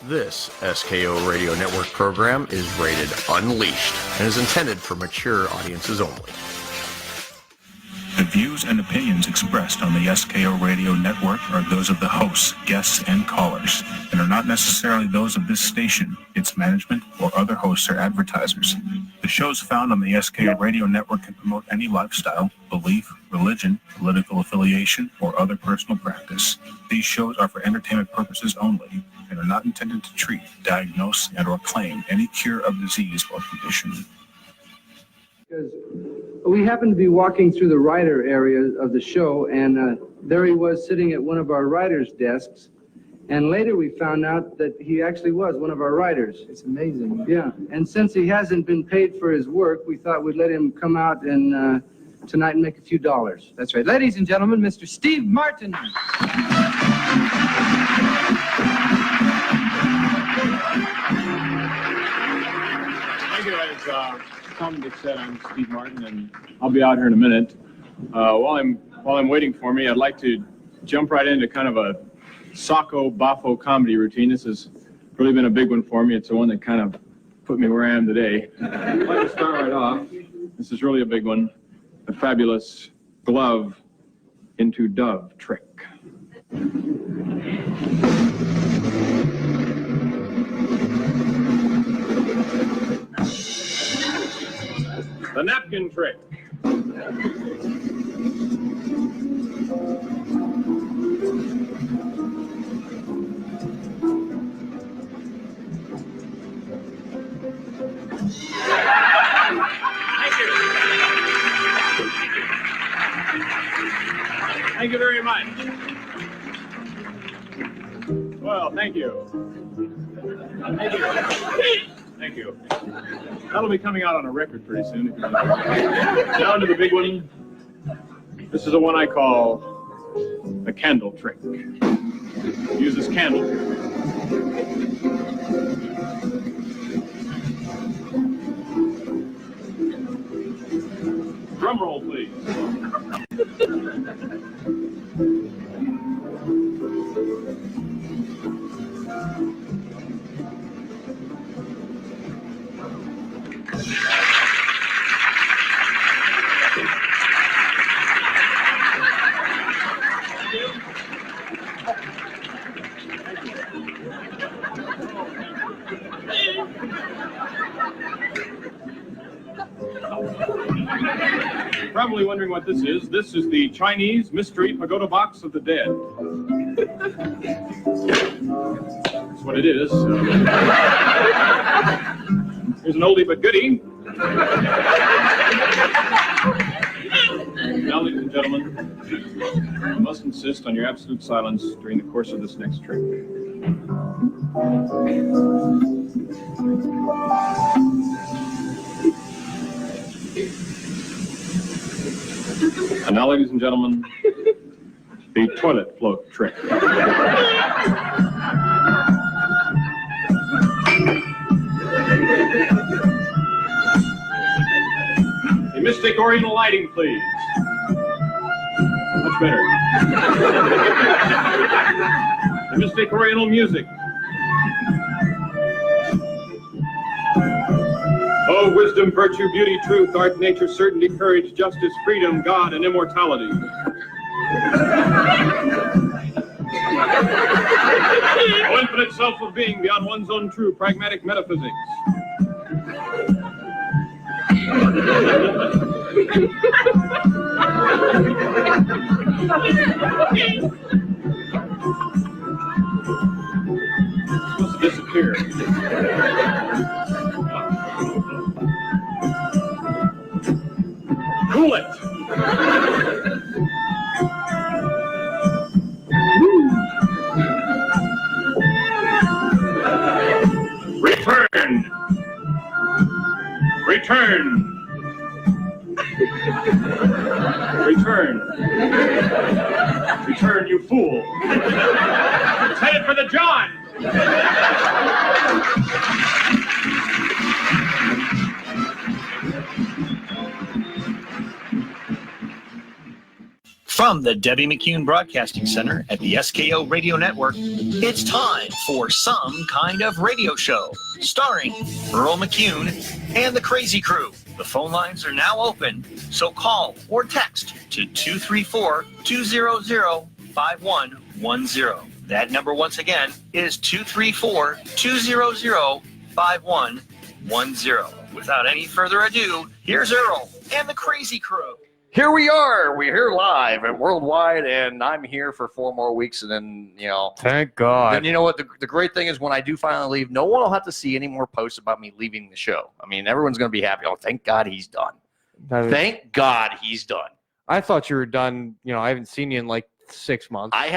This SKO Radio Network program is rated Unleashed and is intended for mature audiences only. The views and opinions expressed on the SKO Radio Network are those of the hosts, guests, and callers, and are not necessarily those of this station, its management, or other hosts or advertisers. The shows found on the SKO Radio Network can promote any lifestyle, belief, religion, political affiliation, or other personal practice. These shows are for entertainment purposes only and are not intended to treat, diagnose, and/or claim any cure of disease or condition. Because we happened to be walking through the writer area of the show, and there he was sitting at one of our writers' desks. And later we found out that he actually was one of our writers. It's amazing. Yeah, and since he hasn't been paid for his work, we thought we'd let him come out and tonight and make a few dollars. That's right. Ladies and gentlemen, Mr. Steve Martin. Thank you, as Tom said, I'm Steve Martin, and I'll be out here in a minute. While I'm waiting for me, I'd like to jump right into kind of a Sacco Baffo comedy routine. This has really been a big one for me. It's the one that kind of put me where I am today. I'd like to start right off. This is really a big one. The fabulous glove into dove trick. The napkin trick. Thank you very much. Well, thank you. Thank you. Thank you. That'll be coming out on a record pretty soon. Down to the big one. This is the one I call the candle trick. Use this candle. Drum roll, please. Probably wondering what this is. This is the Chinese Mystery Pagoda Box of the Dead. That's what it is. Here's an oldie but goodie. Now, ladies and gentlemen, I must insist on your absolute silence during the course of this next trick. And now, ladies and gentlemen, the toilet float trick. A Mystic Oriental lighting, please. Much better. A Mystic Oriental music. Oh, wisdom, virtue, beauty, truth, art, nature, certainty, courage, justice, freedom, God, and immortality. Oh, infinite self of being beyond one's own true pragmatic metaphysics. It's supposed to disappear. Cool it! Return! Return! Return! Return, you fool! It's headed for the John! From the Debbie McCune Broadcasting Center at the SKO Radio Network, it's time for Some Kind of Radio Show, starring Earl McCune and the Crazy Crew. The phone lines are now open, so call or text to 234-200-5110. That number once again is 234-200-5110. Without any further ado, here's Earl and the Crazy Crew. Here we are. We're here live and worldwide, and I'm here for 4 more weeks, and then, Thank God. Then you know what? The great thing is when I do finally leave, no one will have to see any more posts about me leaving the show. I mean, everyone's going to be happy. Oh, thank God he's done. Thank God he's done. I thought you were done. I haven't seen you in like 6 months. I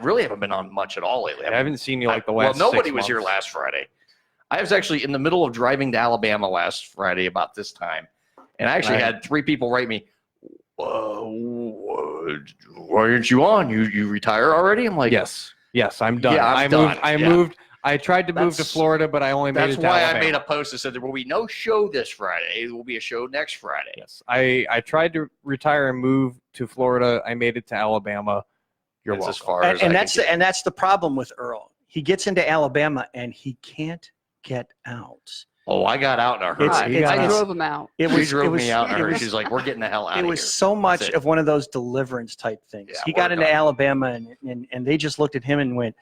really haven't been on much at all lately. I haven't seen you like the last 6 months. Well, nobody was here here last Friday. I was actually in the middle of driving to Alabama last Friday about this time. And I actually had 3 people write me, why aren't you on? You retire already? I'm like, yes, I'm done. Yeah, I moved. I tried to move to Florida, but I only made it to Alabama. That's why I made a post that said there will be no show this Friday. There will be a show next Friday. Yes, I tried to retire and move to Florida. I made it to Alabama. You're welcome. As far as that's the problem with Earl. He gets into Alabama and he can't get out. Oh, I got out in a hurry. I drove him out. She drove me out in a hurry. She's like, we're getting the hell out of here. It was so much of one of those deliverance type things. Yeah, he got into Alabama and they just looked at him and went,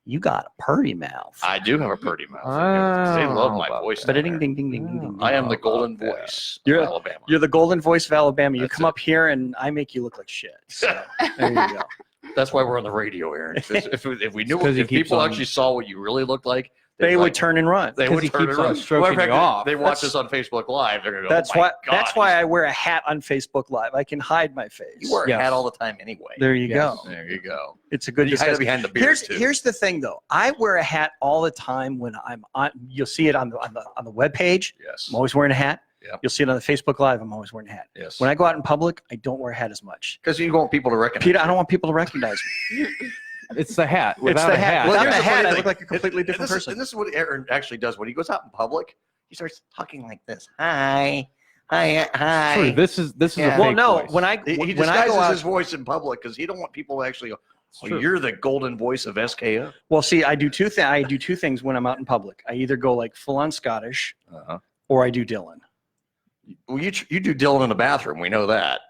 you got a purty mouth. I do have a purty mouth. They love my voice. But ding, ding, ding, ding, ding, ding. I am the golden voice of Alabama. You're the golden voice of Alabama. You come up here and I make you look like shit. So there you go. That's why we're on the radio, Aaron. If we knew, if people actually saw what you really looked like, they would turn and run. They would turn and run. Stroking you off. They watch us on Facebook Live. They're gonna go, that's why I wear a hat on Facebook Live. I can hide my face. You wear a hat all the time anyway. There you go. There you go. It's a good. You hide it behind the beard too. Here's the thing, though. I wear a hat all the time when I'm on. You'll see it on the web page. Yes. I'm always wearing a hat. Yep. You'll see it on the Facebook Live. I'm always wearing a hat. Yes. When I go out in public, I don't wear a hat as much. Because you want people to recognize. Peter, I don't want people to recognize me. It's the hat. Without a hat. Without the hat, I look like a completely different person. And this is what Aaron actually does when he goes out in public. He starts talking like this. Hi. True. This is a fake voice. He disguises his voice in public because he don't want people to actually go, you're the golden voice of SKO. Well, see, I do two things when I'm out in public. I either go like full on Scottish, or I do Dylan. Well, you do Dylan in the bathroom. We know that.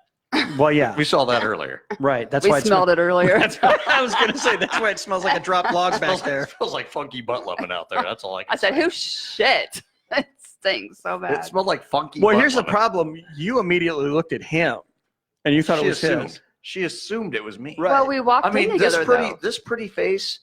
Well, yeah, we saw that earlier. Right. That's we why smelled it earlier. That's what I was going to say. That's why it smells like a dropped log back there. It smells like funky butt loving out there. That's all I can say. Who shit? It stinks so bad. It smelled like funky. Well, here's the problem. You immediately looked at him, and you thought it was his. She assumed it was me. Right. Well, we walked in together. This pretty face.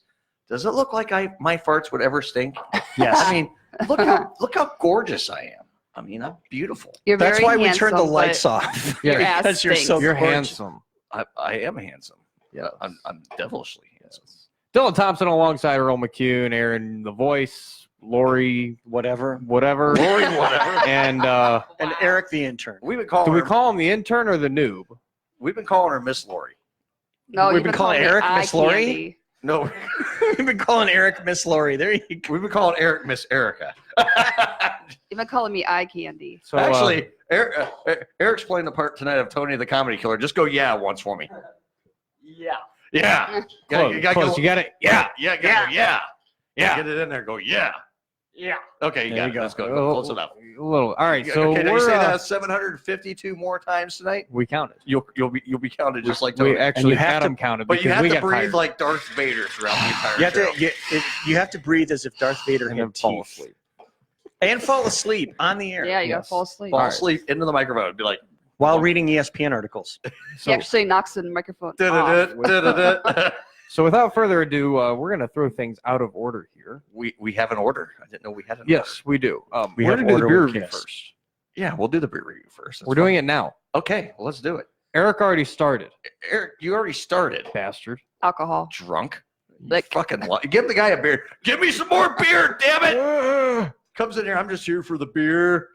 Does it look like my farts would ever stink? Yes. I mean, look how gorgeous I am. I mean, I'm beautiful. That's why we turned the lights off. Yeah, because you're handsome. I am handsome. Yeah, I'm devilishly handsome. Dylan Thompson alongside Earl McCune, Aaron the voice, Lori whatever, Lori whatever, and Eric the intern. We've been calling. Do we call him the intern or the noob? We've been calling her Miss Lori. No, we've been calling Eric Miss Lori. No, we've been calling Eric Miss Lori. There you go. We've been calling Eric Miss Erica. You've been calling me eye candy. So actually, Eric's playing the part tonight of Tony the Comedy Killer. Just go once for me. Yeah. Yeah. You got it. Yeah. Get it in there. Go yeah. Okay, you got it. Let's go. Close enough. A little. All right. So okay, you say that 752 more times tonight. We counted. You'll be counted just like Tony. We actually had them counted. But you have to breathe like Darth Vader throughout the entire show. You have to breathe as if Darth Vader and had then fall asleep. And fall asleep on the air. Yeah, you gotta fall asleep. Fall asleep into the microphone. Be like while reading ESPN articles. He actually knocks the microphone off. So without further ado, we're going to throw things out of order here. We have an order. I didn't know we had an order. Yes, we do. We we're have going to do the beer order review first. Yeah, we'll do the beer review first. We're doing it now. Okay, well, let's do it. Eric already started. Eric, you already started. Bastard. Alcohol. Drunk. Like fucking give the guy a beer. Give me some more beer, damn it. Comes in here. I'm just here for the beer.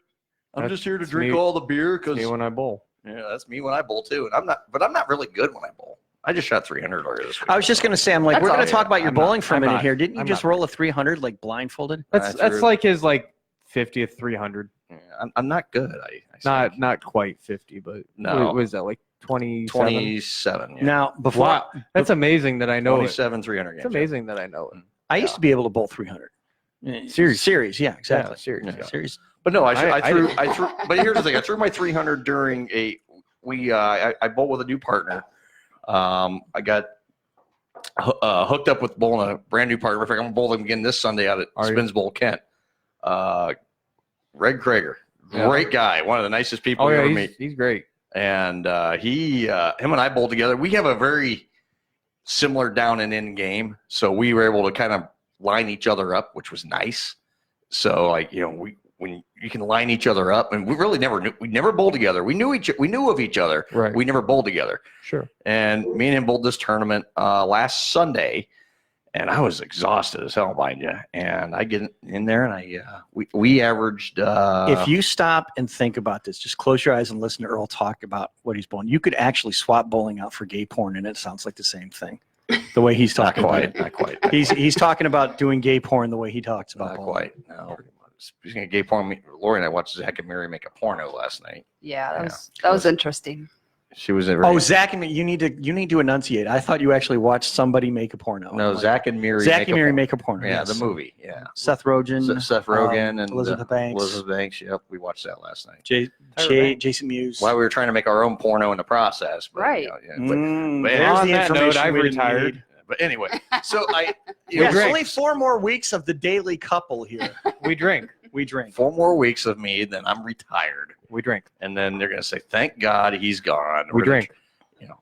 I'm just here to drink all the beer because me when I bowl. Yeah, that's me when I bowl too. And I'm not really good when I bowl. I just shot 300 earlier this week. I was just going to say, we're going to talk about your bowling for a minute here. Didn't you just roll a 300 like blindfolded? That's like his 50th 300. Yeah, I'm not good. Not quite 50, but no. What is that, like 27. 27. Yeah. Now, before Wow. That's amazing that I know it. 27, 300 It's games. amazing that I know it. I used to be able to bowl 300. Series, yeah, exactly. Series. Yeah. Series. But no, I I threw. But here's the thing: I threw my 300 during a. I bowled with a new partner. I got hooked up with bowling a brand new partner. In fact, I'm gonna bowl him again this Sunday out at Spins Bowl, Kent. Red Krager, great guy, one of the nicest people you ever meet. He's great. And him and I bowled together. We have a very similar down and in game, so we were able to kind of line each other up, which was nice. So like when you can line each other up, and we really never bowled together. We knew of each other. Right. We never bowled together. Sure. And me and him bowled this tournament last Sunday, and I was exhausted as hell, mind you. And I get in there, and we averaged. If you stop and think about this, just close your eyes and listen to Earl talk about what he's bowling. You could actually swap bowling out for gay porn, and it sounds like the same thing. The way he's talking about it. Not quite. He's talking about doing gay porn the way he talks about Not bowling. quite. No. Speaking of gay porn, Lori and I watched Zach and Mary make a porno last night. Yeah, that was interesting. She was in. Oh, Zach and you need to enunciate. I thought you actually watched somebody make a porno. No, Zach and Miri. Zach and Miri make a porno. Yeah, yes. the movie. Yeah. Seth Rogen. Seth Rogen and Elizabeth Banks. Elizabeth Banks. Yep, we watched that last night. Jason Mewes. While we were trying to make our own porno in the process. But, Right. but There's on the that note, information I've we didn't retired. need. But anyway, so Yes, only 4 more weeks of the daily couple here. We drink. We drink. 4 more weeks of me, then I'm retired. We drink. And then they're gonna say, "Thank God he's gone." We drink.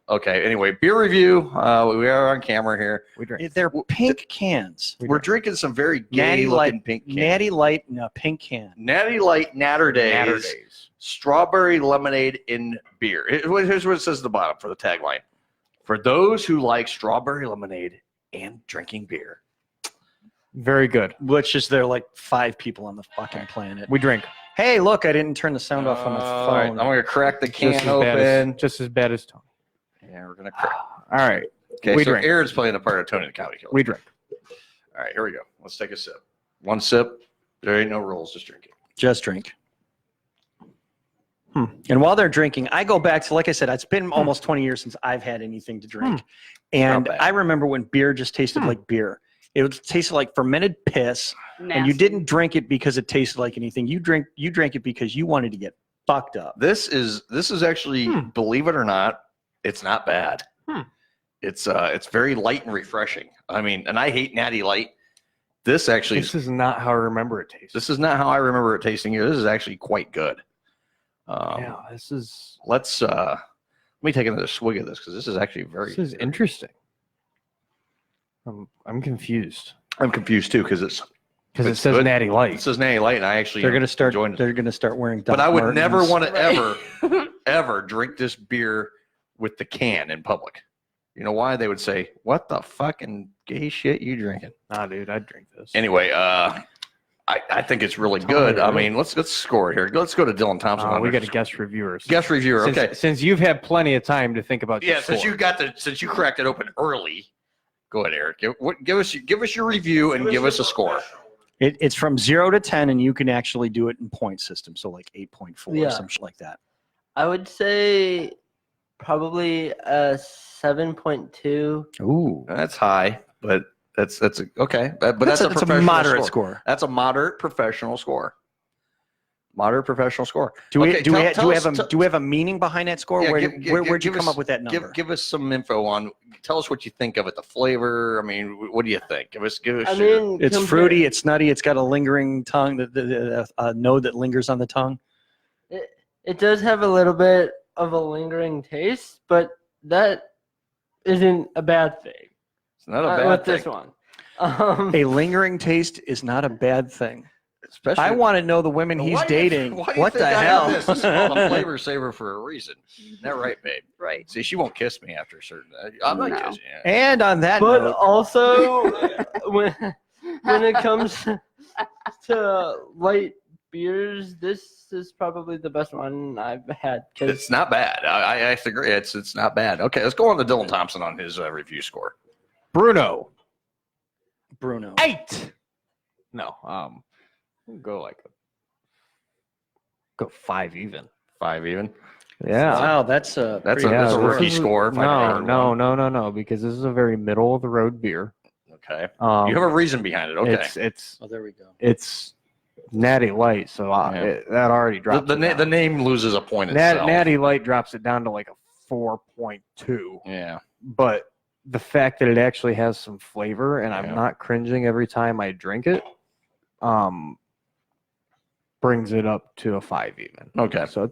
Okay. Anyway, beer review. We are on camera here. We drink. They're pink cans. We're drinking some very Natty gay-looking Light, pink cans. Natty Light in a pink can. Natty Light Natter Days. Natter Days. Strawberry lemonade in beer. Here's what it says at the bottom for the tagline. For those who like strawberry lemonade and drinking beer. Very good. Which is there like 5 people on the fucking planet. We drink. Hey, look, I didn't turn the sound off on the All right, I'm phone. going to crack the can Just open. as bad as Tony. Yeah, we're going to crack. All right. Okay, We so drink. Aaron's playing the part of Tony the Comedy Killer. We drink. All right, here we go. Let's take a sip. 1 sip. There ain't no rules. Just drink it. Just drink. And while they're drinking, I go back to, like I said, it's been almost 20 years since I've had anything to drink. And Not bad. I remember when beer just tasted like beer. It tasted like fermented piss, and you Nasty. didn't drink it because it tasted like anything. You drank it because you wanted to get fucked up. This is actually, believe it or not, it's not bad. It's very light and refreshing. I mean, and I hate Natty Light. This actually This is not how I remember it tasting. This is not how I remember it tasting here. This is actually quite good. Yeah, this is Let's let me take another swig of this because this is actually very. this is interesting. I'm confused I'm confused too because it says good. Natty Light. It says Natty Light, and I actually They're gonna start. enjoyed it. They're gonna start wearing. But Doc I would never Martens. want to ever drink this beer with the can in public. You know why? They would say, "What the fucking gay shit you drinking?" Nah, dude, I'd drink this. Anyway, I think it's really good. I mean, let's score it here. Let's go to Dylan Thompson. We got a guest reviewer. Guest reviewer. Okay. Since you've had plenty of time to think about. Yeah, your since score. since you cracked it open early, go ahead, Eric. Give us your review and give us a score. It's from 0 to 10, and you can actually do it in point system. So like 8.4 or some shit like that. I would say probably a 7.2. Ooh, That's high, but that's okay. But that's a a professional moderate score. score. That's a moderate professional score. Moderate professional score. Do we Okay, do we tell have us- do we have a meaning behind that score? Yeah, Where'd you give come us- up with that number? Give us some info on. Tell us what you think of it. The flavor. I mean, what do you think? Give us. I your- mean, It's fruity. It's nutty. It's got a lingering tongue. The node that lingers on the tongue. it does have a little bit of a lingering taste, but that isn't a bad thing. It's not a bad with thing. this one. A lingering taist is not a bad thing. Especially. I want to know the women he's Why do you- dating. why do you What think the I hell? have This is called a flavor saver for a reason. Isn't that right, babe? Right. See, she won't kiss me after a certain. I'm not No. kissing you. And on that But note, also, when it comes to light beers, this is probably the best one I've had. 'cause It's not bad. I agree. It's not bad. Okay, let's go on to Dylan Thompson on his review score. Bruno. 8. No. We'll go 5 even. 5 even. Yeah. Wow, that's That's pretty- a this rookie is- score. If I ever No, won. no, because this is a very middle of the road beer. Okay. You have a reason behind it. Okay. It's Oh, there we go. it's Natty Light, so that already drops. The name loses a point itself. Natty Light drops it down to like a 4.2. Yeah. But the fact that it actually has some flavor and I'm not cringing every time I drink it, brings it up to a 5 even. Okay. So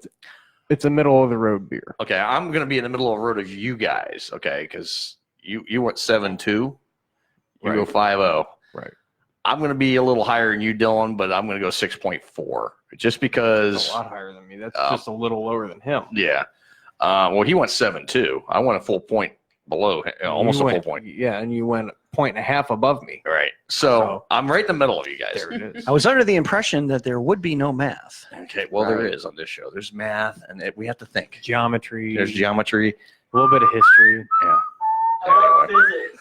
it's a middle of the road beer. Okay. I'm going to be in the middle of the road of you guys. Okay. Because you went 7-2. You go 5-0. Right. I'm going to be a little higher than you, Dylan, but I'm going to go 6.4 just because. That's a lot higher than me. That's just a little lower than him. Yeah. Well, he went 7-2. I went a full point below, almost a full point. Yeah, and you went 1.5 above me. Right. So I'm right in the middle of you guys. There it is. I was under the impression that there would be no math. Okay. Well, there is on this show. There's math, and we have to think. Geometry. There's geometry. A little bit of history. Yeah.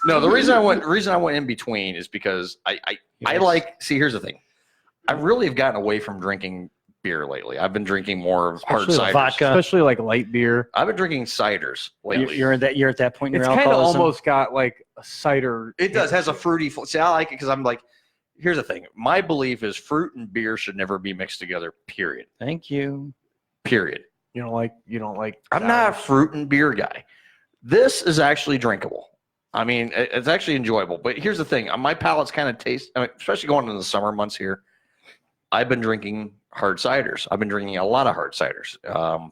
No, the reason I went in between is because I like. See, here's the thing. I really have gotten away from drinking beer lately. I've been drinking more of hard Especially ciders. vodka. Especially like light beer. I've been drinking ciders lately. You're at that point in It's your kind of alcoholism. almost got like a cider. It does. Has a fruity. See, I like it because I'm like. Here's the thing. My belief is fruit and beer should never be mixed together. Period. Thank you. Period. You don't like. I'm not a fruit and beer guy. This is actually drinkable. I mean, it's actually enjoyable. But here's the thing. My palate's kind of taste, especially going into the summer months here, I've been drinking hard ciders. I've been drinking a lot of hard ciders,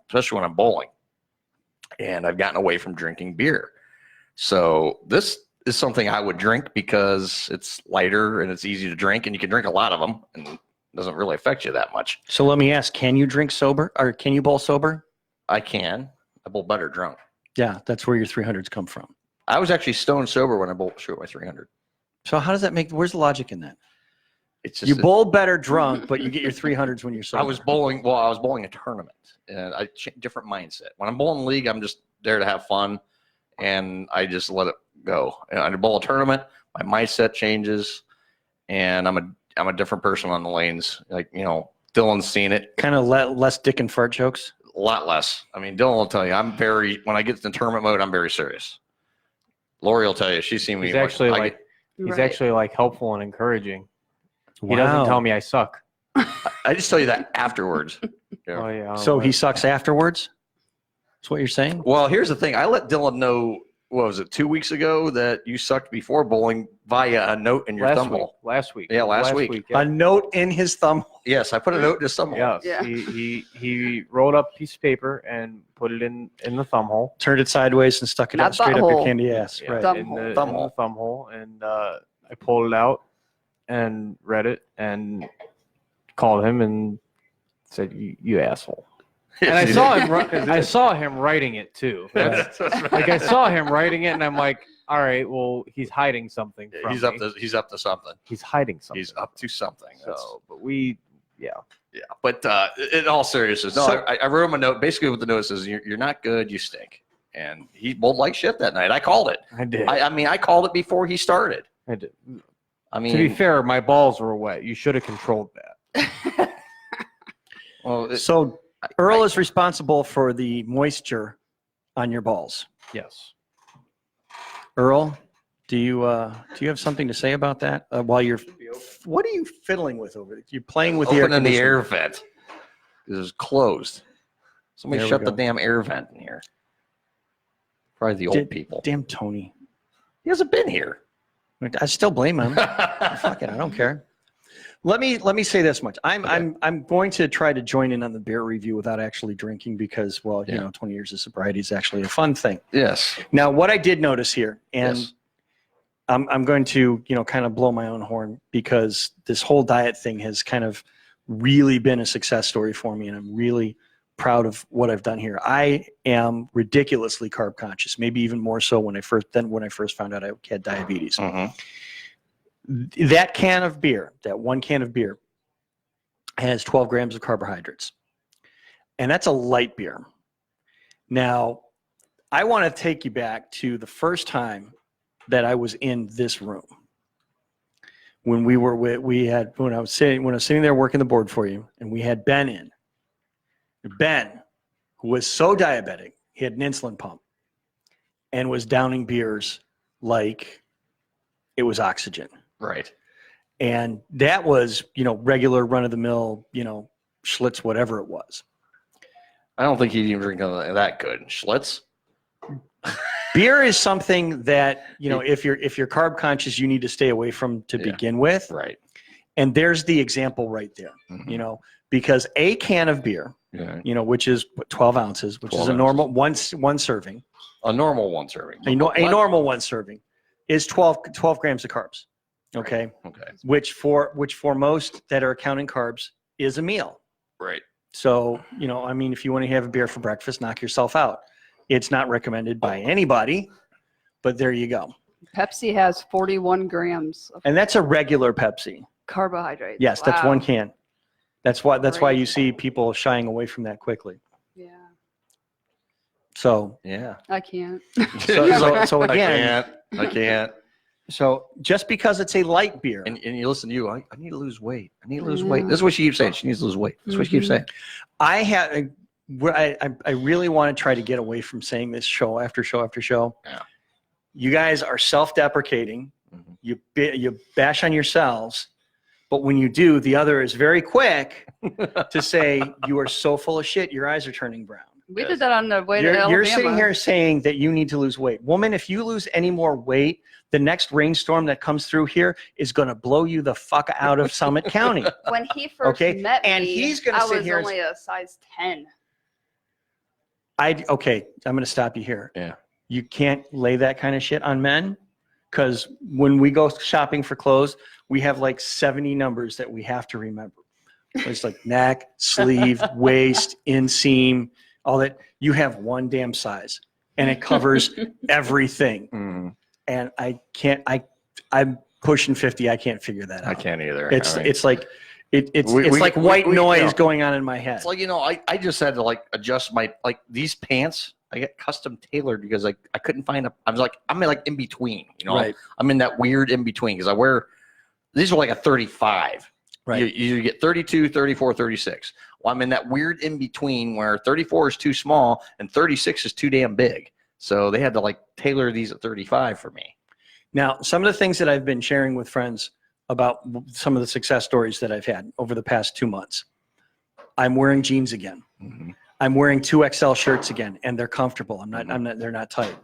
especially when I'm bowling. And I've gotten away from drinking beer. So this is something I would drink because it's lighter and it's easy to drink, and you can drink a lot of them, and it doesn't really affect you that much. So let me ask, can you drink sober, or can you bowl sober? I can. I bowl better drunk. Yeah, that's where your 300s come from. I was actually stone sober when I bowled shoot my 300. So how does that make, where's the logic in that? It's just You bowl better drunk, but you get your 300s when you're sober. I was bowling a tournament, and different mindset. When I'm bowling league, I'm just there to have fun, and I just let it go. And I bowl a tournament, my mindset changes, and I'm a different person on the lanes. Like, Dylan's seen it. Kind of less dick and fart jokes. A lot less. I mean, Dylan will tell you, when I get to tournament mode, I'm very serious. Lori will tell you, she's seen me. He's actually Right. actually like helpful and encouraging. He Wow. doesn't tell me I suck. I just tell you that afterwards. Yeah. Oh yeah. So he sucks afterwards? That's what you're saying? Well, here's the thing. I let Dylan know, what was it, 2 weeks ago, that you sucked before bowling via a note in your last thumb week. hole. Last week. Yeah, last week. Yeah. A note in his thumb. Yes, I put a note in his thumb hole. Yes. Yeah. He rolled up a piece of paper and put it in the thumb hole. Turned it sideways and stuck it Not out straight up butthole. your candy ass. Yeah, Right. Thumb in hole. the, Thumb in the hole. thumb hole, and I pulled it out and read it and called him and said, "You asshole." And I saw him. I saw him writing it too. That's, like I saw him writing it, and I'm like, "All right, well, he's hiding something from He's me. up to something. He's hiding something. He's up to something. So, but Yeah. But in all seriousness, no, So- I wrote him a note. Basically, what the note says, you're not good. You stink. And he bowled like shit that night. I called it. I did. I mean, I called it before he started. I did. I To be mean, fair, my balls were wet. You should have controlled that. well, So Earl is responsible for the moisture on your balls. Yes. Earl, do you have something to say about that? While you're, what are you fiddling with over there? You're playing with opening the conditioner. air vent. It was closed. Somebody There we shut the go. damn air vent in here. Probably the old Did- people. Damn Tony. He hasn't been here. I still blame him. Fuck it, I don't care. Let me say this much. I'm going to try to join in on the beer review without actually drinking because, well, you Yeah. know, 20 years of sobriety is actually a fun thing. Yes. Now, what I did notice here, and Yes. I'm going to, kind of blow my own horn because this whole diet thing has kind of really been a success story for me, and I'm really proud of what I've done here. I am ridiculously carb conscious, maybe even more so when I first found out I had diabetes. Mhm. That can of beer, that one can of beer, has 12 grams of carbohydrates. And that's a light beer. Now, I want to take you back to the first time that I was in this room. When when I was sitting there working the board for you, and we had Ben in. Ben, who was so diabetic, he had an insulin pump and was downing beers like it was oxygen. Right. And that was, regular run of the mill, Schlitz, whatever it was. I don't think he'd even drink that good. Schlitz? Beer is something that, if you're carb conscious, you need to stay away from to begin with. Right. And there's the example right there, because a can of beer, which is 12 ounces, which is a normal one serving. A normal one serving. A normal one serving is 12 grams of carbs. Okay. Okay. Which for most that are counting carbs is a meal. Right. So, if you want to have a beer for breakfast, knock yourself out. It's not recommended by anybody, but there you go. Pepsi has 41 grams of And that's a regular Pepsi. carbohydrates. Yes, that's Wow. one can. That's why you see people shying away from that quickly. Yeah, So, Yeah. I can't. so again, I can't. so just because it's a light beer, And you listen to you, I need to lose weight. I need to lose weight. This is what she keeps saying. She needs to lose weight. That's what she keeps saying. I really want to try to get away from saying this show after show after show. Yeah. You guys are self-deprecating. You bash on yourselves, but when you do, the other is very quick to say you are so full of shit. Your eyes are turning brown. We did that on the way to Alabama. You're sitting here saying that you need to lose weight. Woman, if you lose any more weight, the next rainstorm that comes through here is going to blow you the fuck out of Summit County. When he first met me, And he's gonna I sit was here and only a size 10. Okay, I'm going to stop you here. Yeah. You can't lay that kind of shit on men, because when we go shopping for clothes, we have like 70 numbers that we have to remember. It's like neck, sleeve, waist, inseam, all that. You have one damn size, and it covers everything. And I'm pushing 50. I can't figure that out. I can't either. It's like it's We- like we- white we- noise you know, going on in my head. It's like, I just had to adjust these pants. I get custom tailored because I couldn't find I'm in between, Right. I'm in that weird in between because these are like a 35. Right. You get 32, 34, 36. Well, I'm in that weird in between where 34 is too small and 36 is too damn big. So they had to tailor these at 35 for me. Now, some of the things that I've been sharing with friends about some of the success stories that I've had over the past 2 months. I'm wearing jeans again. I'm wearing 2XL shirts again, and they're comfortable. They're not tight.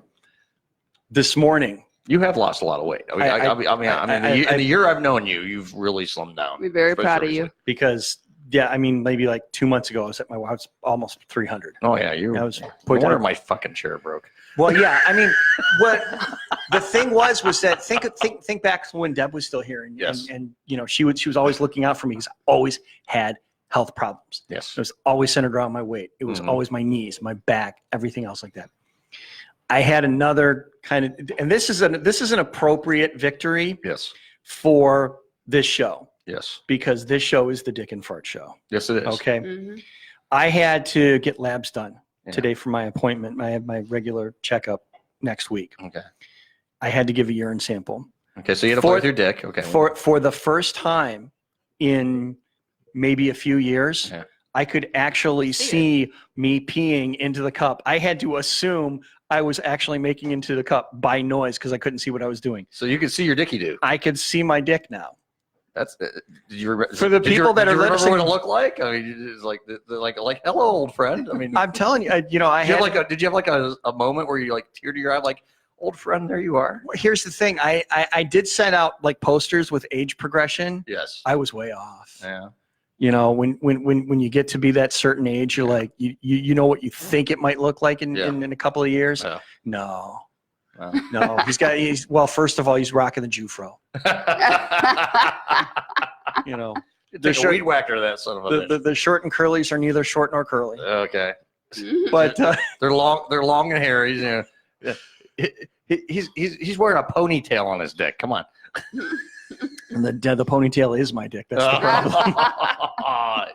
This morning, You have lost a lot of weight. In the year I've known you, you've really slimmed down. We're very proud of you. because maybe like 2 months ago, I was almost 300. Oh yeah, I was No put wonder down. my fucking chair broke. Well, yeah, what the thing was that think back to when Deb was still here, and Yes. and she was always looking out for me because I always had health problems. Yes. It was always centered around my weight. It was always my knees, my back, everything else like that. I had another kind of, and this is an appropriate victory Yes. for this show, Yes. because this show is the Dick and Fart show. Yes, it is. Okay. Mhm. I had to get labs done Yeah. today for my appointment. I have my regular checkup next week. Okay. I had to give a urine sample. Okay. So you had to play with your dick. Okay. For the first time in maybe a few years, Yeah. I could actually see me peeing into the cup. I had to assume I was actually making into the cup by noise because I couldn't see what I was doing. So you could see your dicky do. I could see my dick now. That's For the people that are remember listening- what it looked like? I mean, it's like hello, old friend. I mean, I'm telling you, I did you have a moment where you tear to your eye, like, old friend, there you are? Here's the thing. I did send out posters with age progression. Yes. I was way off. Yeah. When you get to be that certain age, you're like, you know what you think it might look like in a couple of years. Yeah. No, Well. no. First of all, he's rocking the Jufro. Take a weed whacker, that son of a bitch. The short and curlies are neither short nor curly. Okay. But They're long and hairy. He's wearing a ponytail on his dick. Come on. and the ponytail is my dick. That's the problem.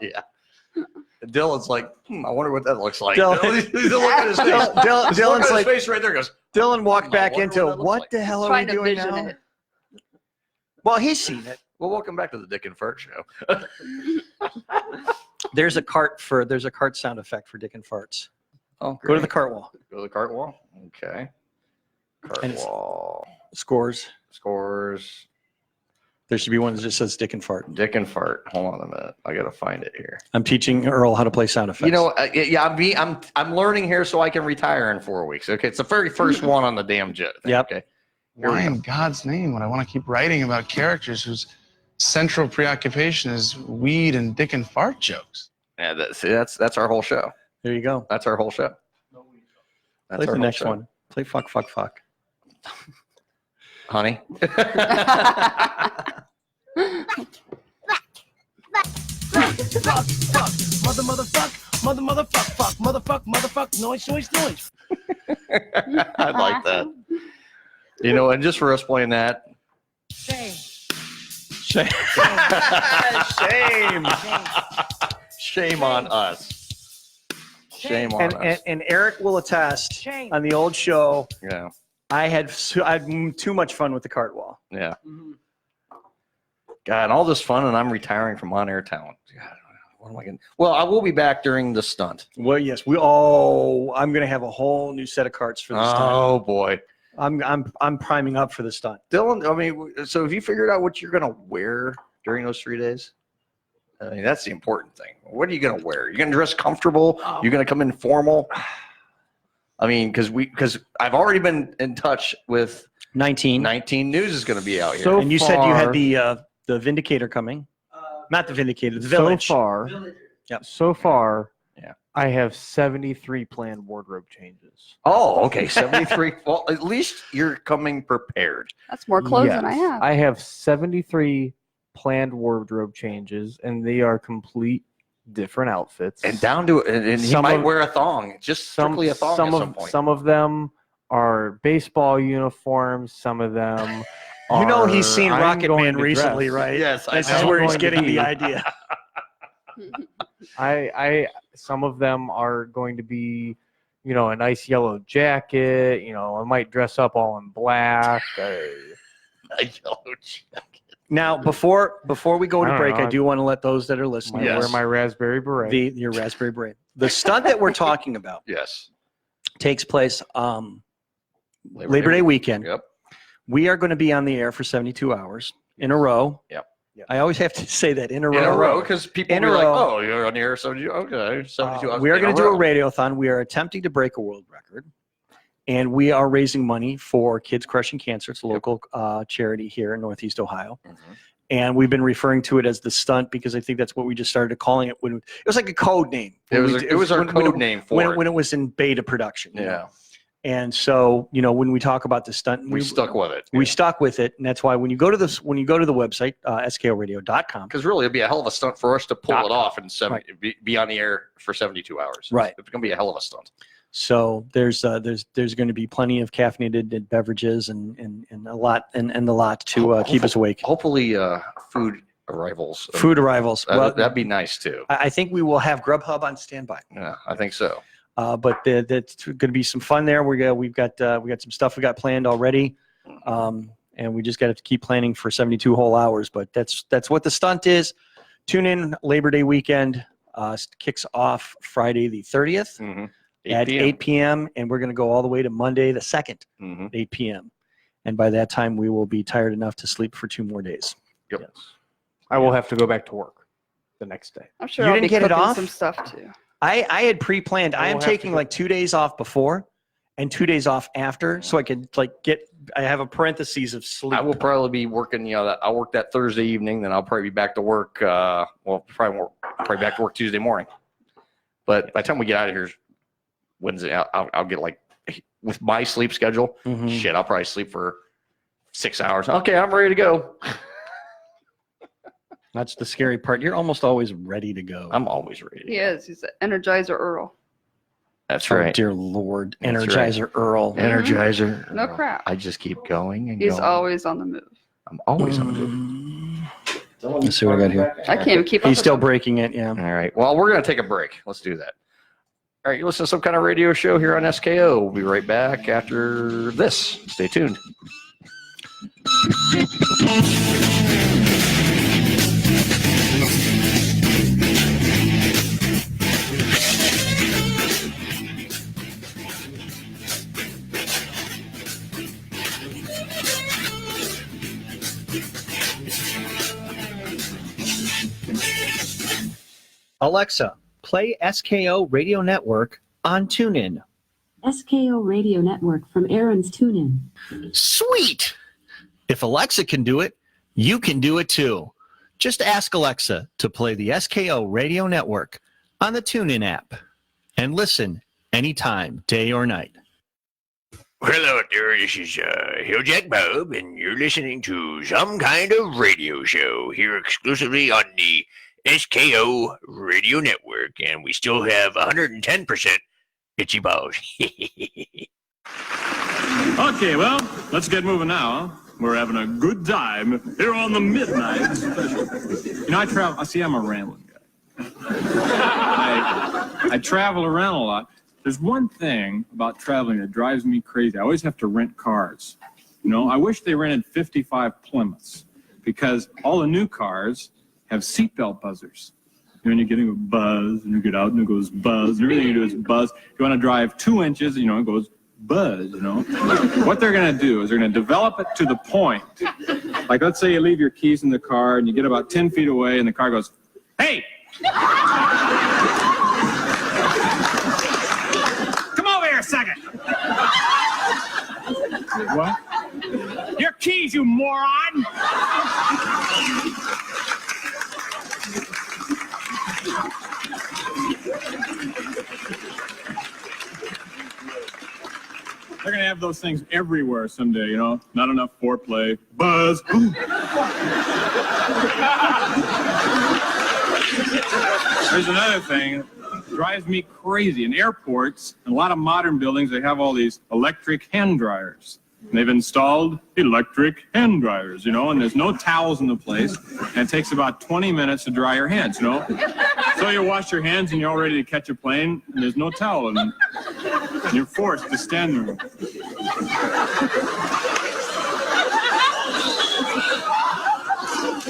Yeah. Dylan's like, I wonder what that looks like. Dylan- He's looking at his face. Dylan's Look at his like, face right there. Goes, Dylan walked back wonder into what that looks what like. the hell are we Trying to doing vision now? it. Well, he's seen it. well, welcome back to the Dick and Fart Show. There's a cart sound effect for Dick and Farts. Oh, Go to the great. cart wall. Go to the cart wall. Okay. Cart And it's- wall. Scores. Scores. There should be one that just says Dick and Fart. Dick and Fart. Hold on a minute. I gotta find it here. I'm teaching Earl how to play sound effects. You know, I'm learning here so I can retire in 4 weeks. Okay, it's the very first one on the damn jet. Yep. Okay. Here Why we go. in God's name would I want to keep writing about characters whose central preoccupation is weed and dick and fart jokes? Yeah, that's our whole show. There you go. That's our whole show. That's Play our the whole next show. one. Play fuck, fuck, fuck. Honey. I like that. You know, and just for us playing that. Shame. Shame on us. Shame on us. And Eric will attest on the old show. Yeah. I had too much fun with the cart wall. Yeah. God, all this fun, and I'm retiring from on-air talent. God, what am I going to? Well, I will be back during the stunt. Well, yes, I'm going to have a whole new set of carts for the stunt. Oh boy, I'm priming up for the stunt. Dylan. I mean, so have you figured out what you're going to wear during those 3 days? I mean, that's the important thing. What are you going to wear? You're going to dress comfortable. You're going to come in formal. I mean, because I've already been in touch with 19 News is going to be out here. So And you said you far- had the Vindicator coming. Not the Vindicator, the Village. So far, Yeah. I have 73 planned wardrobe changes. Oh, okay, 73. Well, at least you're coming prepared. That's more clothes than I Yes. have. I have 73 planned wardrobe changes, and they are complete different outfits. And down to and he Some might of- wear a thong, just strictly a thong at some point. Some of them are baseball uniforms. Some of them are. You know he's seen I'm Rocket going Man to recently, dress. right? Yes, I This know. is where he's I'm going to getting the be- idea. Some of them are going to be, a nice yellow jacket. I might dress up all in black. A yellow jacket. Now, before we go I to don't break, know. I do want to let those that are listening I Yes. wear my raspberry beret. your raspberry beret. The stunt that we're talking about Yes. takes place Labor Day weekend. Yep. We are going to be on the air for 72 hours in a row. Yep. I always have to say that in a row. In a row, because people In will a be like, row. "Oh, you're on the air 72." Okay, 72 hours. We are in going to do row. a radiothon. We are attempting to break a world record. And we are raising money for Kids Crushing Cancer. It's a local charity here in Northeast Ohio. Mhm. And we've been referring to it as the stunt because I think that's what we just started calling it. When it was like a code name. It was our when code name for it. when it was in beta production. Yeah. And so, when we talk about the stunt, We stuck with it. We stuck with it, and that's why when you go to the website, skoradio.com, Because really, it'd be a hell of a stunt for us to pull it off and Right. be on the air for 72 hours. Right. It's going to be a hell of a stunt. so there's going to be plenty of caffeinated beverages and a lot and a lot to keep us awake. Hopefully, food arrivals. Food arrivals. Well, That'd be nice too. I think we will have Grubhub on standby. Yeah, I think so. But that's going to be some fun there. We've got some stuff we got planned already, and we just got to keep planning for 72 whole hours. But that's what the stunt is. Tune in Labor Day weekend. Kicks off Friday the 30th Mm-hmm. at 8 p.m. and we're going to go all the way to Monday the 2nd, Mm-hmm. 8 p.m. And by that time, we will be tired enough to sleep for 2 more days. Yep. Yes. I will have to go back to work the next day. I'm sure You I'll didn't be get it cooking off? some stuff too. I had pre-planned. I am will have to taking go- like 2 days off before and 2 days off after, so I could I have a parentheses of sleep. I will probably be working. I'll work that Thursday evening, then I'll probably be back to work. Probably back to work Tuesday morning. But by the time we get out of here Wednesday, I'll get with my sleep schedule. Mhm. Shit, I'll probably sleep for 6 hours. Okay, I'm ready to go. That's the scary part. You're almost always ready to go. I'm always ready. He is. He's an Energizer Earl. That's Oh, right. dear Lord. That's Energizer Earl. Energizer. No crap. I just keep going and He's going. always on the move. I'm always on the move. Let's see what I got here. I can't even keep up. He's with still him. breaking it, yeah. All right. Well, we're going to take a break. Let's do that. All right. You listen to Some Kind of Radio Show here on SKO. We'll be right back after this. Stay tuned. Alexa, play SKO Radio Network on TuneIn. SKO Radio Network from Aaron's TuneIn. Sweet! If Alexa can do it, you can do it too. Just ask Alexa to play the SKO Radio Network on the TuneIn app and listen anytime, day or night. Hello there, this is Hilljack Bob, and you're listening to Some Kind of Radio Show here exclusively on the SKO Radio Network, and we still have 110% itchy balls. Okay, well, let's get moving now. We're having a good time here on the Midnight Special. You know, I travel. See, I'm a rambling guy. I travel around a lot. There's one thing about traveling that drives me crazy. I always have to rent cars. You know, I wish they rented 55 Plymouths, because all the new cars have seatbelt buzzers. You know, and you're getting a buzz, and you get out and it goes buzz, and everything you do is buzz. If you want to drive 2 inches, you know, it goes buzz, you know. What they're going to do is they're going to develop it to the point. Like, let's say you leave your keys in the car, and you get about 10 feet away, and the car goes, hey! Come over here a second! What? Your keys, you moron! They're going to have those things everywhere someday, you know? Not enough foreplay. Buzz! There's another thing that drives me crazy. In airports, in a lot of modern buildings, they have all these electric hand dryers. And they've installed electric hand dryers, you know, and there's no towels in the place, and it takes about 20 minutes to dry your hands, you know. So you wash your hands and you're all ready to catch a plane, and there's no towel, and you're forced to stand there.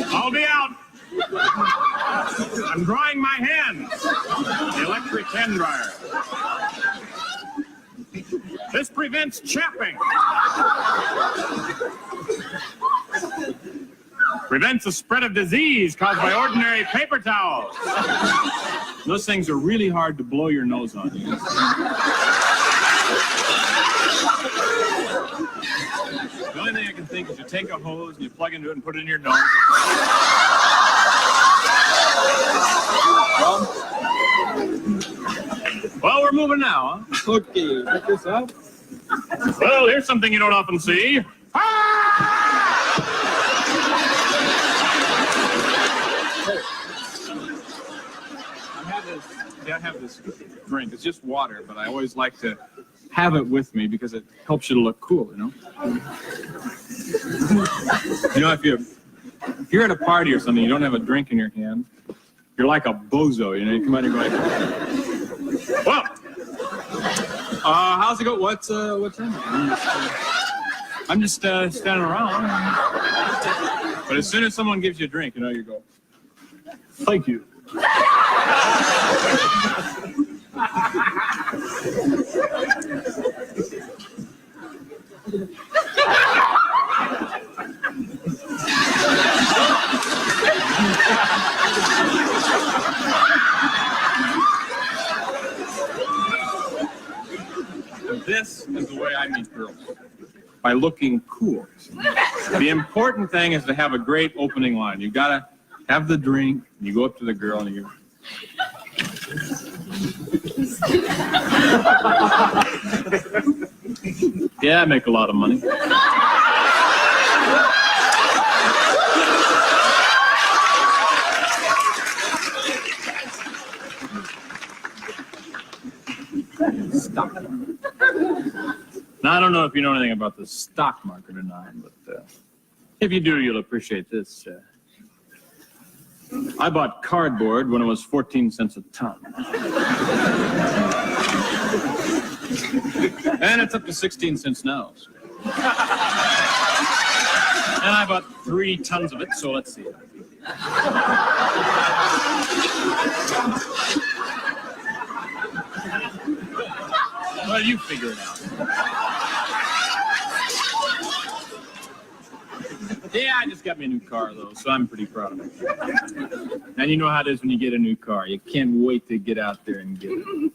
I'll be out. I'm drying my hands. The electric hand dryer. This prevents chapping. Prevents the spread of disease caused by ordinary paper towels. Those things are really hard to blow your nose on. The only thing I can think is you take a hose and you plug into it and put it in your nose. Well, we're moving now, huh? Okay, check this out. Well, here's something you don't often see. I have this drink. It's just water, but I always like to have it with me because it helps you to look cool, you know? You know, if you're at a party or something, you don't have a drink in your hand, you're like a bozo, you know? You come out and go like, well, how's it go? What's in it? I'm just standing around. But as soon as someone gives you a drink, you know, you go, thank you. This is the way I meet girls, by looking cool. The important thing is to have a great opening line. You gotta have the drink, and you go up to the girl and you go, yeah, I make a lot of money. Stock market. Now, I don't know if you know anything about the stock market or not, but if you do, you'll appreciate this. I bought cardboard when it was 14 cents a ton. And it's up to 16 cents now. And I bought 3 tons of it, so let's see. Well, you figure it out. Yeah, I just got me a new car, though, so I'm pretty proud of it. And you know how it is when you get a new car. You can't wait to get out there and get it.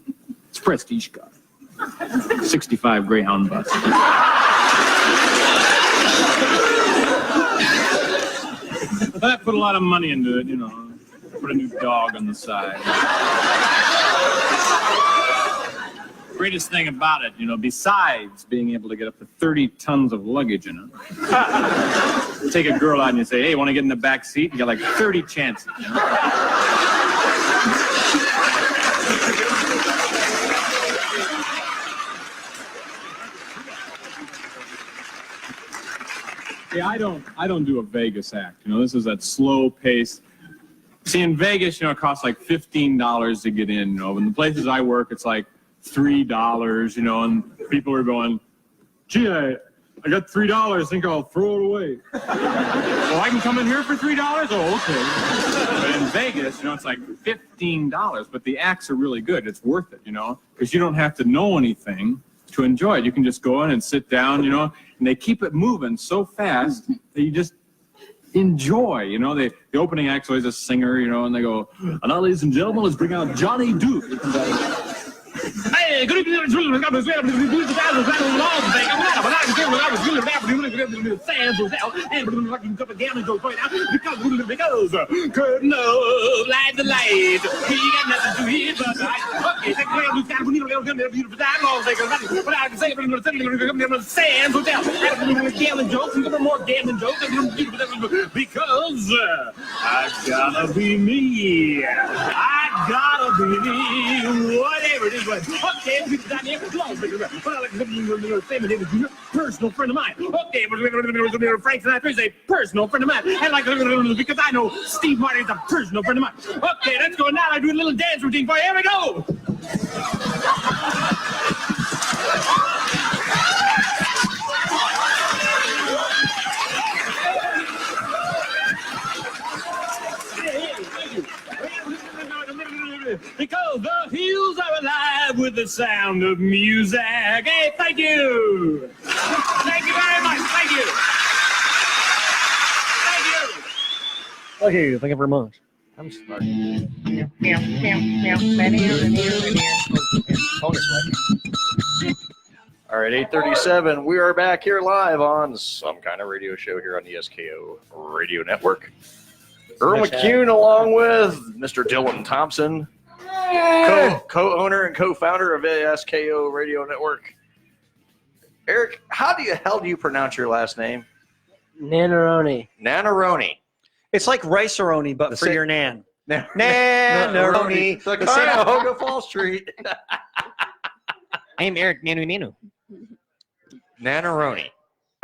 It's a prestige car. 65 Greyhound bus. I put a lot of money into it, you know. Put a new dog on the side. Greatest thing about it, you know, besides being able to get up to 30 tons of luggage in it. Take a girl out and you say, hey, want to get in the back seat? You got like 30 chances. You know? Yeah, I don't do a Vegas act. You know, this is that slow pace. See, in Vegas, you know, it costs like $15 to get in. You know, in the places I work, it's like $3. You know, and people are going, "Gee, I got $3. I think I'll throw it away." Well, I can come in here for $3. Oh, okay. But in Vegas, you know, it's like $15. But the acts are really good. It's worth it, you know, because you don't have to know anything to enjoy it. You can just go in and sit down, you know, and they keep it moving so fast that you just enjoy, you know. The opening act's always a singer, you know, and they go, and now, ladies and gentlemen, let's bring out Johnny Duke. Hey, good evening, sands was out, and fucking cup of gallon goes right out because curtain up, light the light. He got nothing to eat, but okay, take care of this guy. We need a little beautiful time, but I can say sands was out. Gallon jokes, and more gallon jokes, because I gotta be me. I gotta be me. Whatever it is. Okay, people down here, personal friend of mine. Okay, Frank Sinatra is a personal friend of mine. And like, because I know Steve Martin is a personal friend of mine. Okay, let's go now. I do a little dance routine for you. Here we go. Because the hills are alive with the sound of music. Hey, thank you. Thank you very much. Thank you. Thank you. Thank you. Thank you very much. I'm smart. All right, 8:37. We are back here live on Some Kind of Radio Show here on the SKO Radio Network. Earl McCune along with Mr. Dylan Thompson, co-owner and co-founder of SKO Radio Network. Eric, how the hell do you pronounce your last name? Nannarone. Nannarone. It's like rice-a-roni, but for your nan. Nannarone. The Cuyahoga Falls Street. I'm Erik Nannarone. Nannarone.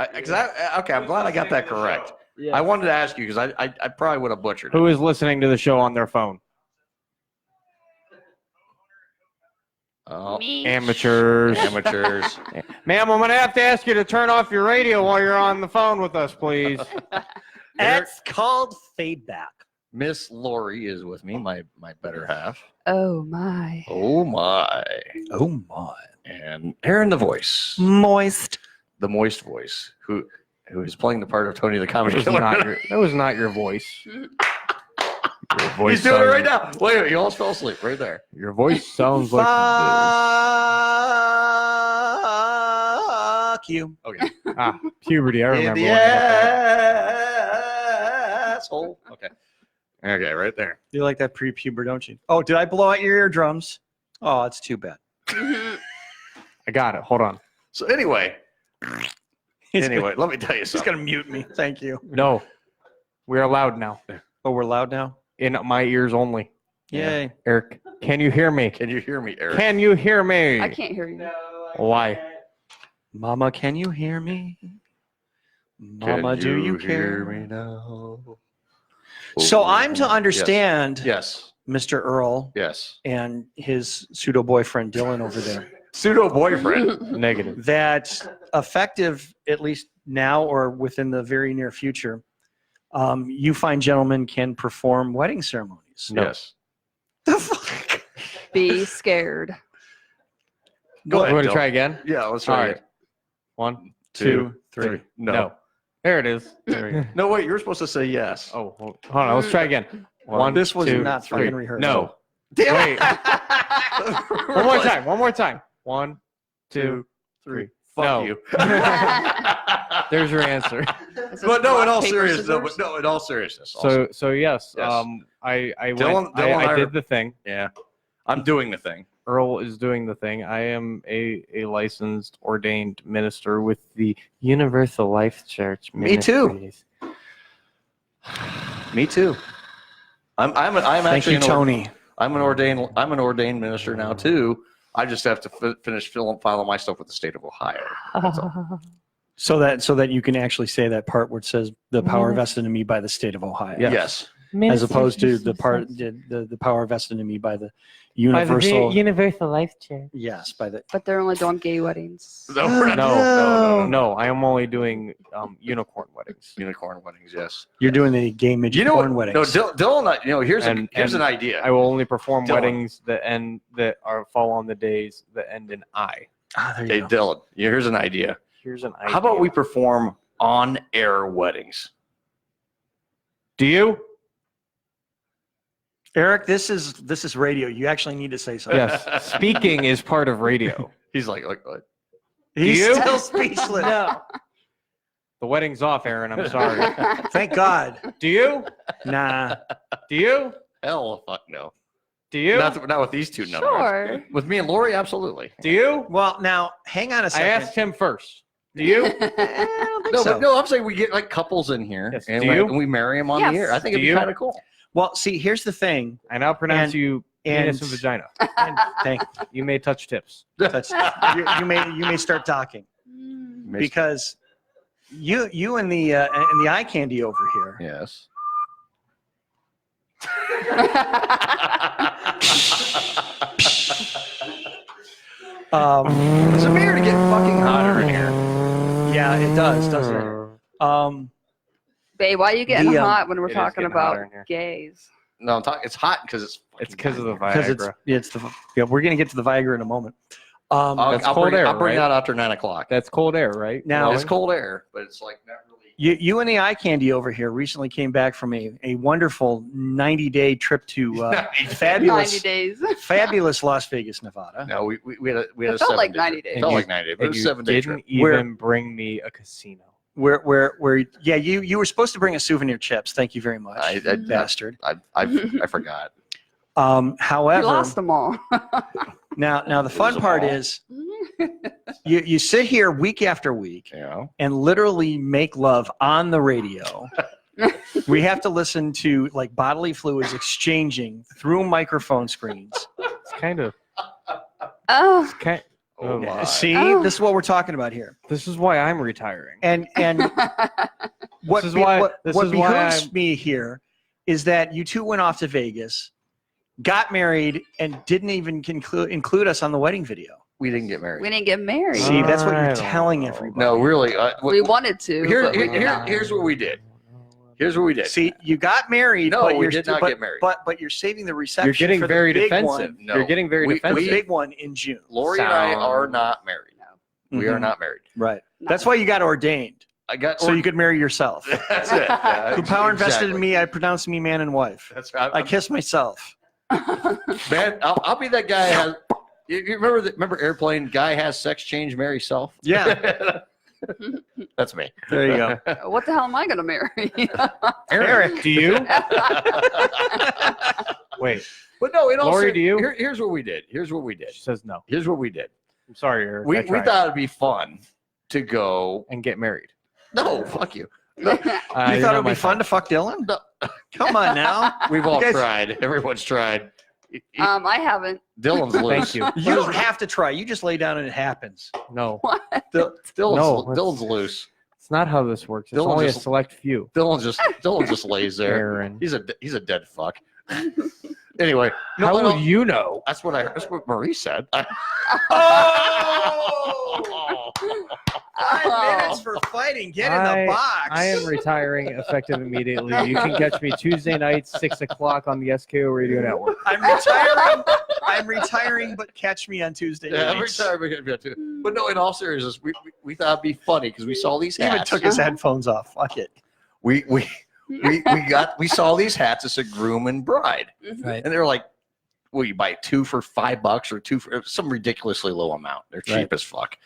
Okay, I'm glad I got that correct. Yeah. I wanted to ask you because I probably would have butchered it. Who is listening to the show on their phone? Oh, amateurs. Amateurs. Ma'am, I'm going to have to ask you to turn off your radio while you're on the phone with us, please. That's called feedback. Miss Lori is with me, my better half. Oh, my. Oh, my. Oh, my. And Aaron the voice. Moist. The moist voice, who is playing the part of Tony the Comedy Killer. That was not your voice. Your voice He's doing it right now. Wait, you almost fell asleep right there. Your voice sounds like Fuck you. Okay. Puberty. I remember. Asshole. Okay. Okay, right there. You like that pre-puber, don't you? Oh, did I blow out your eardrums? Oh, it's too bad. I got it. Hold on. So anyway, let me tell you He's something. going to mute me. Thank you. No. We're loud now. Oh, we're loud now? In my ears only. Yay. Yeah. Eric, can you hear me? Can you hear me, Eric? Can you hear me? I can't hear you. Why? Mama, can you hear me? Mama, do you care? me now? So I'm to understand, Yes. Mr. Earl Yes. and his pseudo-boyfriend Dylan over there, Pseudo boyfriend. Negative. that effective, at least now or within the very near future, you fine gentlemen can perform wedding ceremonies. No. Yes. The fuck? Be scared. Go ahead. Want to Dylan. try again? Yeah, let's All try right. it. 1, 2, 2, 3. No. There it is. There we go. No, wait, you're supposed to say yes. Oh, hold on. Let's try again. One, This was two, not three. fucking rehearsed. No. Damn Wait. it. One more time. One more time. 1, 2, 3. Fuck No. you. There's your answer. But no, in all Paper, seriousness, no, scissors? but no, in all seriousness. So yes, Yes. I Dylan and I I did are- the thing. Yeah, I'm doing the thing. Earl is doing the thing. I am a licensed ordained minister with the Universal Life Church. Me too. Ministries. Me too. I'm Thank actually you, Tony. I'm an ordained minister now too. I just have to finish filing my stuff with the state of Ohio. That's all. So that you can actually say that part where it says the power vested in me by the state of Ohio. Yes. As opposed to the part the power vested in me by the universal. Universal Life Church. Yes, by the. But they're only doing gay weddings. No, we're not. No. I am only doing unicorn weddings. Unicorn weddings, yes. You're doing the gay midget porn weddings. No, Dylan, here's And- an and idea. I will only perform Dylan. weddings that fall on the days that end in I. There Hey, you go. Dylan, here's an idea. Here's an idea. How about we perform on-air weddings? Do you? Eric, this is radio. You actually need to say something. Yes. Speaking is part of radio. He's like what? He's you? still speechless. No. The wedding's off, Aaron. I'm sorry. Thank God. Do you? Nah. Do you? Hell, fuck no. Do you? Not with these two numbers. Sure. With me and Lori, absolutely. Do you? Well, now hang on a I second. asked him first. Do you? No, so. but no, I'm saying we get like couples in here Yes. and, Do you? and we marry them on Yes. the air. I think Do it'd be you? kind of cool. Well, see, here's the thing. I now pronounce you penis and- and vagina. And thank You may touch tips. that's, you may start talking because you and the eye candy over here. Yes. It's a mirror to get fucking hotter in here. Yeah, it does, doesn't it? Babe, why are you getting The, hot when we're it is talking getting hotter about in here. gays? No, I'm talking. It's hot because it's. It's because of the Because Viagra. we're gonna get to the Viagra in a moment. That's cold air, I'll bring right? that after 9 o'clock. That's cold air, right? Now- It's cold air, but it's like not really. You and the eye candy over here recently came back from a wonderful 90-day trip to fabulous 90 days. fabulous Las Vegas, Nevada. No, we had a It felt 7 like day 90 trip. days. It felt And like 90 days, but it And was you 7 day trip. didn't even bring me a casino. Where yeah, you were supposed to bring us souvenir chips. Thank you very much, I bastard. I forgot. You However, lost them all. now the fun part is you sit here week after week You know. and literally make love on the radio. We have to listen to like bodily fluids exchanging through microphone screens. It's kind of. Oh, Oh my. See, Oh. this is what we're talking about here. This is why I'm retiring. And what This is why- what this is why behooves I'm- me here is that you two went off to Vegas, got married, and didn't even include us on the wedding video. We didn't get married. we didn't get married. See, that's what I you're don't telling know. everybody. No, really. We wanted to. but we did not. Here's what we did. Here's what we did. See, you got married. No, but we you're did not get married. But you're saving the reception. You're getting for the very big defensive. one, No. You're getting very We- for the defensive. big one in June. Lori and I Sound. are not married. We are Mhm. not married. Right. That's why you got ordained, I got so you could marry yourself. That's it. Yeah, The power invested in exactly. me, I pronounce me man and wife. That's right. I kiss myself. Man, I'll be that guy. You remember Airplane? Guy has sex change, marry self. Yeah. That's me. There you go. What the hell am I going to marry? Eric, do you? Wait. But no, in all Lori, ser- do you? Here's what we did. Here's what we did. She says no. Here's what we did. I'm sorry, Eric. We I tried. thought it'd be fun to go. And get married. No, fuck you. You thought it would be fun to fuck Dylan? No. Come on now. We've all You guys- tried. Everyone's tried. I haven't. Dylan's loose. Thank you. You don't have to try. You just lay down and it happens. No. Dylan's No, Dylan's loose. It's not how this works. It's Dylan only just- a select few. Dylan just lays there. Aaron. He's a dead fuck. Anyway, no, How no, would you know? that's what Marie said. Oh! 5 minutes for fighting. Get in the box. I am retiring effective immediately. You can catch me Tuesday nights, 6 o'clock on the SKO Radio Network. I'm retiring, but catch me on Tuesday nights. I'm retiring, but no, in all seriousness, we thought it'd be funny because we saw these hats. Even took his headphones off. Fuck it. We saw these hats that said groom and bride, Right. and they were like, well, you buy 2 for $5 or 2 for some ridiculously low amount. They're cheap Right. as fuck.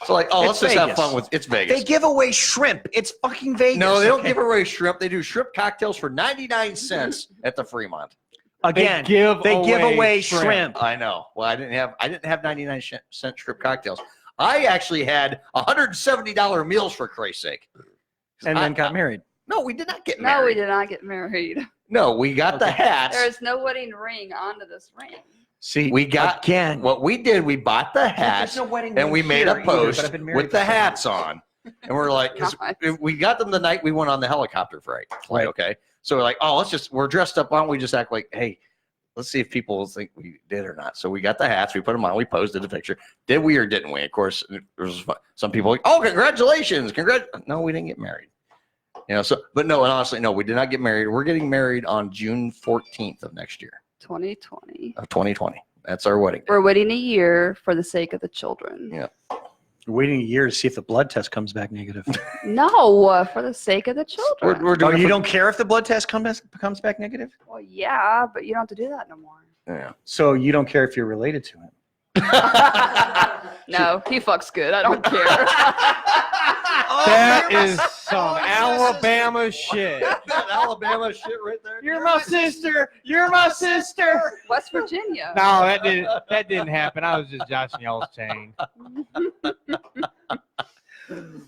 So like, oh, let's just have fun with it's Vegas. They give away shrimp. It's fucking Vegas. No, they don't give away shrimp. They do shrimp cocktails for 99 cents at the Fremont. Again, they give away shrimp. I know. Well, I didn't have 99-cent shrimp cocktails. I actually had $170 meals for Christ's sake. And then got married. No, we did not get married. No, we did not get married. No, we got the hats. There is no wedding ring onto this ring. See, we got what we did. We bought the hats and we made a post with the hats on. And we're like, because we got them the night we went on the helicopter flight. Right. Okay. So we're like, oh, we're dressed up. Why don't we just act like, hey, let's see if people think we did or not. So we got the hats. We put them on. We posted a picture. Did we or didn't we? Of course, there was fun. Some people like, oh, congratulations. No, we didn't get married. You know, but no, and honestly, no, we did not get married. We're getting married on June 14th of next year. 2020. Of 2020. That's our wedding day. We're waiting a year for the sake of the children. Yeah. We're waiting a year to see if the blood test comes back negative. No, for the sake of the children. We're doing you don't care if the blood test comes back negative? Well, yeah, but you don't have to do that no more. Yeah. So you don't care if you're related to him? No, he fucks good. I don't care. That is some Alabama shit. Alabama shit right there. You're my sister. You're my sister. West Virginia. No, that didn't happen. I was just joshing y'all's chain.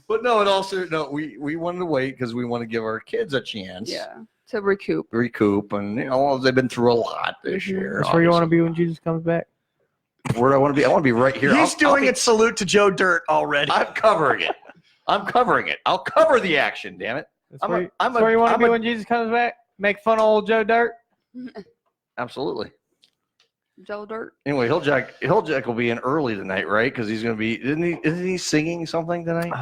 But no, and also no, we wanted to wait because we want to give our kids a chance. Yeah, to recoup. And you know, they've been through a lot this year. That's where you want to be when Jesus comes back. Where do I want to be? I want to be right here. He's doing it. Salute to Joe Dirt already. I'm covering it. I'll cover the action. Damn it. That's where you want to be when Jesus comes back. Make fun of old Joe Dirt. Absolutely. Joe Dirt. Anyway, Hilljack will be in early tonight, right? Because he's going to be. Isn't he singing something tonight?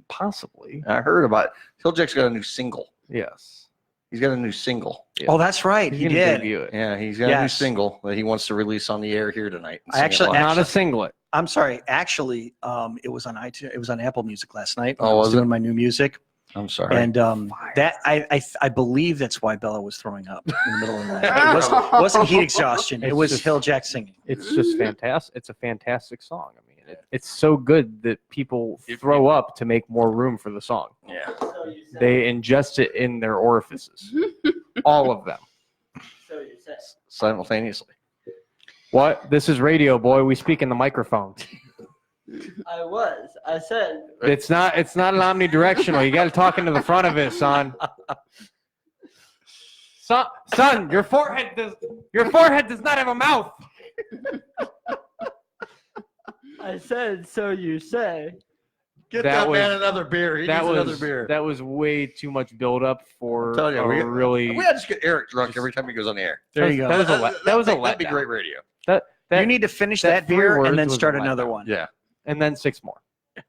Possibly. I heard about it. Hilljack's got a new single. Yes. He's got a new single. Yeah. Oh, that's right. He did. Yeah, he's got a new single that he wants to release on the air here tonight. Not a singlet. I'm sorry. Actually, it was on iTunes. It was on Apple Music last night. Oh, I was doing my new music. I'm sorry. And that I believe that's why Bella was throwing up in the middle of the night. It wasn't heat exhaustion. It was Hilljack singing. It's just fantastic. It's a fantastic song. I mean, it's so good that people throw up to make more room for the song. Yeah. They ingest it in their orifices. All of them. Simultaneously. What? This is radio, boy. We speak in the microphone. I said. It's not an omnidirectional. You got to talk into the front of it, son. Son, your forehead does not have a mouth. I said, so you say. Get that man another beer. He needs another beer. That was way too much buildup for we had to just get Eric drunk every time he goes on the air. There you go. That'd be great radio. You need to finish that beer and then start another one. Yeah. And then 6 more.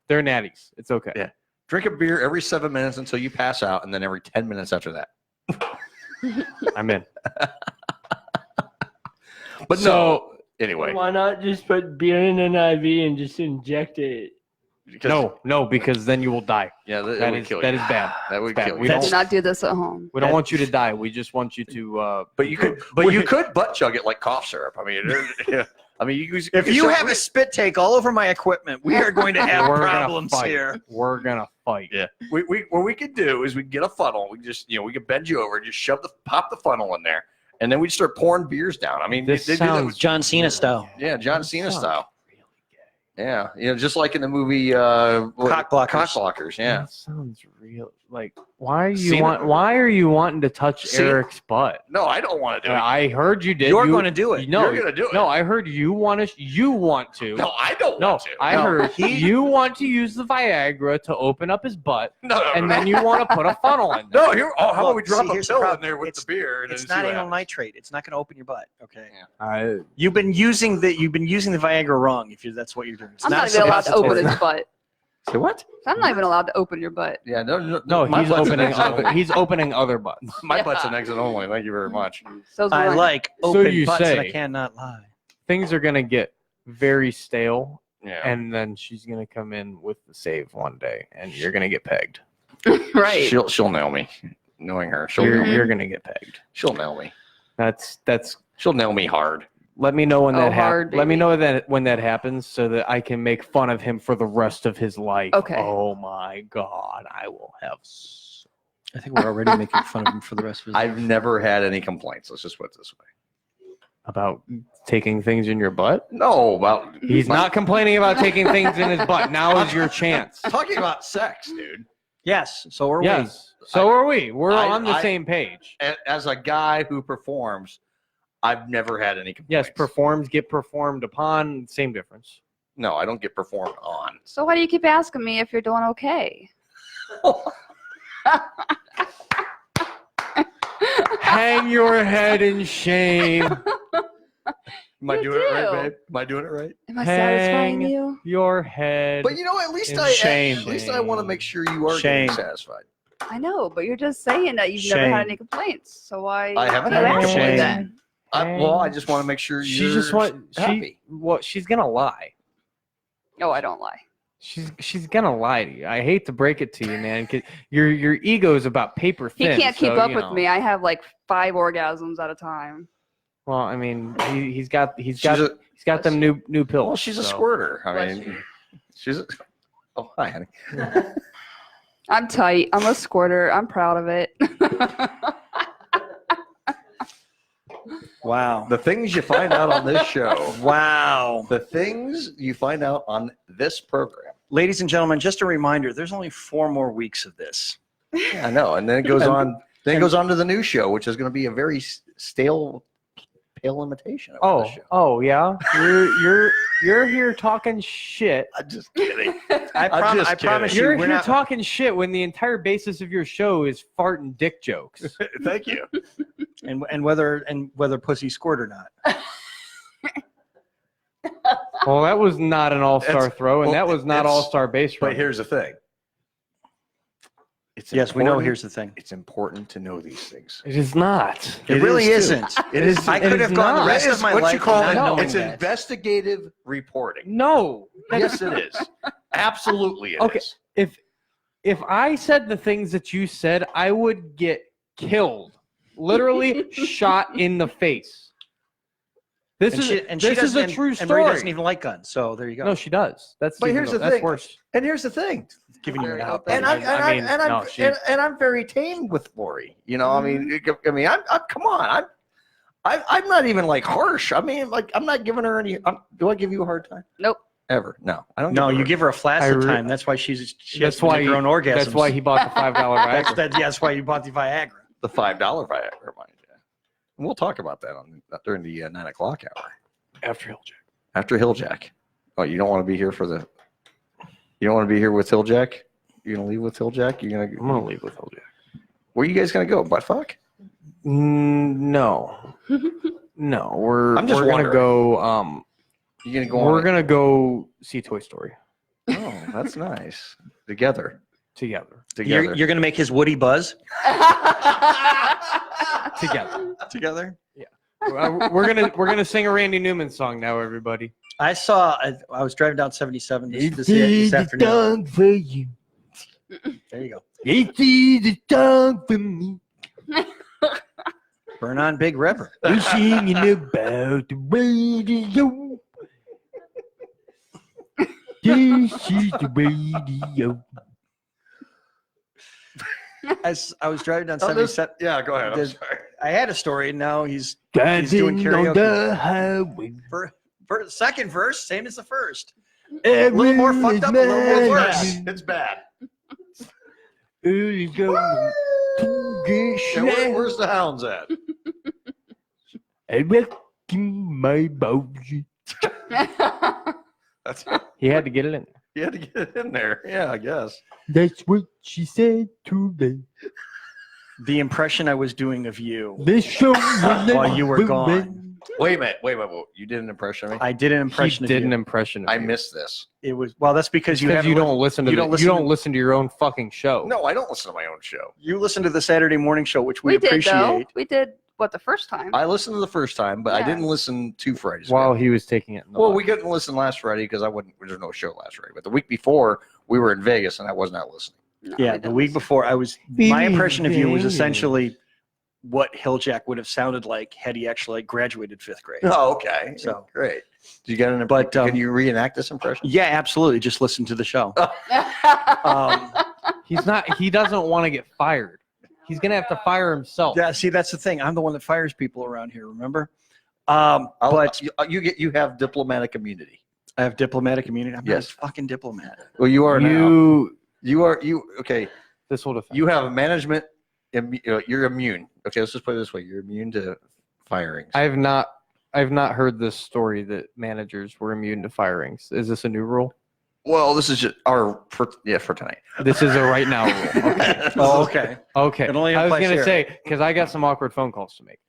They're natties. It's okay. Yeah. Drink a beer every 7 minutes until you pass out, and then every 10 minutes after that. I'm in. But no, anyway. Why not just put beer in an IV and just inject it? No, because then you will die. Yeah, that is bad. That would kill you. Do not do this at home. We don't want you to die. We just want you to. But you could butt chug it like cough syrup. I mean, if you have a spit take all over my equipment, we are going to have problems here. We're gonna fight. Yeah. What we could do is we get a funnel. We just we could bend you over, just pop the funnel in there, and then we start pouring beers down. I mean, this sounds John Cena style. Yeah, John Cena style. Yeah, just like in the movie Cock Blockers. Yeah, that sounds real. Like, why are Seen you it. Why are you wanting to touch Seen it. Eric's butt? No, I don't want to do it. I heard you did. You're going to do it. No, You're gonna do it. No, I heard you want to. You want to. No, I don't No, want to. I No. heard you want to use the Viagra to open up his butt, No, and then you want to put a funnel in there. No, here. Oh, how about we Look, drop see, a here's the pill in problem. there with the beer? And It's then not see what anal happens. nitrate. It's not going to open your butt. Okay. I, You've been using the Viagra wrong. If that's what you're doing. It's I'm not a even allowed to open suppository. his butt. Say what? I'm not even allowed to open your butt. Yeah, no, my he's butt's an opening. exit only. He's opening other butts. My butt's an exit only. Thank you very much. So's I mine. like So open you butts, and I say. cannot lie. Things are gonna get very stale, Yeah. and then she's gonna come in with the save one day, and you're gonna get pegged. Right. She'll nail me. Knowing her, she'll nail me. You're gonna get pegged. She'll nail me. That's. She'll nail me hard. Let me know when Oh, that hard, happens. Let me baby. know that when that happens, so that I can make fun of him for the rest of his life. Okay. Oh my God, I will have. I think we're already making fun of him for the rest of his life. I've never had any complaints. Let's just put it this way. About taking things in your butt. No, about He's not complaining about taking things in his butt. Now is your chance. talking about sex, dude. Yes. So are Yes. So are we. We're I- on the I- same page. As a guy who performs, I've never had any complaints. Yes, performs, get performed upon. Same difference. No, I don't get performed on. So why do you keep asking me if you're doing okay? Hang your head in shame. Am I You doing it right, do. babe? Am I doing it right? Am I satisfying Hang you? your head. But you know, at least in I shame. want to make sure you are Shame. getting satisfied. I know, but you're just saying that you've never Shame. had any complaints. So why? I haven't do you had any ask me complaints. then? Well, I just want to make sure She you're just happy. she's gonna lie. Oh, I don't lie. She's gonna lie to you. I hate to break it to you, man. 'Cause your ego is about paper He thin. can't keep so, up you with know. me. I have like 5 orgasms at a time. Well, I mean, he's got She's a- them new pills. Well, she's a so. squirter. I Bless mean, she's. Oh, hi, honey. I'm tight. I'm a squirter. I'm proud of it. Wow. The things you find out on this show. Wow. The things you find out on this program. Ladies and gentlemen, just a reminder, there's only 4 more weeks of this. Yeah, I know. And then it goes on. Then it goes on to the new show, which is going to be a very stale, pale imitation of the show. Oh yeah. You're here talking shit. I'm just kidding. I promise you, You're we're here not. talking shit when the entire basis of your show is fart and dick jokes. Thank you. and whether pussy scored or not. Well, that was not an all-star That's- throw, and well, that was not it's- all-star base But running. here's the thing. It's Yes, we know. important- Here's the thing. It's important to know these things. It is not. It really is, too. isn't. It is. I could is have gone the not. rest That of is my what life you call not it. knowing It's that. investigative reporting. No. Yes, it is. Absolutely, it is. Okay. If I said the things that you said, I would get killed, literally shot in the face. This is a true And story. Marie doesn't even like guns, so there you go. No, she does. That's But even here's the that's thing. worse. And here's the thing. Giving you an out. And I'm very tame with Lori. You know, Mm-hmm. I mean, I'm come on. I'm not even like harsh. I mean, like I'm not giving her any. Do I give you a hard time? Nope. Ever? No, I don't. No, you her- give her a flaccid I re- time. That's why she has That's to why make her own orgasms. That's why he bought the $5 Viagra. That's why you bought the Viagra. the $5 Viagra, mind you. And we'll talk about that during the 9 o'clock hour After Hilljack. after Hilljack. Oh, you don't want to be here for the. You don't want to be here with Hilljack. You're gonna leave with Hilljack. You're I'm gonna leave with Hilljack. Where you guys gonna go? Butt fuck? No, no. We're I'm just we're gonna wondering. go. You gonna go? We're on gonna go see Toy Story Oh, that's nice. Together. together. Together. You're going to make his Woody buzz Together. together. We're gonna sing a Randy Newman song now, everybody. I was driving down 77 this afternoon. For you. There you go. It's the song for me. Burn on Big River. We're singing about the radio. This is the radio. I was driving down Oh, this- 77. yeah, go ahead. I'm There's- sorry. I had a story, and now he's doing Driving on karaoke. the highway. Second verse, same as the first. A little more fucked up, a little more worse. It's bad. Early going to get And slammed. where's the hounds at? I reckon my bougie. That's He had to get it in. you had to get it in there. Yeah, I guess. That's what she said today. The impression I was doing of you This show while you were gone. Wait a minute. You did an impression of me? I did an impression He did of an you. impression of I you. missed this. It was that's because you Because haven't you don't listen to you the- don't you listen don't to- listen to your own fucking show. No, I don't listen to my own show. You listen to the Saturday morning show, which we We did, appreciate. though. We did, the first time? I listened to the first time, but I Yeah. didn't listen 2 Fridays While ago. he was taking it. In the Well, bus. we couldn't listen last Friday because there's no show last Friday. But the week before, we were in Vegas and I was not listening. No, Yeah, we the didn't week listen. before my impression of you was Yeah. essentially what Hilljack would have sounded like had he actually graduated 5th grade. Oh, okay. So great. Did you get an But, can you reenact this impression? Yeah, absolutely. Just listen to the show. He doesn't want to get fired. He's gonna have to fire himself. Yeah, see, that's the thing. I'm the one that fires people around here. Remember? But you have diplomatic immunity. I have diplomatic immunity. I'm Yes. not a fucking diplomat. Well, you are now. You are okay. This will defend. You have a management. You're immune. Okay, let's just put it this way: you're immune to firings. I've not heard this story that managers were immune to firings. Is this a new rule? Well, this is just for tonight. This is a right now rule. Okay. Oh, okay. Okay. It only I was applies gonna here. say because I got some awkward phone calls to make.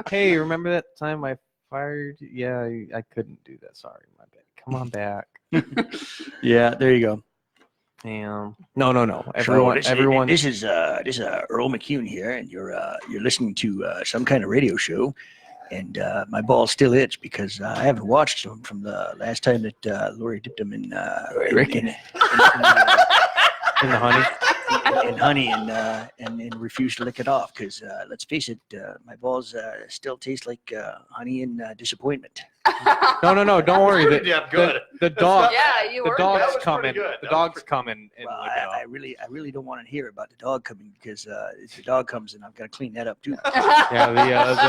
Hey, remember that time I fired? Yeah, I couldn't do that. Sorry, my bad. Come on back. Yeah, there you go. No. Everyone. This is Earl McCune here, and you're listening to some kind of radio show, and my balls still itch because I haven't watched them from the last time that Lori dipped them in in the honey. in honey and refused to lick it off because let's face it, my balls still taste like honey and disappointment. No. Don't worry. Yeah, good. The dog. Yeah, you The were dog's That was coming. pretty good. The That dog's coming. And Well, lick it I off. really don't want to hear about the dog coming because if the dog comes in, I've got to clean that up too. Yeah,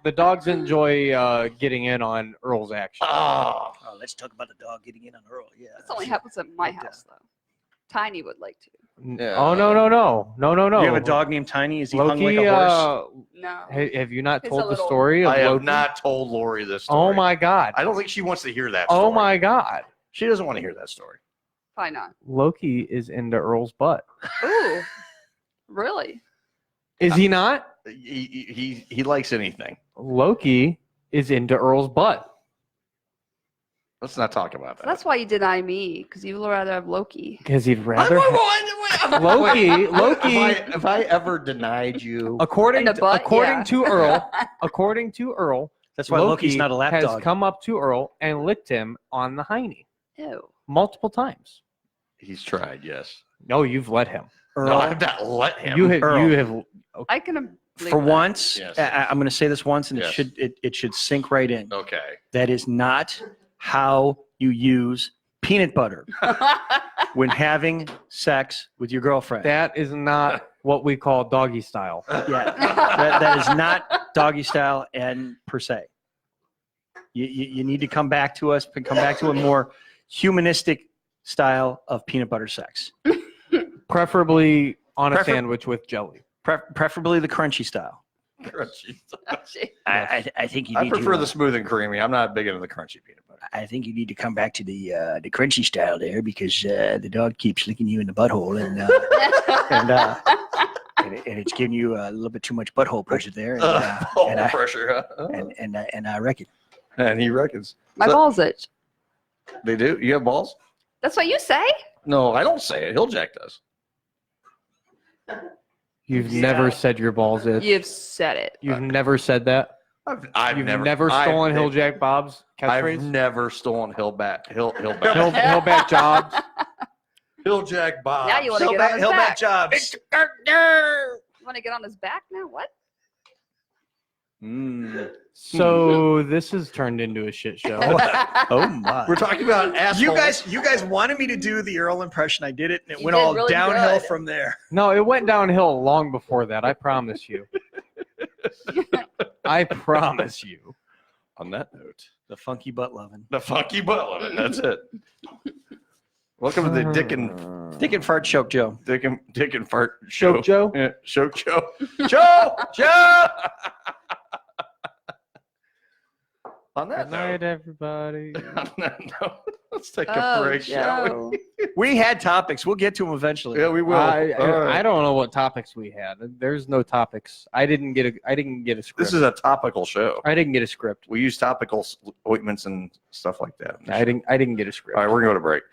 the dogs enjoy getting in on Earl's action. Oh, Let's talk about the dog getting in on Earl. Yeah, This only happens at my house, though. Tiny would like to. Yeah. Oh no! You have a dog named Tiny? Is he hung Loki, like a horse? No. have you not He's told a the little- story of I have Loki? not told Lori this story. Oh my God! I don't think she wants to hear that story. Oh my God! She doesn't want to hear that story. Probably not. Loki is into Earl's butt. Ooh. Really? Is he not? He likes anything. Loki is into Earl's butt. Let's not talk about that. That's why you deny me, because you would rather have Loki. Because he'd rather Loki. If I ever denied you, According In the butt, yeah. to Earl, That's why Loki's not a lap has dog. come up to Earl and licked him on the hiney Ew. multiple times. he's tried. Yes. No, you've let him. Earl, No, I've not let him. You have. Earl. You have. I can believe for that. once, Yes. I'm going to say this once, and Yes. it should sink right in. Okay. That is not how you use peanut butter when having sex with your girlfriend. That is not what we call doggy style. Yeah, that is not doggy style and per se. You need to come back to us and come back to a more humanistic style of peanut butter sex. Preferably on a sandwich with jelly. Preferably the crunchy style. Crunchy. I think you I need prefer to, the smooth and creamy. I'm not big into the crunchy peanut butter. I think you need to come back to the crunchy style there because the dog keeps licking you in the butthole and it's giving you a little bit too much butthole pressure there. And Pressure. Huh? and I reckon. And he reckons. My balls itch. They do? You have balls? That's what you say? No, I don't say it. Hilljack does. You've never said your balls itch. You've said it. You've never said that. I've You've never stolen Hilljack Bob's I've catchphrase. never stolen Hillback. Hillback jobs. Hilljack Bob. Now you want to get on his back. jobs. You want to get on his back now? What? So this has turned into a shit show. Oh my! We're talking about assholes. You guys wanted me to do the Earl impression. I did it, and it You went did all really downhill good. from there. No, it went downhill long before that. I promise you. I promise you. On that note, The funky butt loving. the funky butt loving. That's it. Welcome to the Dick and Fart Choke Joe. Dick and Fart Show. Choke Joe? Yeah, Choke Joe. Joe! Joe! On that Good night, everybody. On that note, let's take a break, shall we? We had topics. We'll get to them eventually. Yeah, we will. I don't know what topics we had. There's no topics. I didn't get a script. This is a topical show. I didn't get a script. We use topical ointments and stuff like that. I didn't get a script. All right, we're going to go to break.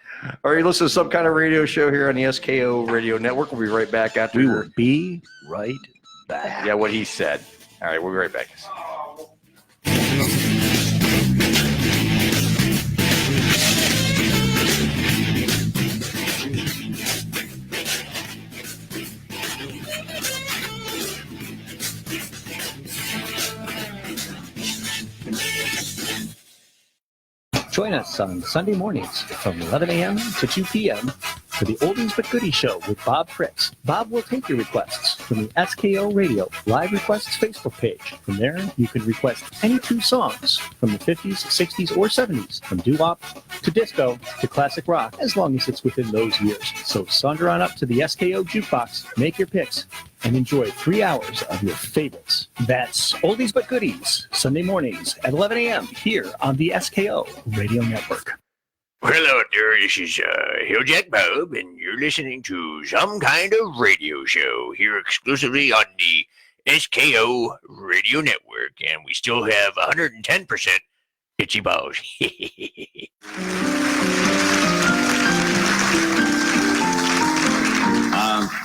All right, listen to Some Kind of Radio Show here on the SKO Radio Network. We'll be right back after. We will be right back. Yeah, what he said. All right, we'll be right back. Join us on Sunday mornings from 11 a.m. to 2 p.m. for the Oldies But Goodies Show with Bob Fritz. Bob will take your requests from the SKO Radio Live Requests Facebook page. From there, you can request any two songs from the 50s, 60s, or 70s, from doo-wop to disco to classic rock, as long as it's within those years. So saunter on up to the SKO Jukebox, make your picks, and enjoy 3 hours of your favorites. That's Oldies But Goodies, Sunday mornings at 11 a.m. here on the SKO Radio Network. Hello out there, this is Hilljack Bob, and you're listening to Some Kind of Radio Show here exclusively on the SKO Radio Network, and we still have 110% itchy balls.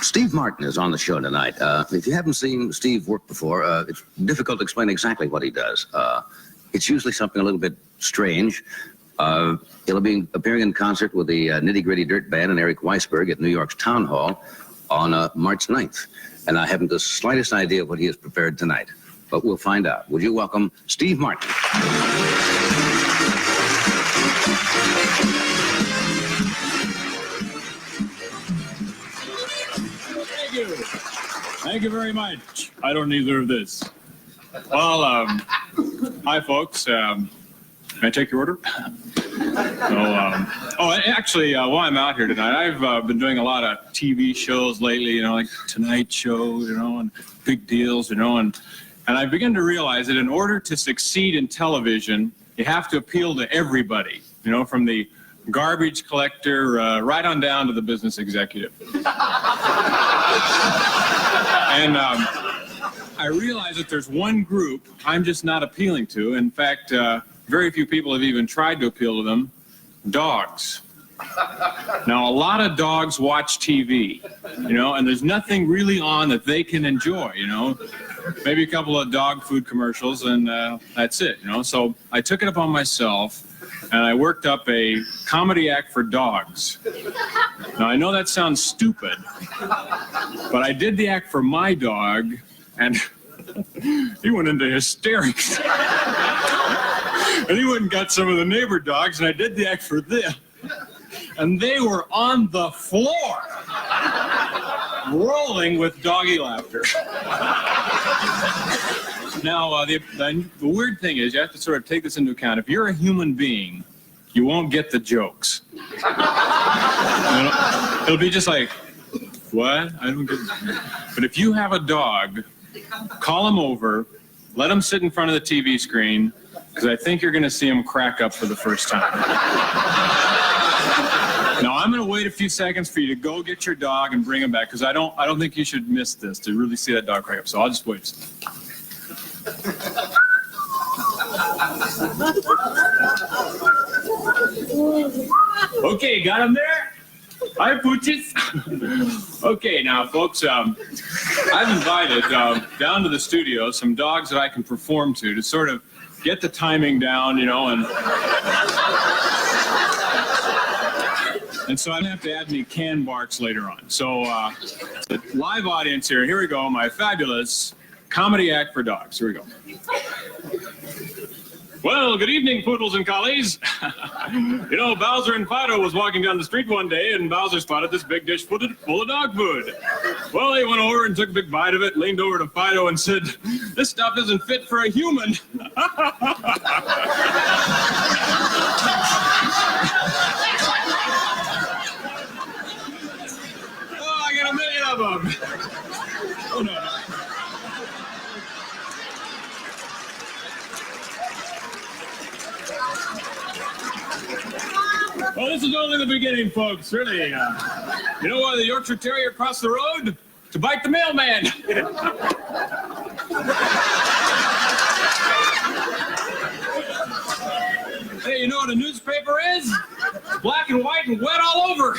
Steve Martin is on the show tonight. If you haven't seen Steve work before, it's difficult to explain exactly what he does. It's usually something a little bit strange. He'll be appearing in concert with the Nitty Gritty Dirt Band and Eric Weisberg at New York's Town Hall on March 9th. And I haven't the slightest idea what he has prepared tonight, but we'll find out. Would you welcome Steve Martin? Thank you very much. I don't need either of this. Well, hi, folks. Can I take your order? Actually, while I'm out here tonight, I've been doing a lot of TV shows lately, like Tonight Show, and Big Deals, and I begin to realize that in order to succeed in television, you have to appeal to everybody, from the garbage collector right on down to the business executive. And I realize that there's one group I'm just not appealing to. In fact, very few people have even tried to appeal to them. Dogs. Now, a lot of dogs watch TV, and there's nothing really on that they can enjoy, Maybe a couple of dog food commercials, and that's it, So I took it upon myself, and I worked up a comedy act for dogs. Now, I know that sounds stupid, but I did the act for my dog, and he went into hysterics. And he went and got some of the neighbor dogs, and I did the act for them. And they were on the floor, rolling with doggy laughter. Now, the weird thing is, you have to sort of take this into account. If you're a human being, you won't get the jokes. It'll be just like, what? I don't get it. But if you have a dog, call him over, let him sit in front of the TV screen, because I think you're going to see him crack up for the first time. Now, I'm going to wait a few seconds for you to go get your dog and bring him back, because I don't think you should miss this to really see that dog crack up. So I'll just wait. Okay, got him there? Hi, Pooches. Okay, now, folks, I've invited down to the studio some dogs that I can perform to sort of get the timing down, and so I have to add any can barks later on. So, the live audience here we go, my fabulous comedy act for dogs. Here we go. Well, good evening, poodles and collies. Bowser and Fido was walking down the street one day, and Bowser spotted this big dish full of dog food. Well, he went over and took a big bite of it, leaned over to Fido and said, "This stuff isn't fit for a human." Oh, no. Well, this is only the beginning, folks. Really. You know why the Yorkshire Terrier crossed the road? To bite the mailman. Hey, you know what a newspaper is? Black and white and wet all over.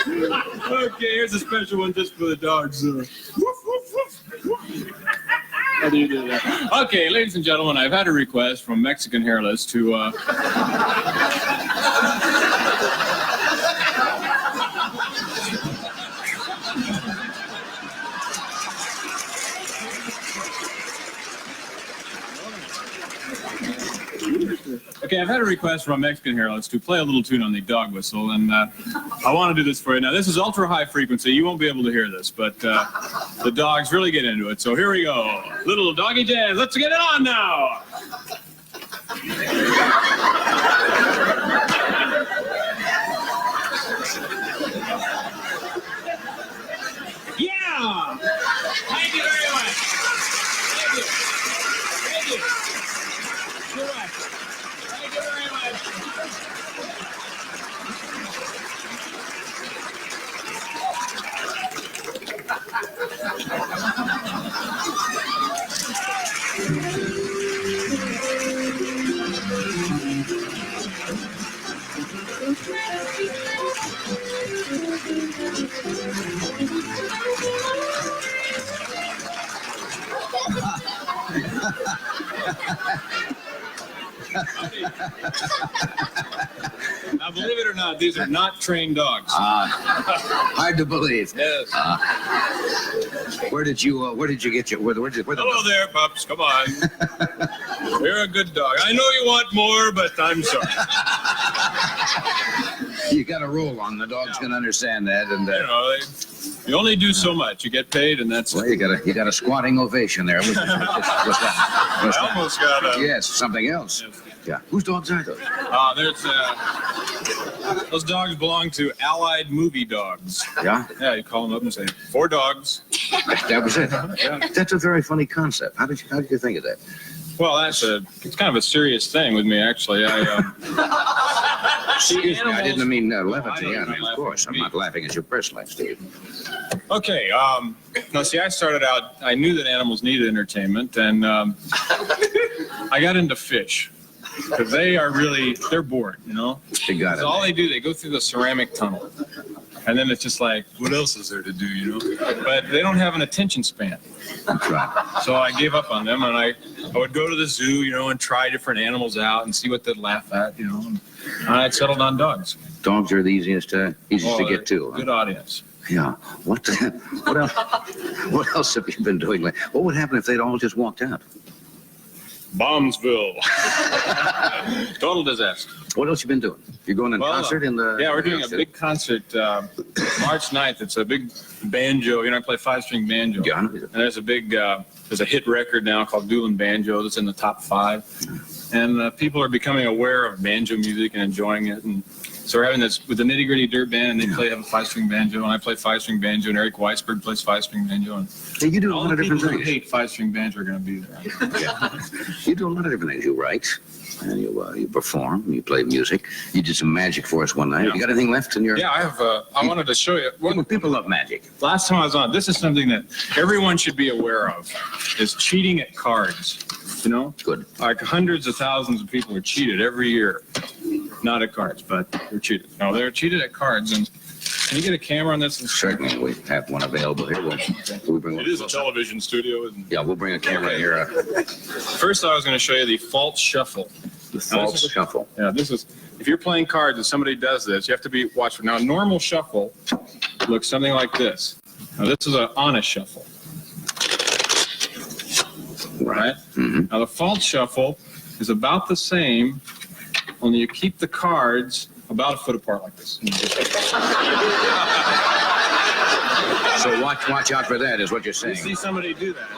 Okay, here's a special one just for the dogs. How do you do that? Okay, ladies and gentlemen, I've had a request from Mexican Hairless to Okay, I've had a request from Mexican Hairless to play a little tune on the dog whistle, and I want to do this for you. Now, this is ultra high frequency. You won't be able to hear this, but the dogs really get into it. So here we go. Little doggy jazz. Let's get it on now. Yeah! Thank you very much. Thank you. Thank you. You're right. Thank you very much. Now, believe it or not, these are not trained dogs. Hard to believe. Yes. Where did you get your? Hello there, pups. Come on. You're a good dog. I know you want more, but I'm sorry. You got to roll on. The dog's going to understand that, and You know, you only do so much. You get paid, and that's well, it. you got a squatting ovation there. Was I almost got a... Yes, something else. Yes. Yeah. Whose dogs are those? Those dogs belong to Allied Movie Dogs. Yeah. Yeah, you call them up and say, 4 dogs. That was it. Yeah. That's a very funny concept. How did you think of that? Well, it's kind of a serious thing with me, actually. Excuse me, I didn't mean levity. I Yeah, don't mean of course. I'm not laughing at you personally, Steve. Okay. Now, see, I started out, I knew that animals needed entertainment, and I got into fish. Because they're bored, you know? That's all they do. They go through the ceramic tunnel. And then it's just like, what else is there to do, you know? But they don't have an attention span. That's right. So I gave up on them, and I would go to the zoo, you know, and try different animals out and see what they'd laugh at, you know. And I'd settled on dogs. Dogs are the easiest to get to. Good audience. Yeah. What else? What else have you been doing? What would happen if they'd all just walked out? Bombsville. Total disaster. What else you been doing? You're going to concert in the... Yeah, we're doing a big concert March 9th. It's a big banjo. You know, I play 5-string banjo. Yeah. And there's a big, there's a hit record now called Doolin Banjo that's in the top 5. And people are becoming aware of banjo music and enjoying it. And so we're having this with the Nitty Gritty Dirt Band, and they have a 5-string banjo, and I play 5-string banjo, and Eric Weisberg plays 5-string banjo. And hey, you do a all lot the of different people who things. hate 5-string banjo are going to be there. Yeah. You do a lot of different things. You write, and you perform, you play music. You did some magic for us one night. Yeah. You got anything left in your... Yeah, I have. I wanted to show you. People love magic. Last time I was on, this is something that everyone should be aware of, is cheating at cards. You know? Good. Like hundreds of thousands of people are cheated every year. Not at cards, but they're cheated. No, they're cheated at cards. And can you get a camera on this? Certainly, we have one available here. We'll bring one. It is a television studio, isn't it? Yeah, we'll bring a camera here. First, I was going to show you the false shuffle. The false shuffle. Yeah, this is, if you're playing cards and somebody does this, you have to be watchful. Now, normal shuffle looks something like this. Now, this is an honest shuffle. Right? Mm-hmm. Now, the false shuffle is about the same, only you keep the cards about a foot apart like this. So watch out for that, is what you're You saying. see somebody do that.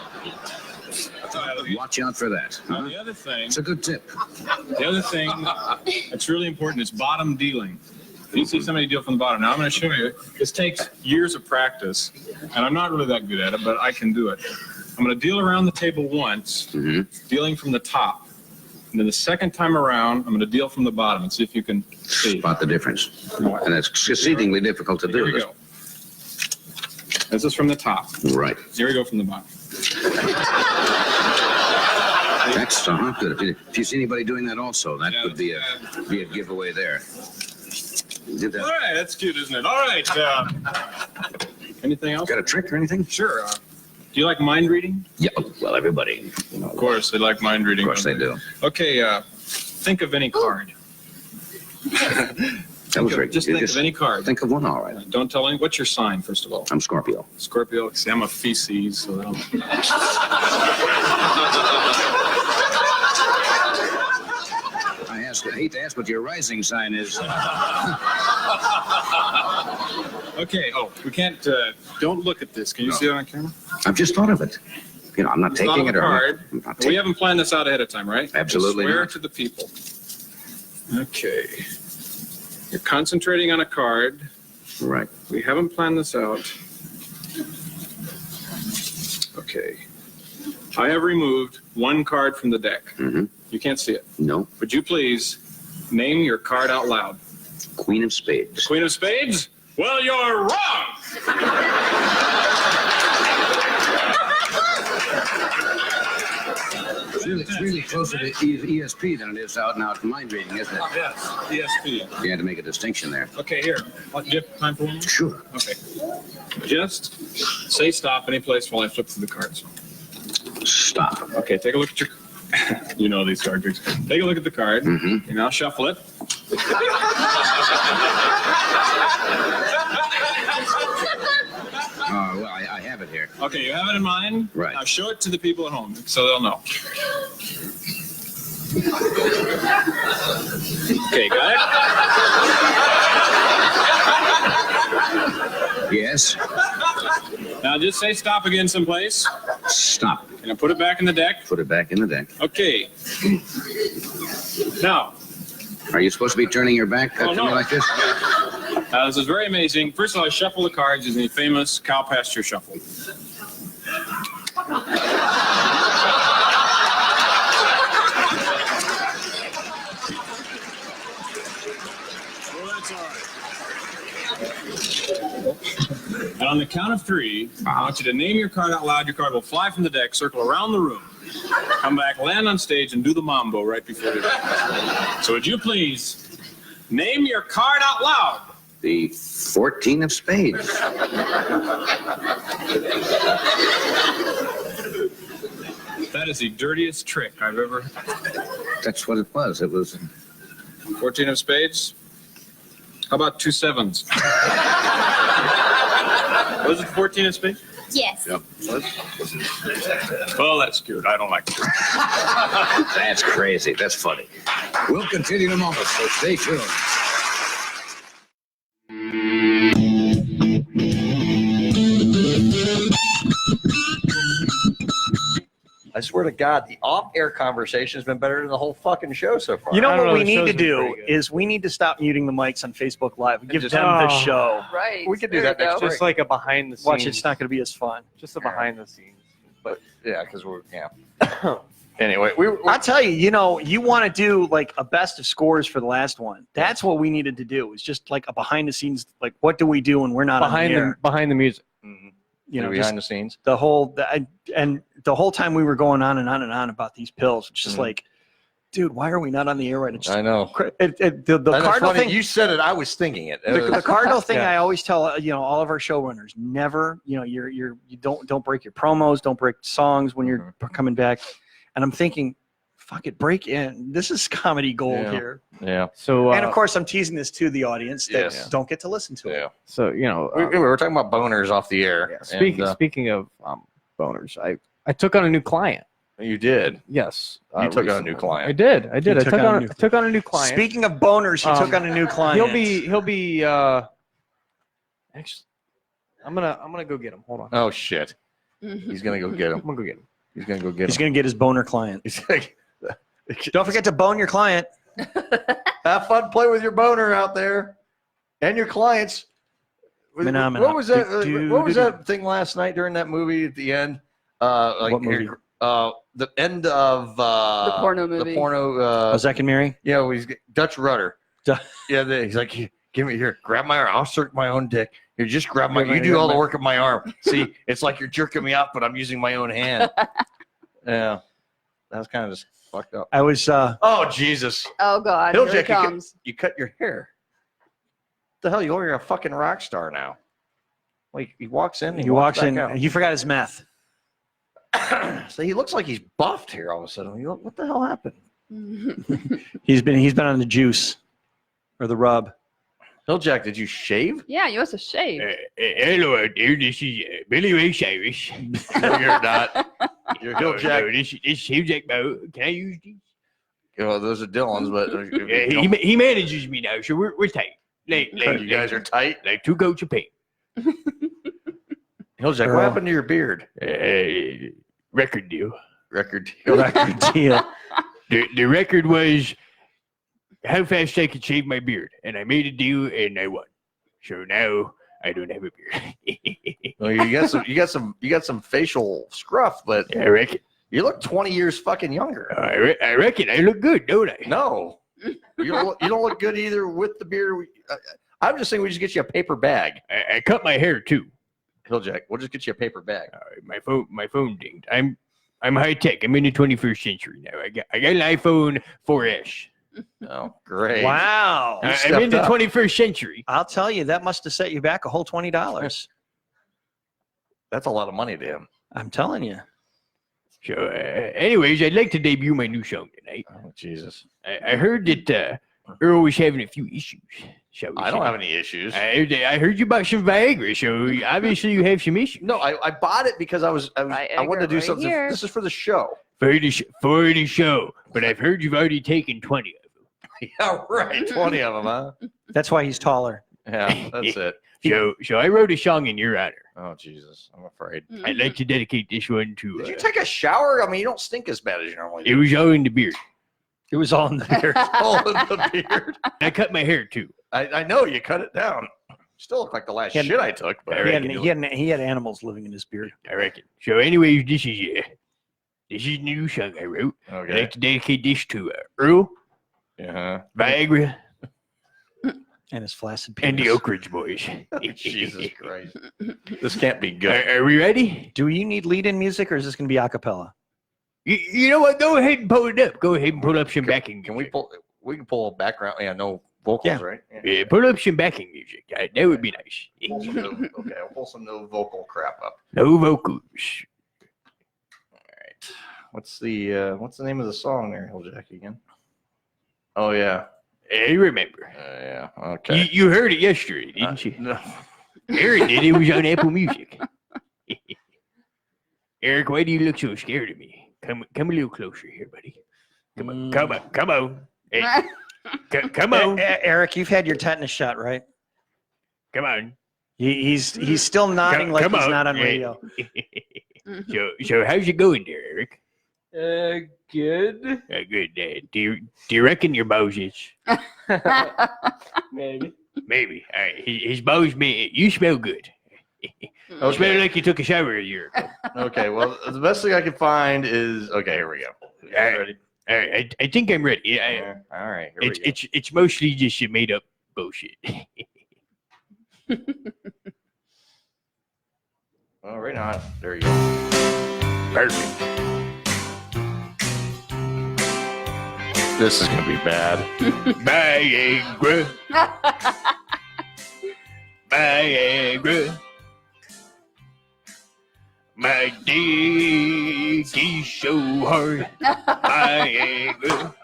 Watch out for that. Now, the other thing, It's a good tip. the other thing that's really important is bottom dealing. You see somebody deal from the bottom. Now I'm going to show you. This takes years of practice, and I'm not really that good at it, but I can do it. I'm going to deal around the table once, dealing from the top. And then the second time around, I'm going to deal from the bottom and see if you can see. Spot the difference. And it's exceedingly difficult to do. Here we go. This is from the top. Right. Here we go from the bottom. That's good. If you see anybody doing that also, that would be a giveaway there. Did that. All right, that's cute, isn't it? All right. Anything else? Got a trick or anything? Sure. Do you like mind reading? Yeah. Well, everybody. Of course, they like mind reading. Of course they do. Okay. Think of any card. Just think of any card. Think of one, all right. Don't tell any. What's your sign, first of all? I'm Scorpio. Scorpio. See, I'm a feces, so that'll. I hate to ask what your rising sign is. Okay. Oh, we can't. Don't look at this. Can you see it on camera? I've just thought of it. You know, I'm not taking it. We haven't planned this out ahead of time, right? Absolutely Swear not. to the people. Okay. You're concentrating on a card. Right. We haven't planned this out. Okay. I have removed one card from the deck. You can't see it. No. Would you please name your card out loud? Queen of Spades. Queen of Spades? Well, you're wrong! It's really closer to ESP than it is out now to mind reading, isn't it? Yes, ESP. You had to make a distinction there. Okay, here. Do you have time for one more? Sure. Okay. Just say stop any place while I flip through the cards. Stop. Okay, take a look at your... You know these card tricks. Take a look at the card. And now shuffle it. Well, I have it here. Okay, you have it in mind? Right. Now show it to the people at home so they'll know. Okay, got it? Yes. Now just say stop again someplace. Stop. And put it back in the deck. Put it back in the deck. Okay. Now. Are you supposed to be turning your back to me like this? This is very amazing. First of all, I shuffle the cards using the famous cow pasture shuffle. And on the count of three, I want you to name your card out loud. Your card will fly from the deck, circle around the room, come back, land on stage, and do the mambo right before the deck. So would you please name your card out loud? The 14 of Spades. That is the dirtiest trick I've ever... That's what it was. It was... 14 of Spades? How about 2 sevens? Was it 14 of Spades? Yes. Yep. Well, that's cute. I don't like it. That's crazy. That's funny. We'll continue in a moment, so stay tuned. I swear to God, the off-air conversation has been better than the whole fucking show so far. You know what we need to do is we need to stop muting the mics on Facebook Live. Give them the show. Right. We could do that next week. Just like a behind the scenes. Watch, it's not going to be as fun. Just a behind the scenes. But yeah, because we're Anyway, I'll tell you. You know, you want to do like a best of scores for the last one. That's what we needed to do. It's just like a behind the scenes. Like, what do we do when we're not behind on the air? Behind the music. You know, behind the scenes. The whole the whole time we were going on and on and on about these pills. It's just like, dude, why are we not on the air right now? I know. The Cardinal thing. You said it. I was thinking it. The Cardinal thing. I always tell all of our showrunners, never. You don't break your promos. Don't break songs when you're coming back. And I'm thinking, fuck it, break in. This is comedy gold here. Yeah. So and of course, I'm teasing this to the audience that don't get to listen to it. So we were talking about boners off the air. Yeah, speaking of boners, I took on a new client. You did? Yes. You took on a new client. I did. I took on a new client. Speaking of boners, he took on a new client. He'll be actually, I'm gonna go get him. Hold on. Oh shit. He's gonna go get him. I'm gonna go get him. He's gonna go get him. He's gonna get his boner client. Don't forget to bone your client. Have fun, play with your boner out there. and your clients. Phenomena. What was that? What was that thing last night during that movie at the end? What movie? The end of The porno movie. The porno. Zack and Mary? Yeah, he's Dutch Rudder. Yeah, he's like, give me here, grab my arm. I'll suck my own dick. You just grab my. You do all the work of my arm. See, it's like you're jerking me off, but I'm using my own hand. Yeah, that was kind of just fucked up. I was. Oh Jesus! Oh God! Here it comes. You cut your hair. What the hell? You're a fucking rock star now. Like he walks in. He walks in. Out. He forgot his meth. So he looks like he's buffed here all of a sudden. You look, what the hell happened? He's been on the juice or the rub. Hilljack, did you shave? Yeah, you must have shaved. Hello out there, this is Billy Ray Cyrus. No, you're not. You're Hilljack. No, this is Hilljack Mo. Can I use these? Well, those are Dylan's, but He manages me now, so we're tight. You guys are tight? Like two coats of paint. Hilljack, Earl. what happened to your beard? Record deal. Record deal. Record deal. The record was how fast I could shave my beard, and I made a deal and I won. So now I don't have a beard. Well, you got some facial scruff, but I reckon you look 20 years fucking younger. I reckon I look good, don't I? No, you don't look good either with the beard. I'm just saying we just get you a paper bag. I cut my hair too. Hilljack, we'll just get you a paper bag. My phone dinged. I'm high tech. I'm in the 21st century now. I got an iPhone 4S. Oh, great! Wow. I'm in the 21st century. I'll tell you, that must have set you back a whole $20. That's a lot of money to him. I'm telling you. So, anyways, I'd like to debut my new song tonight. Oh, Jesus! I heard that Earl was having a few issues. I don't have any issues. I heard you about some Viagra, so obviously you have some issues. No, I bought it because I wanted to do something. Here. This is for the show. For the show. But I've heard you've already taken 20 of them. Yeah, right. 20 of them, huh? That's why he's taller. Yeah, that's it. So I wrote a song in your honor. Oh, Jesus. I'm afraid. I'd like to dedicate this one to... Did you take a shower? I mean, you don't stink as bad as you normally do. It was all in the beard. It was all in the beard. All in the beard. I cut my hair, too. I know you cut it down. Still look like the last shit I took. But He had animals living in his beard. I reckon. So anyways, this is a new song I wrote. Okay. I'd like to dedicate this to Earl, Viagra, And his flaccid penis. and the Oak Ridge Boys. Jesus Christ. This can't be good. Are we ready? Do you need lead-in music, or is this going to be a cappella? You know what? Go ahead and pull it up. Go ahead and pull up some backing. Can we pull a background? Yeah, no vocals, right? Yeah, pull up some backing music. That would be nice. Okay, I'll pull some no vocal crap up. No vocals. All right. What's the name of the song there, Hilljack, again? Oh yeah. I remember. Yeah. Okay. You heard it yesterday, didn't you? No. Aaron did. It was on Apple Music. Eric, why do you look so scared of me? Come a little closer here, buddy. Come on. Hey, come on. Eric, you've had your tetanus shot, right? Come on. He's still nodding like he's not on radio. So how's it going there, Eric? Good. Good. Do you reckon your bows itch? Maybe. Maybe. All right. His bows, you smell good. You smell like you took a shower a year ago. Okay. Well, the best thing I can find is here we go. Ready? All right. I think I'm ready. All right. Here we go. It's mostly just made up bullshit. Oh, right on. There you go. Perfect. This is gonna be bad. Viagra. Viagra. My dick is so hard. Viagra.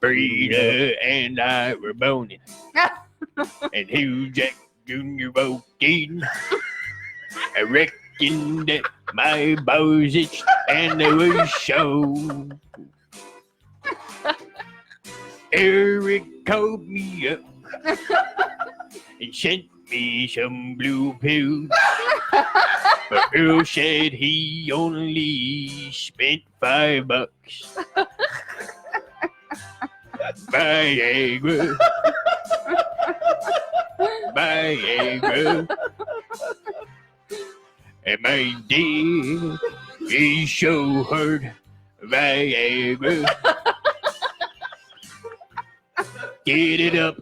Frida and I were boning. And Hilljack Jr. both did. I reckon that my balls itched and they were so. Eric called me up and sent me some blue pills. But Earl said he only spent $5. Viagra. Viagra. And my dick is so hard. Viagra. Get it up.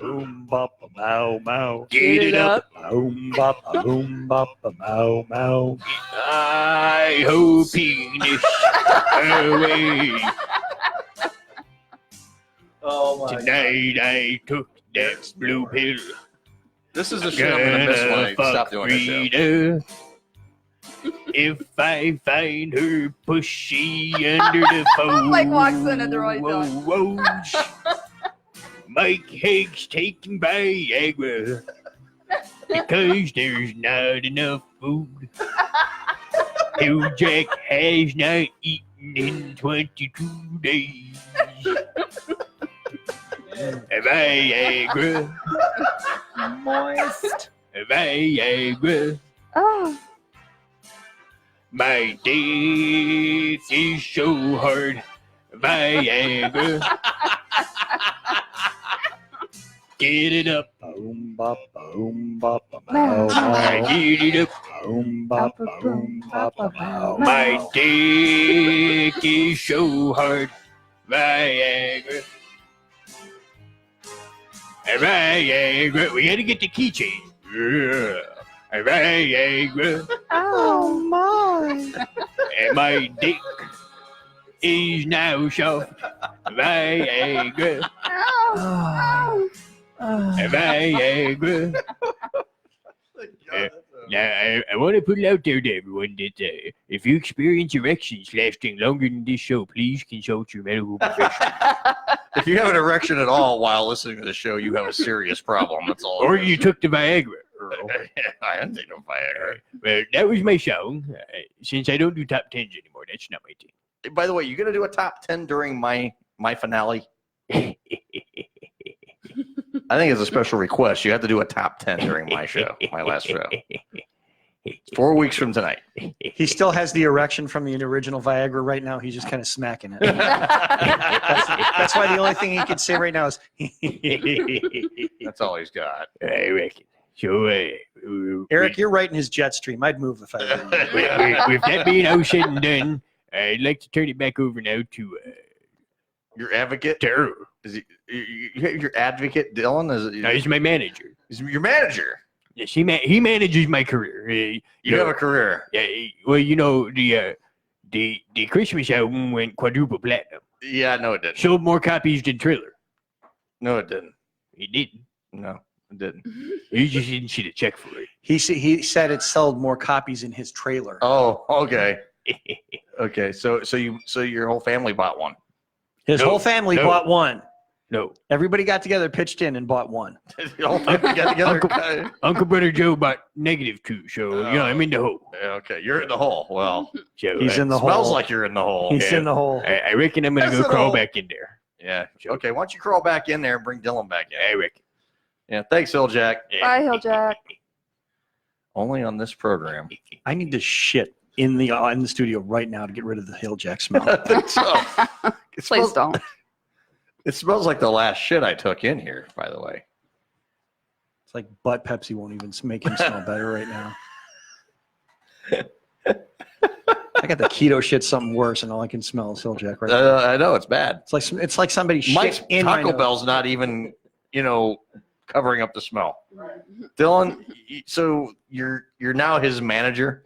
Boom bop a bow bow. Get it up. Boom bop a boom bop a bow bow. I hope penis away. Oh my Tonight I took that blue pill. This is the shit I'm gonna miss when I stop doing this show. If I find her pushy under the phone. Mike walks in at the right whoa, time. whoa. Mike Haig's taking Viagra because there's not enough food. Hill Jack has not eaten in 22 days. Viagra. Moist. Viagra. Oh. My dick is so hard. Viagra. Get it up. Boom bop boom bop a Bow, bow bow. bow. Get it up. Boom bop boom bop a bow. My dick is so hard. Viagra. Viagra. We gotta get the keychain. Viagra. Oh my. And my dick is now soft. Viagra. Oh. Viagra. Now, I want to put it out there to everyone that if you experience erections lasting longer than this show, please consult your medical professional. If you have an erection at all while listening to the show, you have a serious problem. That's all. Or you took the Viagra. Earl. I didn't take no Viagra. Well, that was my song. Since I don't do top tens anymore, that's not my thing. By the way, you gonna do a top 10 during my finale? I think it's a special request. You have to do a top 10 during my show, my last show. 4 weeks from tonight. He still has the erection from the original Viagra right now. He's just kind of smacking it. That's why the only thing he can say right now is. That's all he's got. I reckon. So, Eric, you're right in his jet stream. I'd move if I were you. with that being all said and done, I'd like to turn it back over now to Your advocate? Earl. Is he your advocate, Dylan? Is it, No, he's my manager. he's your manager? Yes, he manages my career. You have a career. Yeah, well, you know the Christmas album went quadruple platinum. Yeah, no, it didn't. Sold more copies than Thriller. No, it didn't. It didn't. No, it didn't. You just didn't see the check for it. He said it sold more copies in his trailer. Oh, okay. Okay, so your whole family bought one. His whole family bought one. No. Everybody got together, pitched in, and bought one. The whole family got together. Uncle Brother Joe bought -2, so I'm in the hole. Okay, you're in the hole. Well, So, He's in the hole. smells like you're in the hole. He's in the hole. I reckon I'm gonna That's go an crawl hole. back in there. Yeah. Okay, why don't you crawl back in there and bring Dylan back in? I reckon. Yeah. Thanks, Hill Jack. Bye, Hill Jack. Only on this program. I need to shit in the studio right now to get rid of the Hill Jack smell. I think so. It Please smells, don't. it smells like the last shit I took in here, by the way. It's like butt Pepsi won't even make him smell better right now. I got the keto shit something worse, and all I can smell is Hill Jack right now. I know, it's bad. It's like somebody Mike's shit in my Taco nose. Bell's not even, covering up the smell. Dylan, so you're now his manager?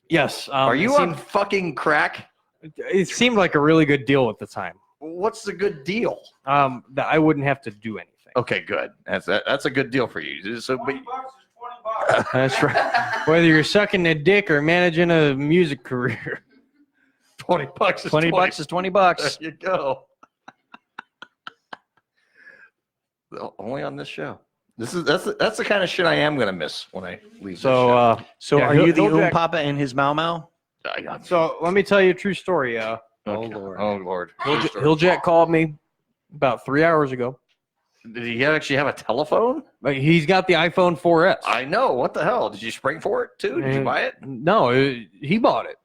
Yes. Are it you seemed- on fucking crack? It seemed like a really good deal at the time. What's the good deal? That I wouldn't have to do anything. Okay, good. That's a good deal for you. So, but, That's right. Whether you're sucking a dick or managing a music career. $20 is 20 bucks is 20 bucks. There you go. Only on this show. That's the kind of shit I am gonna miss when I leave. So, So yeah, are Hill- you the Hill Oom Jack- Papa and his Mau Mau? So let me tell you a true story. oh Lord. Hill Jack called me about 3 hours ago. Did he actually have a telephone? Like, he's got the iPhone 4S. I know. What the hell? Did you spring for it too? Did you buy it? No, he bought it.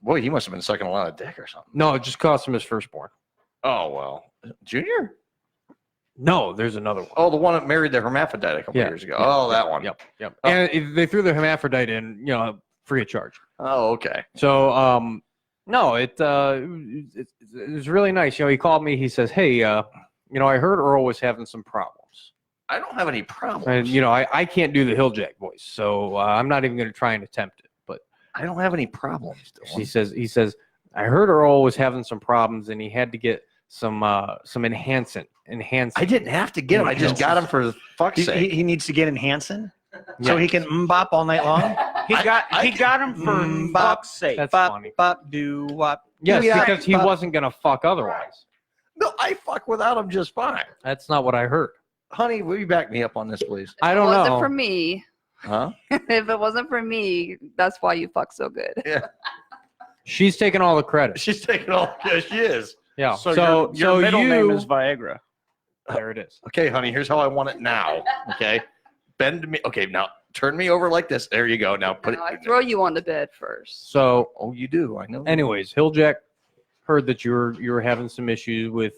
Boy, he must have been sucking a lot of dick or something. No, it just cost him his firstborn. Oh, well. Junior? No, there's another one. Oh, the one that married the hermaphrodite a couple years ago. Oh, that one. Yep. Oh. And they threw the hermaphrodite in, free of charge. Oh, okay. So, no, it was really nice. He called me. He says, "Hey, I heard Earl was having some problems." I don't have any problems. And I can't do the Hilljack voice, so I'm not even going to try and attempt it. But I don't have any problems. he says, I heard Earl was having some problems, and he had to get some enhancement. I didn't have to get him. I just got him for fuck's sake. He needs to get enhancing so he can bop all night long. He got him for fuck's sake. That's bop, funny. Bop, do, wop. Yes, Do-ya, because he bop. wasn't going to fuck otherwise. No, I fuck without him just fine. That's not what I heard. Honey, will you back me up on this, please? I don't If it know. wasn't for me, Huh? if it wasn't for me, that's why you fuck so good. Yeah. She's taking all the credit. She's taking all. Yeah, she is. Yeah. So your middle name is Viagra. There it is. Okay, honey, here's how I want it now. Okay. Bend me. Okay, now turn me over like this. There you go. Now put No, I it. throw you on the bed first. So, Oh, you do. I know. anyways, Hilljack heard that you were having some issues with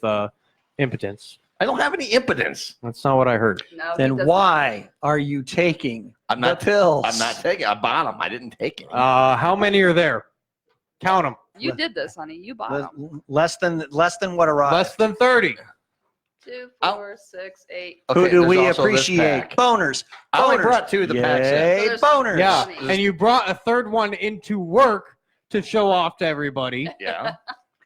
impotence. I don't have any impotence. That's not what I heard. No, he Then does why are you taking I'm not the pills? I'm not taking. I bought them. I didn't take it. How many are there? Count them. not. You did this, honey. You bought them. Less than what arrived. Less than 30. 2, 4, 6, 8. Okay, Who do there's we also this appreciate? pack. Boners. I only Boners. brought 2 of the packs in. Yay, So there's- boners. Yeah, Funny. and you brought a third one into work to show off to everybody. Yeah.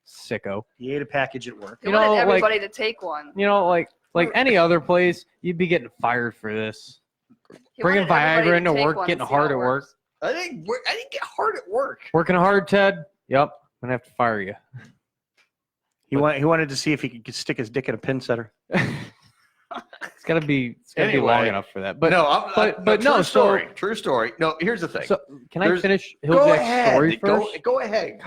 Sicko. He ate a package at work. He You know, wanted like- everybody to take one. Like any other place, you'd be getting fired for this. He Bringing wanted everybody Viagra to into take work, one getting and see how hard it at work. works. I didn't get hard at work. Working hard, Ted? Yep. I'm going to have to fire you. He wanted to see if he could stick his dick in a pin setter. It's got to be long Anyway. enough for that. But no, but true no, story. True story. No, here's the thing. So can I There's- finish Go Hilljack's ahead. story first? Go ahead.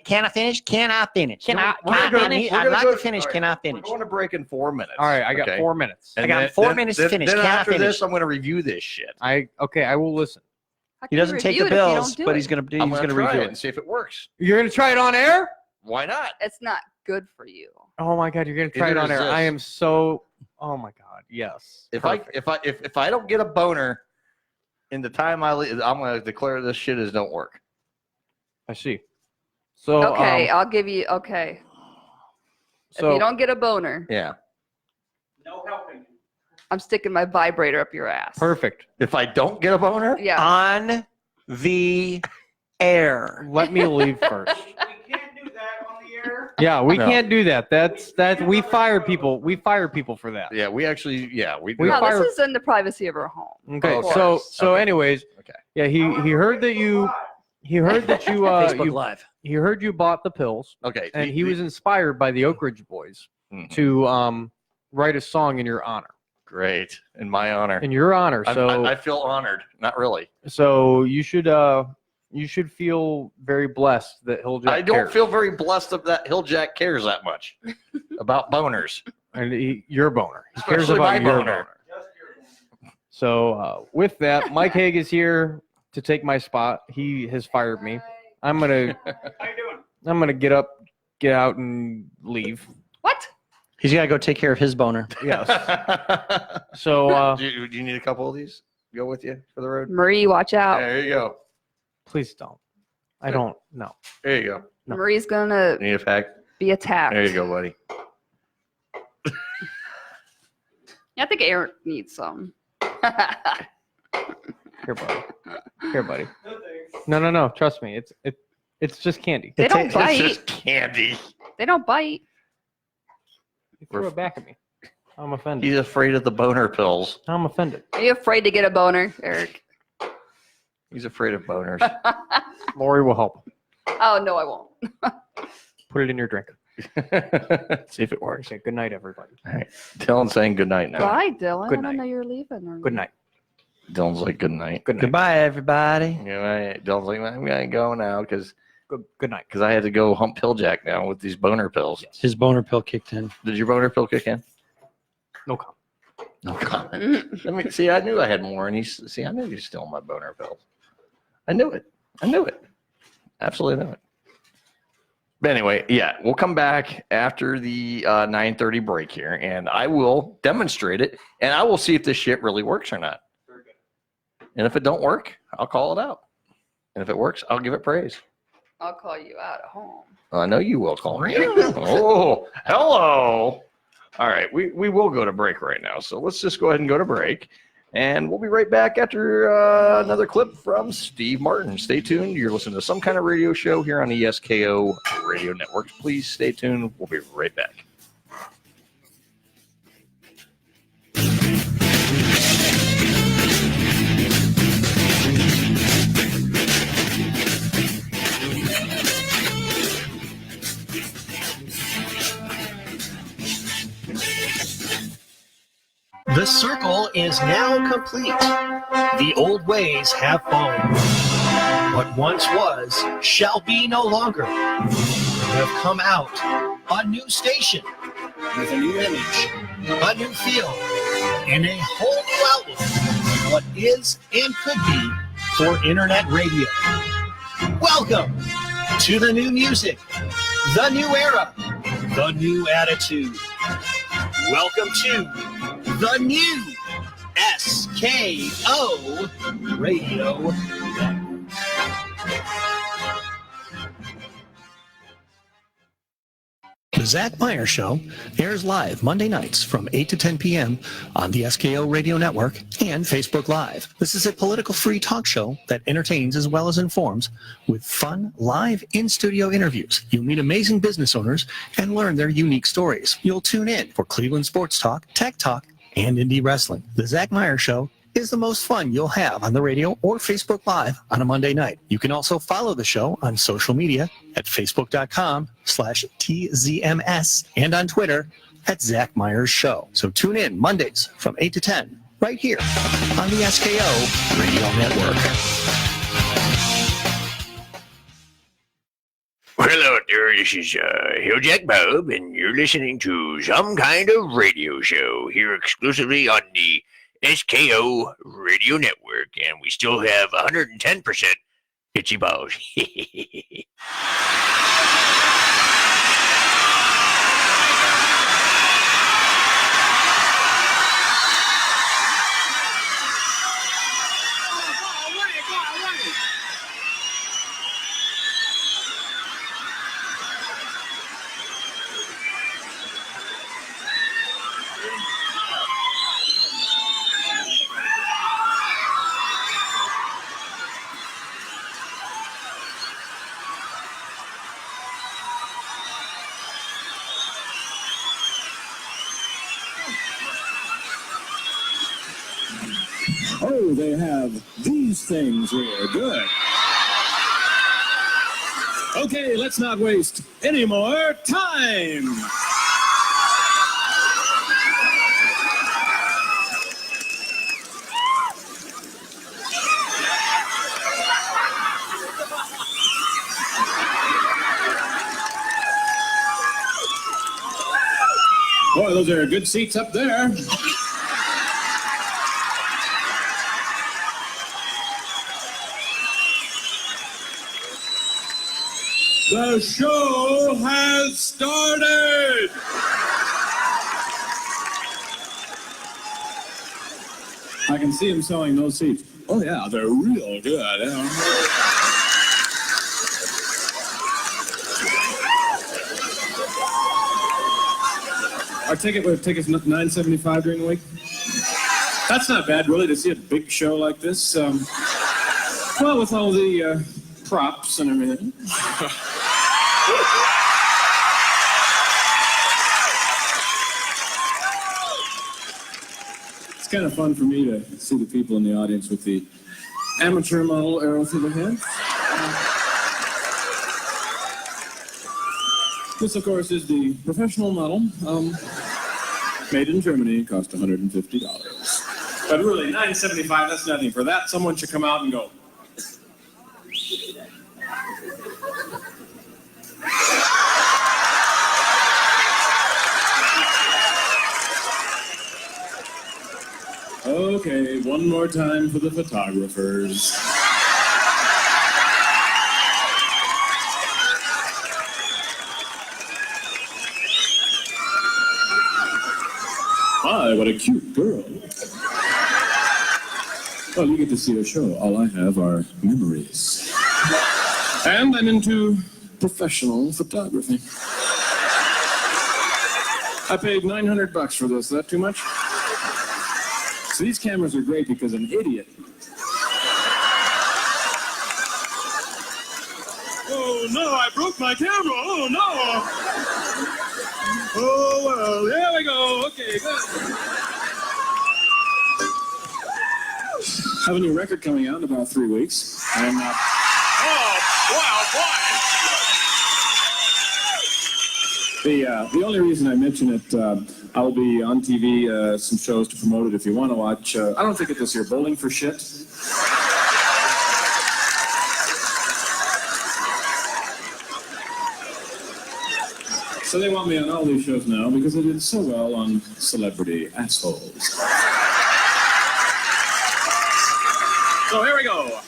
Can I finish? Can I finish? We're gonna go- we're I'd gonna like go- to finish. all right, Can I We're finish? going to break in 4 minutes. All right, I got okay? 4 minutes. And I got then- 4 then- minutes to then- finish. Then Can I after finish? this, I'm going to review this shit. I will listen. How He can you doesn't take review the it if you bills, don't do but it? he's going I'm to going to try review it it. and see if it works. You're going to try it on air? Why not? It's not good for you. Oh my God, you're going to try Neither it on is air. this. I am so. Oh my God, yes. If Perfect. I don't get a boner in the time I leave, I'm going to declare this shit as don't work. I see. So Okay, I'll give you. Okay, if so you don't get a boner, Yeah. I'm sticking my vibrator up your ass. perfect. If I don't get a boner, Yeah. On the air. Let me leave first. Yeah, we No. can't do that. That's we fire people. We fire people for that. yeah, we actually, we do. We No, fire- this is in the privacy of her home. Okay, Of so course. so Okay. anyways, Okay. yeah, he heard that you Facebook Live. he heard you bought the pills, Okay. and he was inspired by the Oak Ridge Boys Mhm. to write a song in your honor. Great. In my honor. In your honor. So I feel honored. Not really. so you should feel very blessed that Hilljack I don't cares. feel very blessed that Hilljack cares that much about boners. and your boner. He cares Especially about my your boner. boner. So with that, Mike Haigh is here to take my spot. He has fired me. I'm gonna get up, get out, and leave. What? He's got to go take care of his boner. Yes. So do you need a couple of these? Go with you for the road? Marie, watch out. There you go. please don't. I don't know. There you go. No. Marie's gonna Need a pack? be attacked. There you go, buddy. I think Aaron needs some. Here, buddy. Here, buddy. No. Trust me. It's just candy. They don't It's bite. just candy. They don't bite. You threw it back at me. I'm offended. He's afraid of the boner pills. I'm offended. Are you afraid to get a boner, Eric? He's afraid of boners. Lori will help. Oh no, I won't. Put it in your drink. See if it works. Okay. Good night, everybody. All right. Dylan's saying good night now. Bye, Dylan. Good I night. don't know you're leaving. Or Good night. Dylan's like good night. Good night. Goodbye, everybody. Yeah, Dylan's like, I'm gonna go now because Good night. I had to go hump Hilljack now with these boner pills. His boner pill kicked in. Did your boner pill kick in? No comment. No comment. Let me see. I knew I had more, and I knew he's still on my boner pills. I knew it. Absolutely knew it. But anyway, yeah, we'll come back after the 9:30 break here, and I will demonstrate it, and I will see if this shit really works or not. And if it don't work, I'll call it out. And if it works, I'll give it praise. I'll call you out at home. I know you will call me. Oh, hello. All right, we will go to break right now. So let's just go ahead and go to break. And we'll be right back after another clip from Steve Martin. Stay tuned. You're listening to Some Kind of Radio Show here on the SKO Radio Network. Please stay tuned. We'll be right back. The circle is now complete. The old ways have fallen. What once was shall be no longer. We have come out a new station with a new image, a new feel, and a whole new outlook on what is and could be for internet radio. Welcome to the new music, the new era, the new attitude. Welcome to the new SKO Radio Network. The Zach Meyer Show airs live Monday nights from 8 to 10 p.m. on the SKO Radio Network and Facebook Live. This is a political-free talk show that entertains as well as informs with fun, live, in-studio interviews. You'll meet amazing business owners and learn their unique stories. You'll tune in for Cleveland sports talk, tech talk, and indie wrestling. The Zach Meyer Show is the most fun you'll have on the radio or Facebook Live on a Monday night. You can also follow the show on social media at facebook.com/TZMS and on Twitter at Zach Myers Show. So tune in Mondays from 8 to 10 right here on the SKO Radio Network. Well, hello there, this is Hilljack Bob, and you're listening to Some Kind of Radio Show here exclusively on the SKO Radio Network, and we still have 110% itchy balls. Oh, they have these things here. Good. Okay, let's not waste any more time. Boy, those are good seats up there. The show has started! I can see him selling those seats. Oh yeah, they're real good. Our ticket would take us $9.75 during the week. That's not bad, really, to see a big show like this. Well, with all the props and everything. It's kind of fun for me to see the people in the audience with the amateur model arrow through the head. This, of course, is the professional model. Made in Germany, cost $150. But really, $9.75, that's nothing. For that, someone should come out and go. Okay, one more time for the photographers. what a cute girl. Well, you get to see her show. All I have are memories. And I'm into professional photography. I paid $900 for this. Is that too much? So these cameras are great because an idiot. Oh no, I broke my camera. Oh no. Oh well, there we go. Okay, good. Have a new record coming out in about 3 weeks. And oh wow, boy. The only reason I mention it, I'll be on TV, some shows to promote it if you want to watch. I don't think it this year, Bowling for Shit. So they want me on all these shows now because I did so well on Celebrity Assholes. So here we go.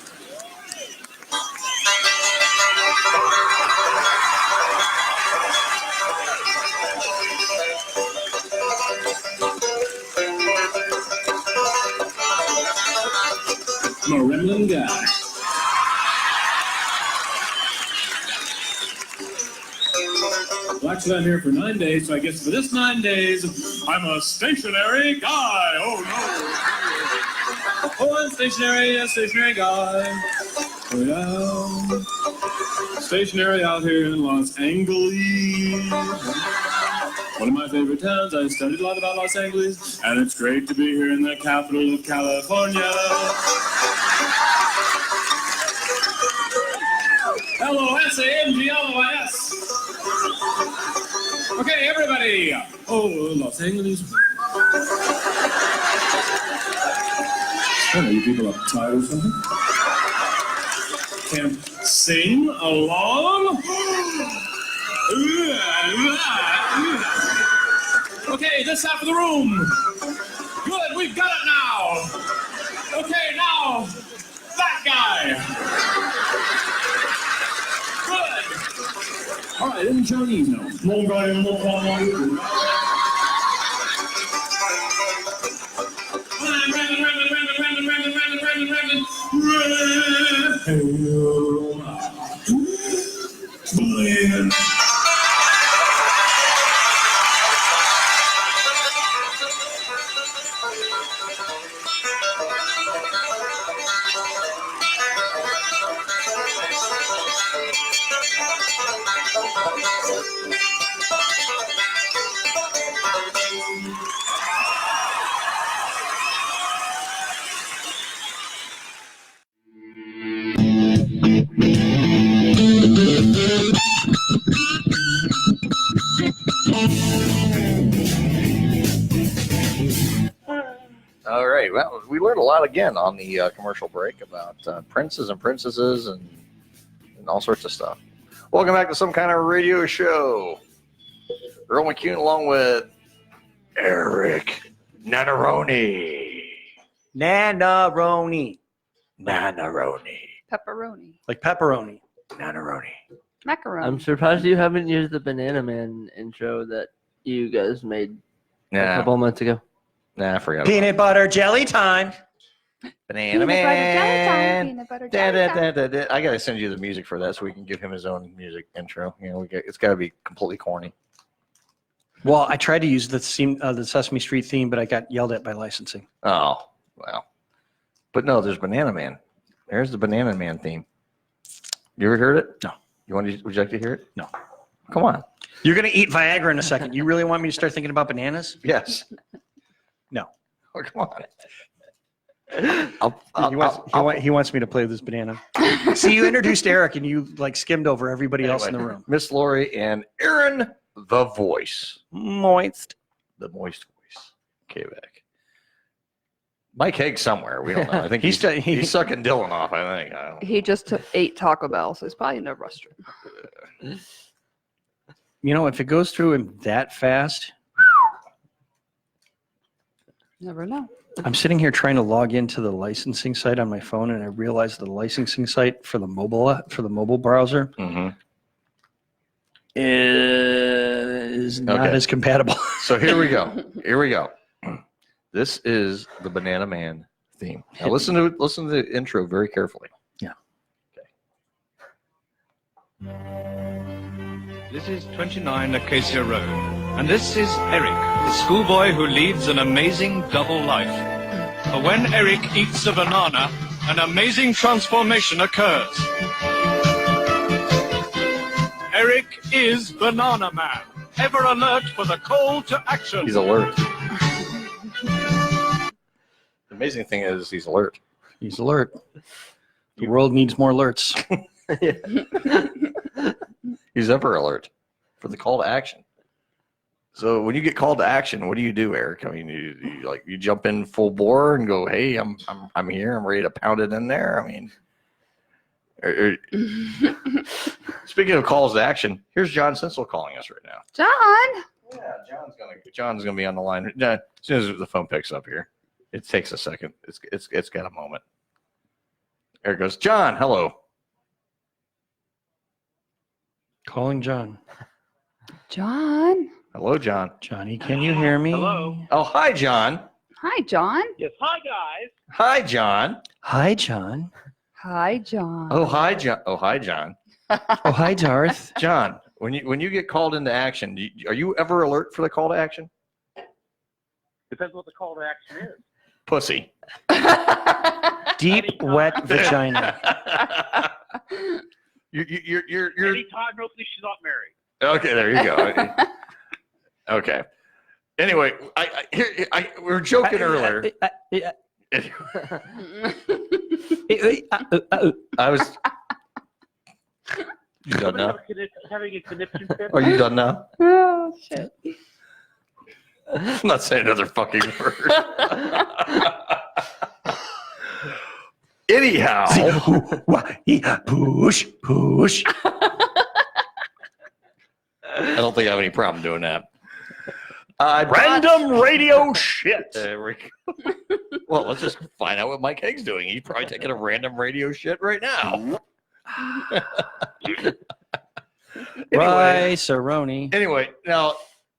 I'm a Remlin guy. Well, actually, I'm here for 9 days, so I guess for this 9 days, I'm a stationary guy. Oh, no. Oh, I'm stationary, a stationary guy. Oh, yeah. Stationary out here in Los Angeles. One of my favorite towns. I studied a lot about Los Angeles, and it's great to be here in the capital of California. L-O-S-A-N-G-L-O-S. Okay, everybody. Oh, Los Angeles. Oh, you people uptight or something? Can't sing along? Okay, this half of the room. Good, we've got it now. Okay, now, that guy. Good. All right, in Chinese now. All right. Well, we learned a lot again on the commercial break about princes and princesses and all sorts of stuff. Welcome back to Some Kind of Radio Show. Earl McCune along with Erik Nannarone. Nannarone. Pepperoni. Like pepperoni. Nannarone. Macaroni. I'm surprised you haven't used the Banana Man intro that you guys made a couple months ago. Nah, I forgot. Peanut butter jelly time. Banana Man. Peanut butter jelly time. I gotta send you the music for that so we can give him his own music intro. You know, it's got to be completely corny. Well, I tried to use the Sesame Street theme, but I got yelled at by licensing. Oh, well. But no, there's Banana Man. There's the Banana Man theme. You ever heard it? No. Would you like to hear it? No. Come on. You're going to eat Viagra in a second. You really want me to start thinking about bananas? Yes. No. Oh, come on. He wants me to play this banana. See, you introduced Erik and you like skimmed over everybody else in the room. Miss Lori and Aaron, the voice. Moist. The moist voice. Kaback. Mike Haigh somewhere. We don't know. I think he's sucking Dylan off, I think. I don't know. He just ate Taco Bell, so he's probably in the restroom. You know, if it goes through him that fast, Never know. I'm sitting here trying to log into the licensing site on my phone, and I realized the licensing site for the mobile browser is not as compatible. So here we go. This is the Banana Man theme. Now listen to the intro very carefully. Yeah. This is 29 Acacia Road, and this is Eric, the schoolboy who leads an amazing double life. For when Eric eats a banana, an amazing transformation occurs. Eric is Banana Man, ever alert for the call to action. He's alert. The amazing thing is he's alert. He's alert. The world needs more alerts. He's ever alert for the call to action. So when you get called to action, what do you do, Eric? I mean, you jump in full bore and go, "Hey, I'm here. I'm ready to pound it in there." I mean, speaking of calls to action, here's John Sinsel calling us right now. John. Yeah, John's gonna be on the line. As soon as the phone picks up here, it takes a second. It's got a moment. There it goes. John, hello. Calling John. John. Hello, John. Johnny, can you hear me? Hello. Oh, hi, John. Hi, John. Yes, hi guys. Hi, John. Hi, John. Hi, John. Oh, hi, John. Oh, hi, John. Oh, hi, Darth. John, when you get called into action, are you ever alert for the call to action? Depends what the call to action is. Pussy. Deep, wet vagina. You're Anytime, hopefully she's not married. okay. There you go. Okay. Anyway, we were joking earlier. I was. You done now? Having a conniption fit? Are you done now? Oh shit. I'm not saying another fucking word. Anyhow. Push. I don't think I have any problem doing that. Random radio shit. There we go. Well, let's just find out what Mike Haigh's doing. He's probably taking a random radio shit right now. Anyway, now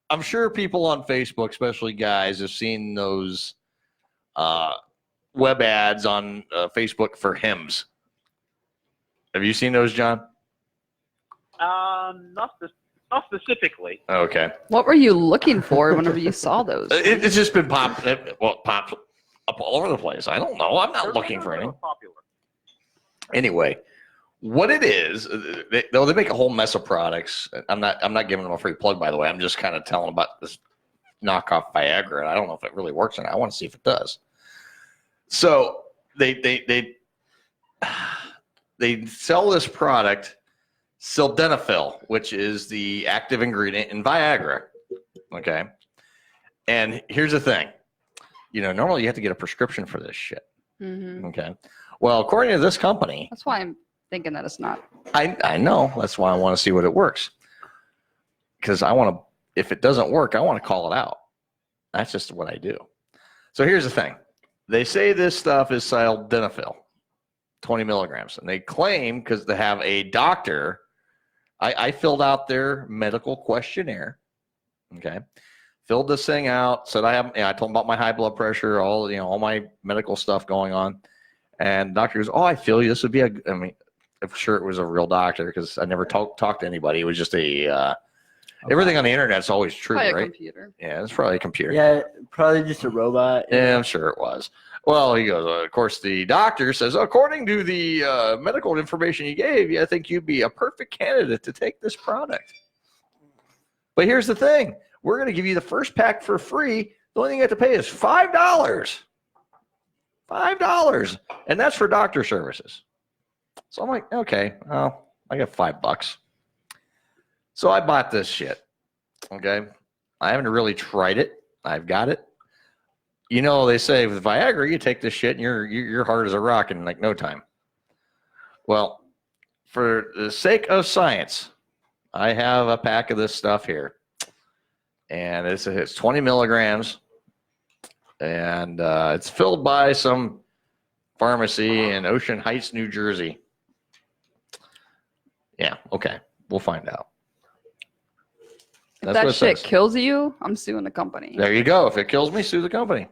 I'm sure people on Facebook, especially guys, have seen those web ads on Facebook for hymns. Have you seen those, John? Not specifically. Okay. What were you looking for whenever you saw those? It's just been popped up all over the place. I don't know. I'm not looking for anything. Popular. Anyway, what it is, they make a whole mess of products. I'm not giving them a free plug, by the way. I'm just kind of telling about this knockoff Viagra. I don't know if it really works or not. I want to see if it does. So they sell this product, sildenafil, which is the active ingredient in Viagra. Okay. And here's the thing. Normally you have to get a prescription for this shit. Mm-hmm. Okay. Well, according to this company. That's why I'm thinking that it's not. I know. That's why I want to see what it works. Because if it doesn't work, I want to call it out. That's just what I do. So here's the thing. They say this stuff is sildenafil, 20 milligrams. And they claim, because they have a doctor, I filled out their medical questionnaire. Okay. Filled this thing out. Said I told them about my high blood pressure, all my medical stuff going on. And the doctor goes, "Oh, I feel you. This would be I'm sure it was a real doctor, because I never talked to anybody. It was just everything on the internet is always true, Probably a right? computer. Yeah, it's probably a computer. Yeah, probably just a robot. Yeah, I'm sure it was. Well, he goes, of course, the doctor says, according to the medical information you gave, I think you'd be a perfect candidate to take this product. But here's the thing. We're going to give you the first pack for free. The only thing you have to pay is $5. $5. And that's for doctor services. So I'm like, okay, well, I got $5. So I bought this shit. Okay. I haven't really tried it. I've got it. They say with Viagra, you take this shit and you're hard as a rock in like no time. Well, for the sake of science, I have a pack of this stuff here. And it's 20 milligrams. And it's filled by some pharmacy in Ocean Heights, New Jersey. Yeah, okay. We'll find out. If that shit kills you, I'm suing the company. There you go. If it kills me, sue the company.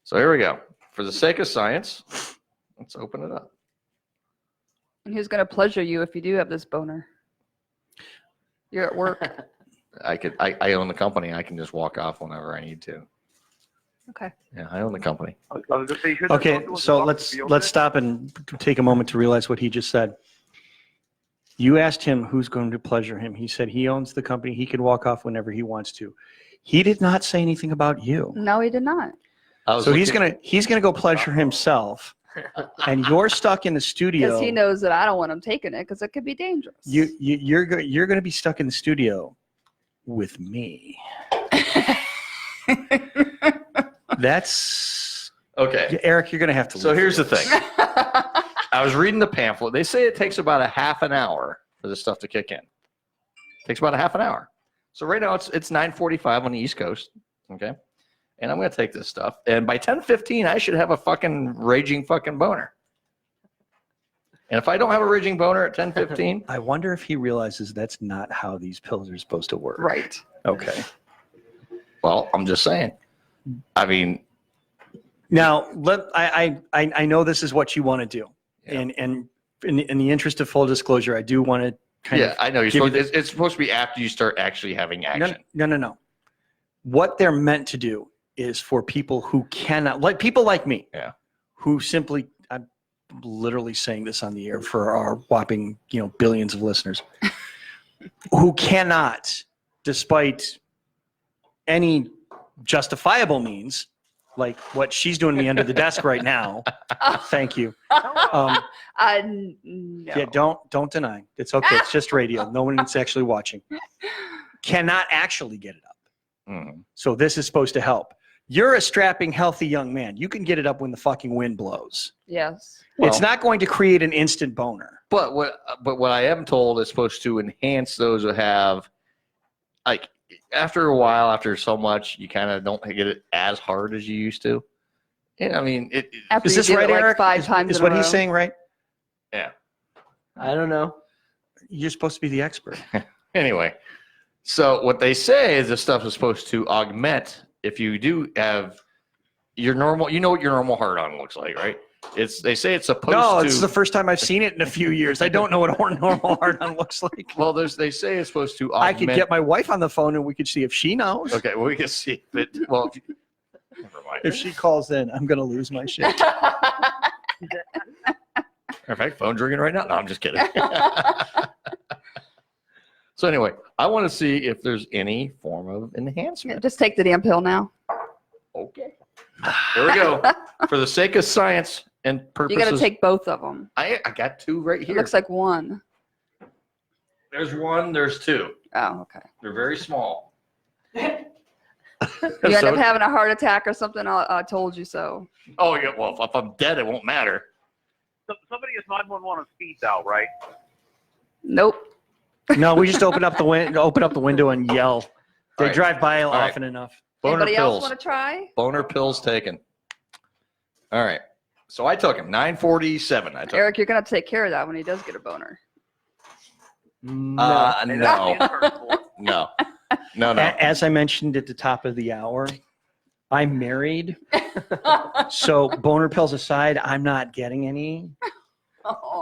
So here we go. For the sake of science, let's open it up. And who's going to pleasure you if you do have this boner? You're at work. I own the company. I can just walk off whenever I need to. Okay. Yeah, I own the company. Okay, so let's stop and take a moment to realize what he just said. You asked him who's going to pleasure him. He said he owns the company. He can walk off whenever he wants to. He did not say anything about you. No, he did not. So he's gonna go pleasure himself, and you're stuck in the studio. Because he knows that I don't want him taking it because it could be dangerous. You're going to be stuck in the studio with me. That's okay. Eric, you're going to have to. So here's the thing. I was reading the pamphlet. They say it takes about a half an hour for this stuff to kick in. It takes about a half an hour. So right now it's 9:45 on the East Coast. Okay. And I'm going to take this stuff. And by 10:15, I should have a fucking raging fucking boner. And if I don't have a raging boner at 10:15. I wonder if he realizes that's not how these pills are supposed to work. Right. Okay. Well, I'm just saying. I mean. Now, I know this is what you want to do. Yeah. And in the interest of full disclosure, I do want to kind of. Yeah, I know. It's supposed to be after you start actually having action. No. What they're meant to do is for people who cannot, like people like me, who simply, I'm literally saying this on the air for our whopping, billions of listeners, who cannot, despite any justifiable means, like what she's doing me under the desk right now. Thank you. No. Yeah, don't deny. It's okay. It's just radio. No one is actually watching. Cannot actually get it up. Mm-hmm. So this is supposed to help. You're a strapping, healthy young man. You can get it up when the fucking wind blows. Yes. It's not going to create an instant boner. But what I am told is supposed to enhance those who have, like, after a while, after so much, you kind of don't get it as hard as you used to. Yeah, I mean, after is this right, like Eric? 5 times is in what a row. he's saying right? Yeah. I don't know. You're supposed to be the expert. Anyway, so what they say is this stuff is supposed to augment if you do have your normal. You know what your normal hard-on looks like, right? They say it's supposed to. No, it's the first time I've seen it in a few years. I don't know what a normal hard-on looks like. Well, they say it's supposed to augment. I could get my wife on the phone and we could see if she knows. Okay, well, we can see if it. Well, never mind. If she calls in, I'm going to lose my shit. In fact, phone's ringing right now. No, I'm just kidding. So anyway, I want to see if there's any form of enhancement. Just take the damn pill now. Okay. Here we go. For the sake of science and purposes. You got to take both of them. I got 2 right here. It looks like 1. There's 1. There's 2. Oh, okay. They're very small. You end up having a heart attack or something. I told you so. Oh yeah. Well, if I'm dead, it won't matter. So somebody is 911 on speed dial, right? Nope. No, we just open up the window and yell. They All right. drive by All often right. enough. Boner Anybody pills. else want to try? Boner pills taken. All right. So I took him 9:47. I took. Eric, you're gonna have to take care of that when he does get a boner. No. No. As I mentioned at the top of the hour, I'm married. So boner pills aside, I'm not getting any.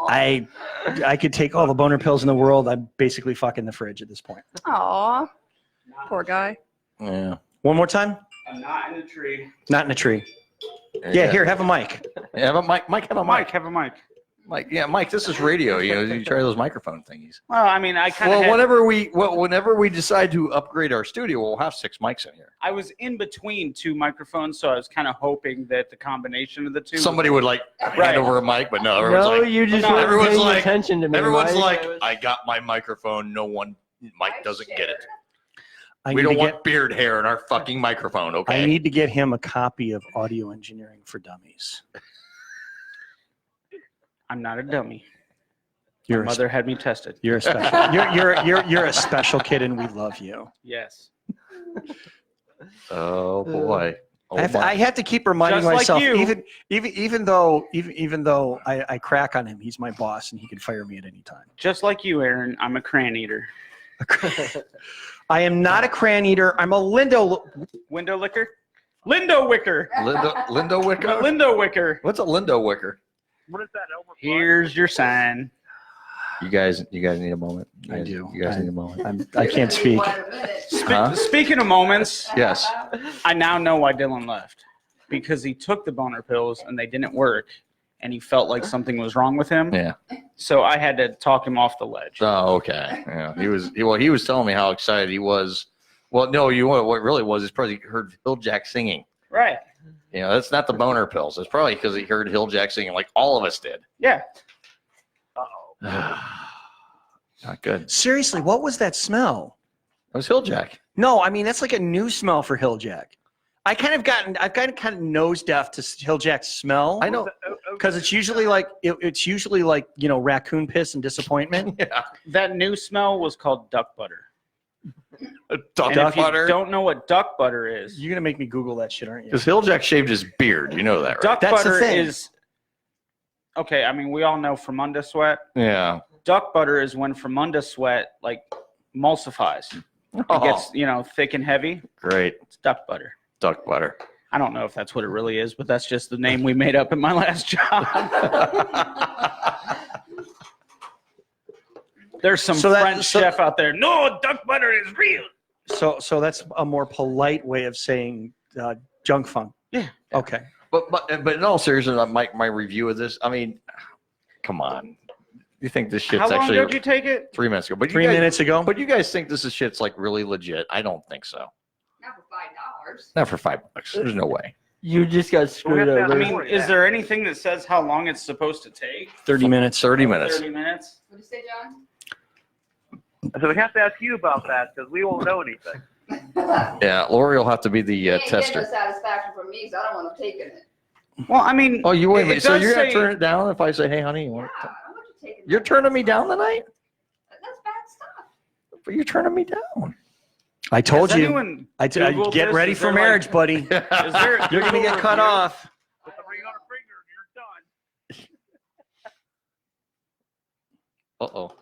I could take all the boner pills in the world. I'm basically fucking the fridge at this point. Aw, poor guy. Yeah. One more time. Not in a tree. Not in a tree. Yeah, here, have a mic. Yeah, have a mic. Mike, have a mic. Mike, have a mic. Mike, yeah, Mike. This is radio. You try those microphone thingies. Well, I mean, I kind of. Well, whenever we decide to upgrade our studio, we'll have 6 mics in here. I was in between 2 microphones, so I was kind of hoping that the combination of the 2. Somebody would hand over a mic, but no, everyone's No, like, you just weren't everyone's paying like, attention to me. everyone's Mike. like, I got my microphone. No one, Mike doesn't get it. I We need don't to want beard hair in our fucking microphone, okay? I need to get him a copy of Audio Engineering for Dummies. I'm not a dummy. Your My mother had me tested. You're a special. you're a special kid, and we love you. Yes. Oh boy. Oh, I have to keep reminding Just like myself, you. even though I crack on him, he's my boss, and he can fire me at any time. Just like you, Aaron, I'm a crayon eater. I am not a crayon eater. I'm a window licker. Lindo Wicker. Lindo Wicker? Lindo Wicker. What's a Lindo Wicker? What is that? Elmer Fudd? Here's your sign. You guys need a moment. I do. You guys need a moment. I can't speak. Speaking of moments, Yes. I now know why Dylan left. Because he took the boner pills and they didn't work. And he felt like something was wrong with him. Yeah. So I had to talk him off the ledge. Oh, okay. Yeah. He was telling me how excited he was. Well, no, what it really was is probably he heard Hilljack singing. Right. You know, that's not the boner pills. It's probably because he heard Hilljack singing like all of us did. Yeah. Not good. Seriously, what was that smell? It was Hilljack. No, I mean that's like a new smell for Hilljack. I've kind of nose deaf to Hilljack's smell. I know, because it's usually like raccoon piss and disappointment. Yeah. That new smell was called duck butter. Duck And if butter? you don't know what duck butter is, You're gonna make me Google that shit, aren't you? Because Hilljack shaved his beard. You know that, right? duck That's the butter thing. is okay. I mean, we all know Fremunda sweat. Yeah. Duck butter is when Fremunda sweat like emulsifies. It gets thick and heavy. Great. It's duck butter. Duck butter. I don't know if that's what it really is, but that's just the name we made up in my last job. There's some French chef out there. No, duck butter is real. So that's a more polite way of saying junk funk. Yeah. Okay. But in all seriousness, my review of this, I mean, come on. You think this shit's How long actually did you take it? 3 minutes ago? But 3 minutes ago. But you guys think this is shit's like really legit? I don't think so. Not for $5. There's no way. You just got screwed over. I mean, is there anything that says how long it's supposed to take? 30 minutes. 30 minutes. 30 minutes. What did you say, John? So we have to ask you about that because we won't know anything. Yeah, Lori will have to be the You ain't getting tester. no satisfaction from me, so I don't want to take it. Well, I mean, Oh, you wait a minute. So does you're gonna say- turn it down if I say, "Hey, honey, you want?" I don't want you taking You're turning me down tonight. That's bad stuff. But you're turning me down. I told Has you. anyone I Googled get this? ready Is for there, marriage, like- buddy. Is there a You're gonna Google get cut review? off. Put the ring on her finger and you're done. Uh-oh.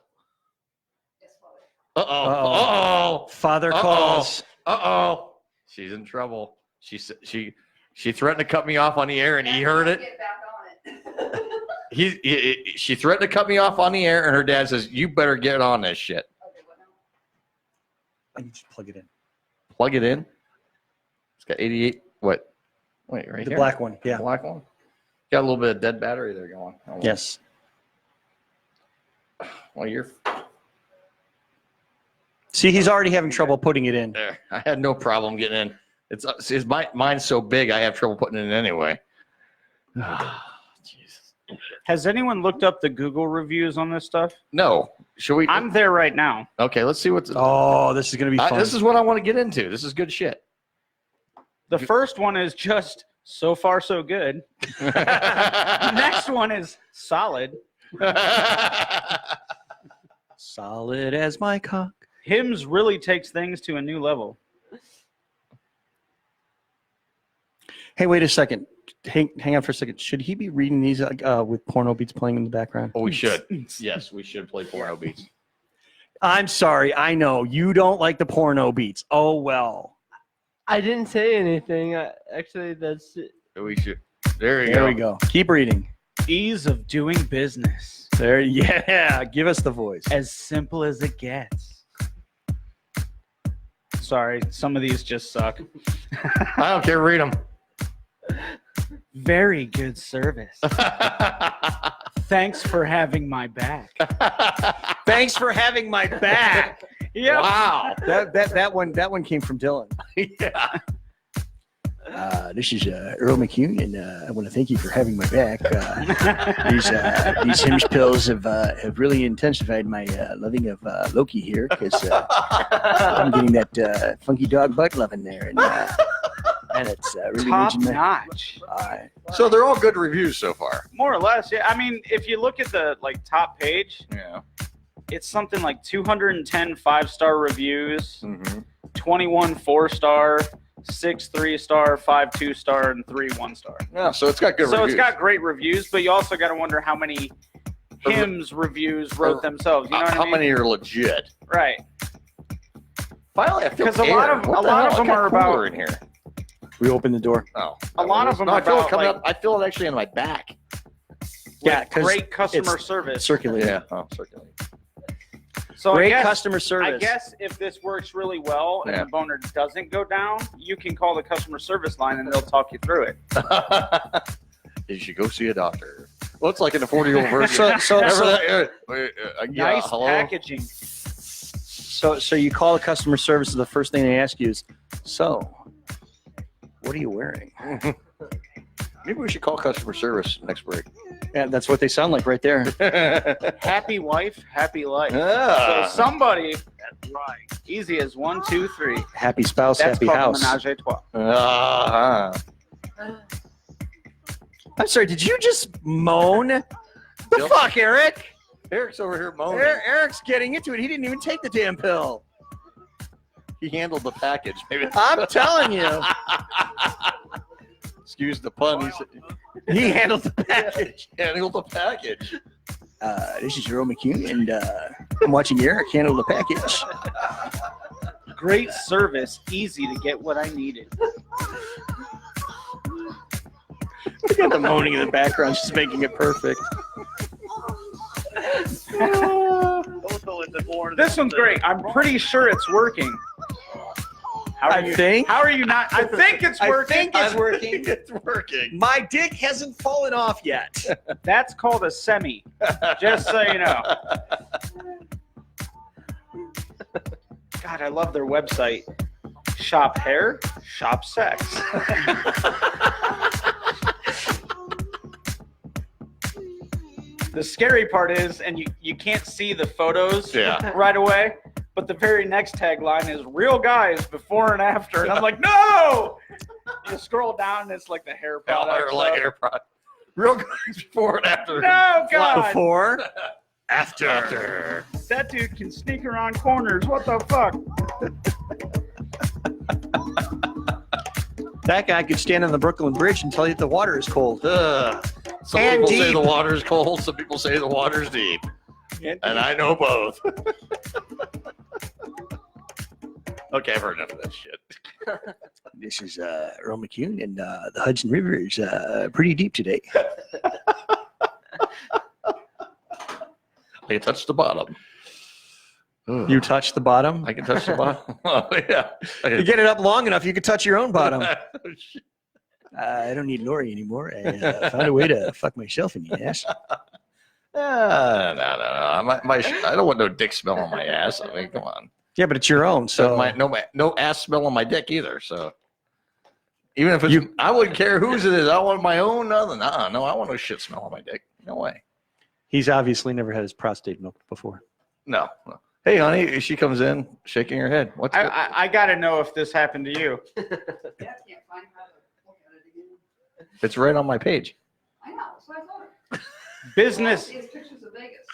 Uh-oh. Father calls. Uh-oh. She's in trouble. She threatened to cut me off on the air, and he heard it. Get back on it. She threatened to cut me off on the air, and her dad says, "You better get on this shit." I need to plug it in. Plug it in. It's got 88. What? Wait, right The here. black one. Yeah. The black one. Got a little bit of dead battery there going. Yes. Well, you're See, he's already having trouble putting it in. there. I had no problem getting in. It's mine's so big, I have trouble putting it in anyway. Jesus. Has anyone looked up the Google reviews on this stuff? No. Should we? I'm there right now. Okay, let's see what's. Oh, this is going to be fun. This is what I want to get into. This is good shit. The first one is just so far so good. The next one is solid. Solid as my cock. Hims really takes things to a new level. Hey, wait a second. Hang on for a second. Should he be reading these with porno beats playing in the background? Oh, we should. Yes, we should play porno beats. I'm sorry. I know you don't like the porno beats. Oh well. I didn't say anything. Actually, that's it. We should. There There we go. Keep reading. Ease of doing business. There. Yeah. Give us the voice. As simple as it gets. Sorry, some of these just suck. I don't care. Read them. Very good service. Thanks for having my back. Thanks for having my back. Yeah. Wow. That one came from Dylan. Yeah. This is Earl McCune, and I want to thank you for having my back. These Hims pills have really intensified my loving of Loki here, because I'm getting that funky dog butt loving there, and it's really Top reaching my. notch. So they're all good reviews so far. More or less, yeah. I mean, if you look at the top page, Yeah. it's something like 210 5-star reviews, Mm-hmm. 21 4-star, 6 3-star, 5 2-star, and 3 1-star. Yeah. So it's got good So reviews. it's got great reviews, but you also got to wonder how many Hims reviews wrote themselves. You know what I How mean? many are legit? Right. Finally, I feel Because a lot of them are cooler about in here. We opened the door. Oh, A lot of them No, are I feel it about, coming like, up. I feel it actually on my back. Yeah, 'cause great customer it's service. circulating. Yeah, circulating. So Great I guess, customer service. I guess if this works really well and Yeah. the boner doesn't go down, you can call the customer service line and they'll talk you through it. You should go see a doctor. Well, it's like in the 40-year-old version. Nice hello? packaging. So you call the customer service, and the first thing they ask you is, "So, what are you wearing?" Maybe we should call customer service next break. Yeah, that's what they sound like right there. Happy wife, happy life. Ah. So somebody, that's right. Easy as 1, 2, 3. Happy spouse, That's happy called house. a menage a trois. I'm sorry, did you just moan? The fuck, Eric? Eric's over here moaning. Eric's getting into it. He didn't even take the damn pill. He handled the package. Maybe I'm telling you. Excuse the pun. He handled the package. Handled the package. This is Earl McCune, and I'm watching Eric handle the package. Great service, easy to get what I needed. Look at the moaning in the background, just making it perfect. This one's great. I'm pretty sure it's working. How are you not? I think it's working. it's working. It's working. My dick hasn't fallen off yet. That's called a semi. Just so you know. God, I love their website. Shop hair, shop sex. The scary part is, and you can't see the photos right away, but the very next tagline is real guys before and after. And I'm like, no! You scroll down and it's like the hair product. Hair product. Real guys before and after. No, God. Before, after. That dude can sneak around corners. What the fuck? that guy could stand on the Brooklyn Bridge and tell you the water is cold. Some And people say deep. the water's cold. Some people say the water's deep. And I know both. Okay, I've heard enough of that shit. This is Earl McCune, and the Hudson River is pretty deep today. I can touch the bottom. You touch the bottom? I can touch the bottom. Oh, yeah. You get it up long enough, you can touch your own bottom. I don't need Lori anymore. I found a way to fuck myself in the ass. No. I don't want no dick smell on my ass. I mean, come on. Yeah, but it's your own, so no ass smell on my dick either. So even if it's, I wouldn't care whose it is. I want my own. No, I want no shit smell on my dick. No way. He's obviously never had his prostate milked before. No. Hey, honey, she comes in shaking her head. What's I got to know if this happened to you. It's right on my page. I know, that's what I told her. Business It's pictures of Vegas.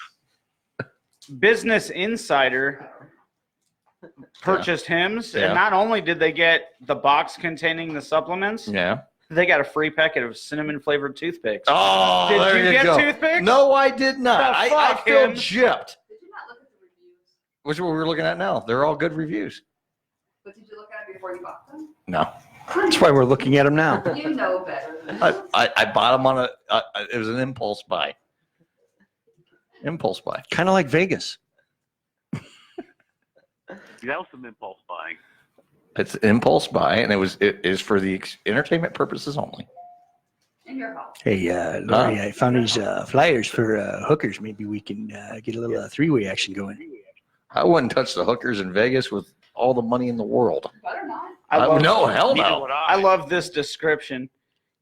Business Insider purchased Hims, Yeah. and not only did they get the box containing the supplements, Yeah. they got a free packet of cinnamon flavored toothpicks. Oh, did there you get go. toothpicks? No, I did not. The I fuck, feel Hims? gypped. Did you not look at the reviews? Which is what we're looking at now. They're all good reviews. But did you look at it before you bought them? No. That's why we're looking at him now. You know better than I bought them on it was an impulse buy. Impulse buy. Kind of like Vegas. That was some impulse buying. It's an impulse buy, and it is for the entertainment purposes only. in your house. Hey, Lori, I found these flyers for hookers. Maybe we can get a little three-way action going. I wouldn't touch the hookers in Vegas with all the money in the world. Better not. No, hell no. I love this description.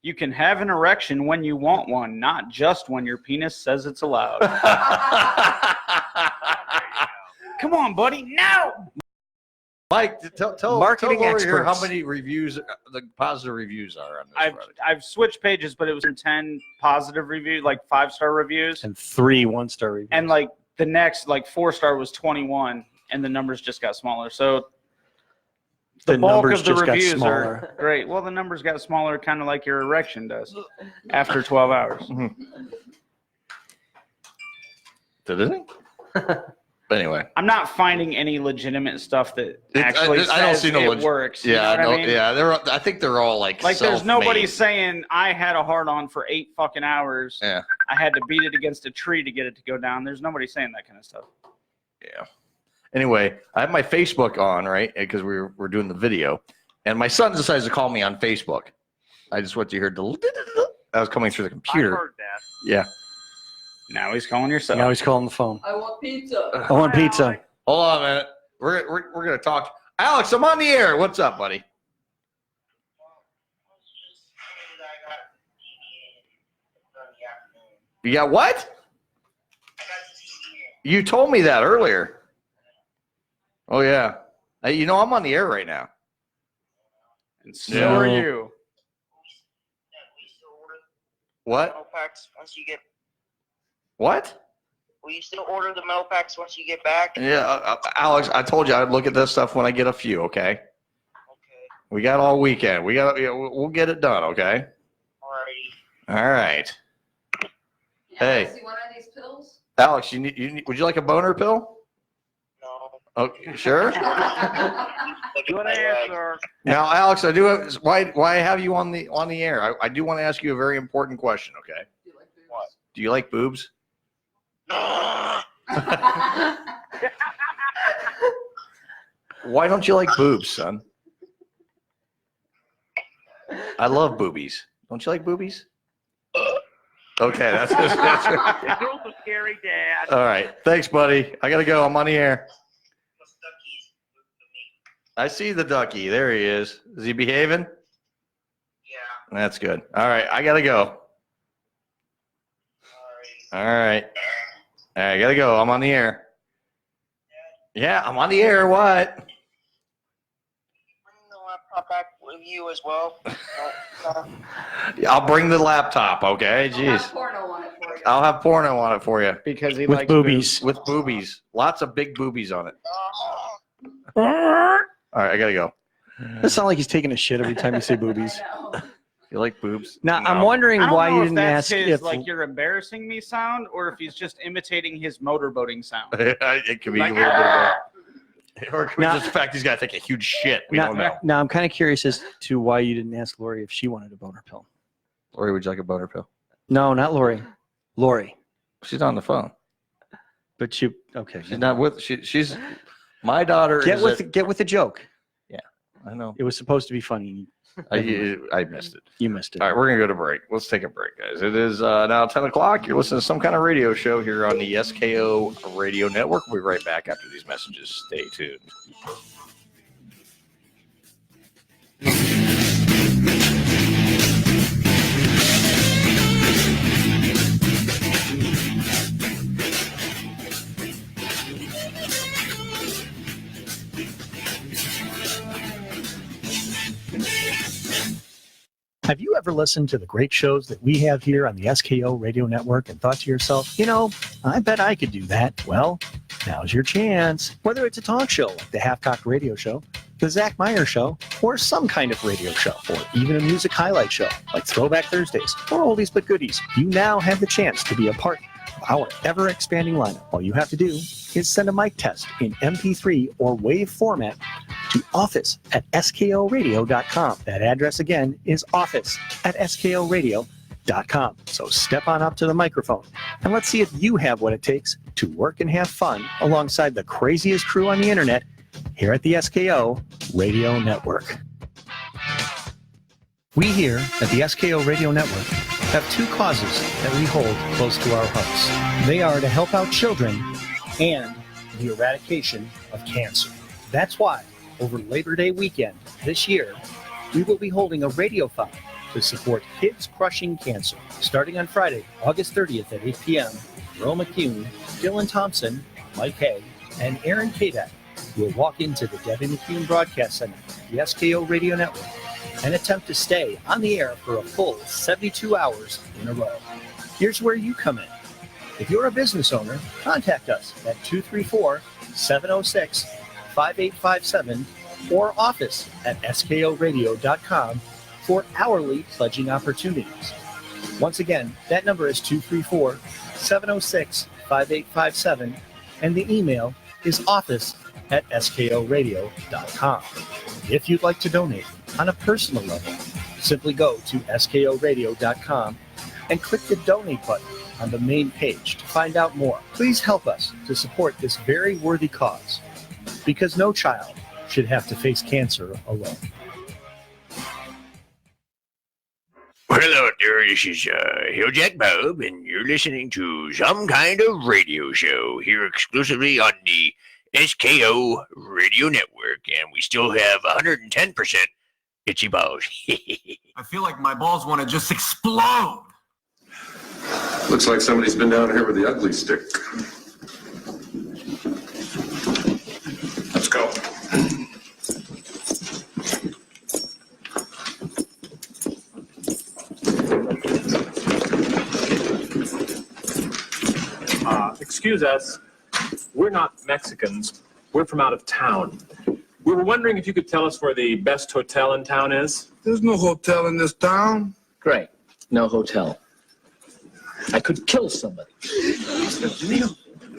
You can have an erection when you want one, not just when your penis says it's allowed. Come on, buddy, now! Mike, tell Marketing Lori here how experts. many reviews, the positive reviews are on this product. I've switched pages, but it was 10 positive reviews, like 5-star reviews. And 3 one-star reviews. And like the next, like 4-star was 21, and the numbers just got smaller. So the bulk numbers of the just got reviews smaller. are great. Well, the numbers got smaller, kind of like your erection does after 12 hours. Did it? But anyway, I'm not finding any legitimate stuff that actually I don't says see no it works. You Yeah, know what I mean? yeah. I think they're all like there's nobody self-made. saying I had a hard on for 8 fucking hours. Yeah. I had to beat it against a tree to get it to go down. There's nobody saying that kind of stuff. Yeah. Anyway, I have my Facebook on, right? Because we're doing the video. And my son decides to call me on Facebook. I just want to hear that was coming through the computer. I heard that. Yeah. Now he's calling yourself. Now he's calling the phone. I want pizza. I want pizza. Hold on a minute. We're going to talk. Alex, I'm on the air. What's up, buddy? You got what? You told me that earlier. Oh, yeah. Hey, you know, I'm on the air right now. And so are you. What? Metal packs once you get. What? Will you still order the metal packs once you get back? Yeah, Alex, I told you I'd look at this stuff when I get a few, okay? Okay. We got all weekend. We'll get it done, okay? Alrighty. All right. Hey. Alex, you want any of these pills? Alex, would you like a boner pill? No. Oh, sure. Good answer. Now, Alex, I do have, why have you on the air? I do want to ask you a very important question, okay? What? Do you like boobs? Why don't you like boobs, son? I love boobies. Don't you like boobies? Okay, that's The girls are scary, Dad. all right. Thanks, buddy. I gotta go. I'm on the air. I see the ducky. There he is. Is he behaving? Yeah. That's good. All right, I gotta go. All right. I gotta go. I'm on the air. Yeah, I'm on the air. What? Bring the laptop back with you as well. Yeah, I'll bring the laptop. Okay. I'll have Jeez. porno on it for you. I'll have porno on it for you. Because he With likes boobies. With boobies. Lots of big boobies on it. All right, I gotta go. It sounds like he's taking a shit every time you say boobies. You like boobs? Now, No. I'm wondering I don't why know you if didn't that's ask his, if like, you're embarrassing me sound, or if he's just imitating his motorboating sound. It could be Like, a little bit of both. Or it could be just the fact he's got to take a huge shit. We don't know. Now, I'm kind of curious as to why you didn't ask Lori if she wanted a boner pill. Lori, would you like a boner pill? No, not Lori. Lori. She's on the phone. But you, okay. She's not with. She's. My daughter Get is. with the joke. Yeah, I know. It was supposed to be funny. I missed it. You missed it. All right, we're gonna go to break. Let's take a break, guys. It is now 10 o'clock. You're listening to some kind of radio show here on the SKO Radio Network. We'll be right back after these messages. Stay tuned. Have you ever listened to the great shows that we have here on the SKO Radio Network and thought to yourself, you know, I bet I could do that? Well, now's your chance. Whether it's a talk show like the Half-Cocked Radio Show, the Zach Meyer Show, or some kind of radio show, or even a music highlight show like Throwback Thursdays or Oldies But Goodies, you now have the chance to be a part of our ever-expanding lineup. All you have to do is send a mic test in MP3 or WAV format to office@skoradio.com. That address again is office@skoradio.com. So step on up to the microphone and let's see if you have what it takes to work and have fun alongside the craziest crew on the internet here at the SKO Radio Network. We here at the SKO Radio Network have two causes that we hold close to our hearts. They are to help out children and the eradication of cancer. That's why over Labor Day weekend this year, we will be holding a radiothon to support kids crushing cancer. Starting on Friday, August 30th at 8 p.m., Earl McCune, Dylan Thompson, Mike Haigh, and Aaron Kaback will walk into the Debbie McCune Broadcast Center, the SKO Radio Network, and attempt to stay on the air for a full 72 hours in a row. Here's where you come in. If you're a business owner, contact us at 234-706-5857 or office@skoradio.com for hourly pledging opportunities. Once again, that number is 234-706-5857 and the email is office@skoradio.com. If you'd like to donate on a personal level, simply go to skoradio.com and click the donate button on the main page to find out more. Please help us to support this very worthy cause, because no child should have to face cancer alone. Well, hello there, this is Hilljack Bob, and you're listening to Some Kind of Radio Show here exclusively on the SKO Radio Network, and we still have 110% itchy balls. I feel like my balls want to just explode. Looks like somebody's been down here with the ugly stick. Let's go. Excuse us, we're not Mexicans. We're from out of town. We were wondering if you could tell us where the best hotel in town is. There's no hotel in this town. Great. No hotel. I could kill somebody.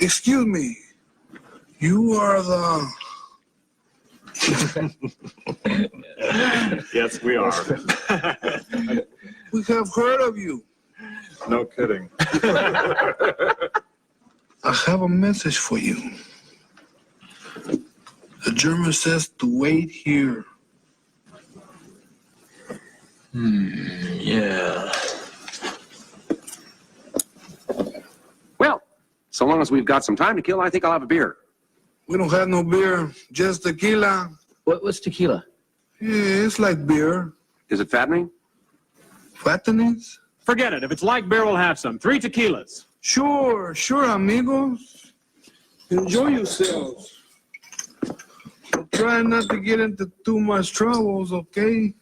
Excuse me. You are the... Yes, we are. We have heard of you. No kidding. I have a message for you. The German says to wait here. Yeah. Well, so long as we've got some time to kill, I think I'll have a beer. We don't have no beer, just tequila. What's tequila? Yeah, it's like beer. Is it fattening? Fattenings? Forget it. If it's like beer, we'll have some. 3 tequilas. Sure, amigos. Enjoy yourselves. But try not to get into too much troubles, okay?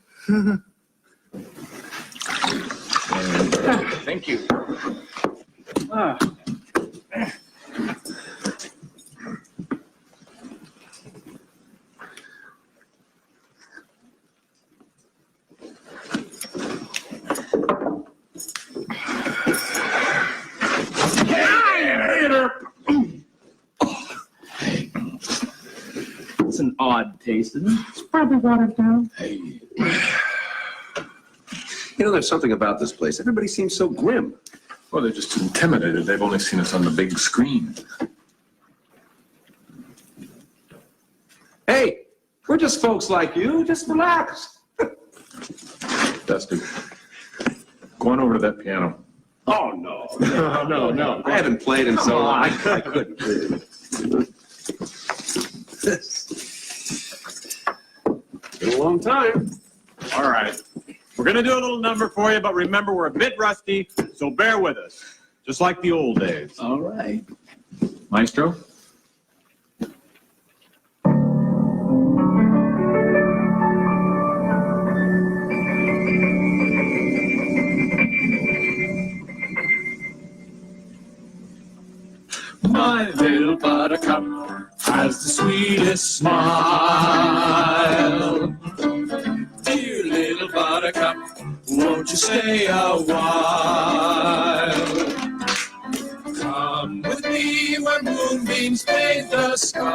Thank you. It's an odd taste, isn't it? It's probably watered down. You know, there's something about this place. Everybody seems so grim. Well, they're just intimidated. They've only seen us on the big screen. Hey, we're just folks like you. Just relax. Dusty, go on over to that piano. Oh, no. No. I haven't played in so long. I couldn't. Been a long time. All right. We're going to do a little number for you, but remember, we're a bit rusty, so bear with us. Just like the old days. All right. Maestro? My little buttercup has the sweetest smile. Dear little buttercup, won't you stay a while? Come with me where moonbeams paint the sky,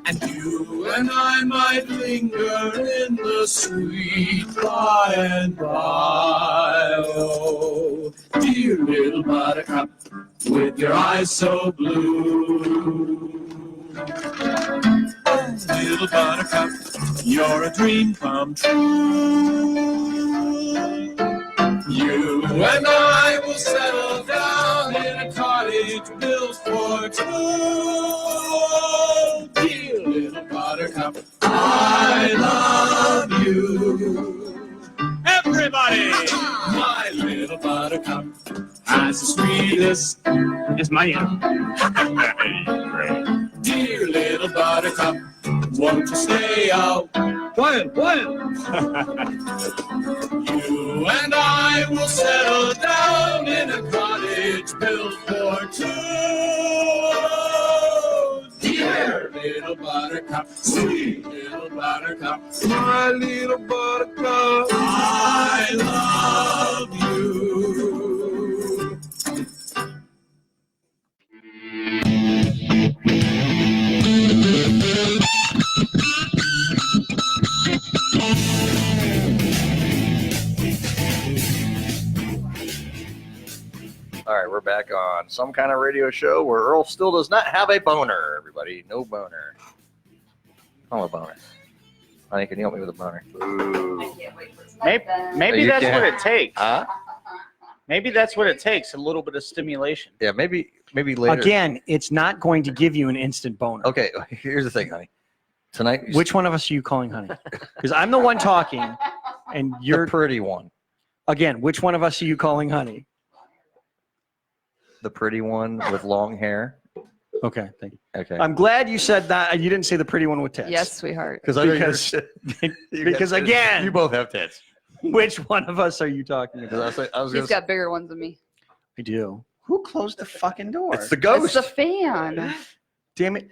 and you and I might linger in the sweet by and by. Oh, dear little buttercup, with your eyes so blue. Oh, little buttercup, you're a dream come true. You and I will settle down in a cottage built for two. Dear little buttercup, I love you. Everybody! My little buttercup has the sweetest... It's my Dear little buttercup, won't you stay out? Quiet. You and I will settle down in a cottage built for two. Dear little buttercup, sweet little buttercup, my little buttercup, I love you. All right, we're back on some kind of radio show where Earl still does not have a boner. Everybody, no boner. Oh, a boner. Honey, can you help me with a boner? Ooh. Maybe You that's can't. what it takes. Huh? Maybe that's what it takes. A little bit of stimulation. Yeah, maybe later. Again, it's not going to give you an instant boner. Okay, here's the thing, honey. Tonight, Which one of us are you calling honey? Because I'm the one talking, and you're the pretty one. Again, which one of us are you calling honey? The pretty one with long hair. Okay, thank you. Okay. I'm glad you said that. You didn't say the pretty one with tits. Yes, sweetheart. Because again, you both have tits. Which one of us are you talking about? He's got bigger ones than me. I do. Who closed the fucking door? It's the ghost. It's the fan. Damn it.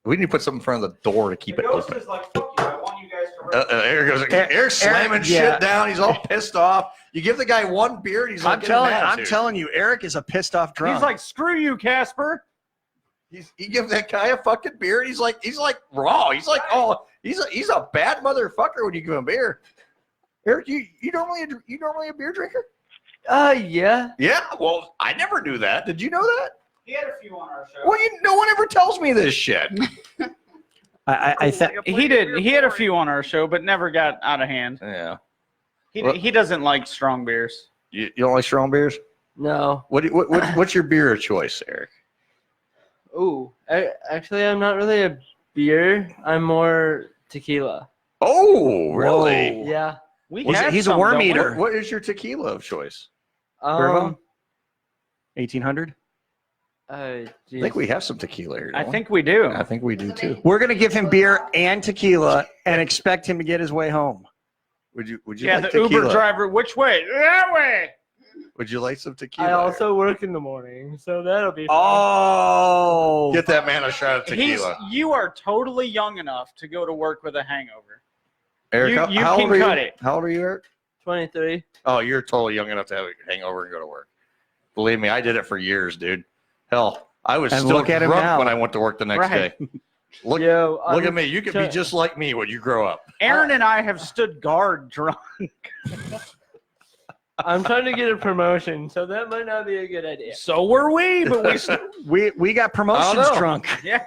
We need to put something in front of the door to keep it open. is like, fuck you, I want you guys to Eric goes. Eric's slamming shit down. He's all pissed off. You give the guy one beer, and he's like, I'm telling you, Eric is a pissed off drunk. He's like, screw you, Casper. He gives that guy a fucking beer, and he's like raw. He's like, oh, he's a bad motherfucker when you give him beer. Eric, you normally a beer drinker? Yeah. Yeah. Well, I never knew that. Did you know that? He had a few on our show. Well, no one ever tells me this shit. He did. He had a few on our show, but never got out of hand. Yeah. He doesn't like strong beers. You don't like strong beers? No. What's your beer of choice, Eric? Ooh, actually, I'm not really a beer. I'm more tequila. Oh, really? Whoa. Yeah. He's a worm eater. What is your tequila of choice? 1800. I think we have some tequila here. I think we do. I think we do too. We're gonna give him beer and tequila and expect him to get his way home. Would you Yeah, like the tequila? Uber driver. Which way? That way. Would you like some tequila? I also work in the morning, so that'll be fun. Oh, get that man a shot of tequila. You are totally young enough to go to work with a hangover. Eric, you how can old are cut you? it. How old are you, Eric? 23. Oh, you're totally young enough to have a hangover and go to work. Believe me, I did it for years, dude. Hell, I was And still look at him drunk now. when I went to work the next day. Look, look at me. You could be just like me when you grow up. Aaron and I have stood guard drunk. I'm trying to get a promotion, so that might not be a good idea. So were we, but we got promotions drunk. Yeah.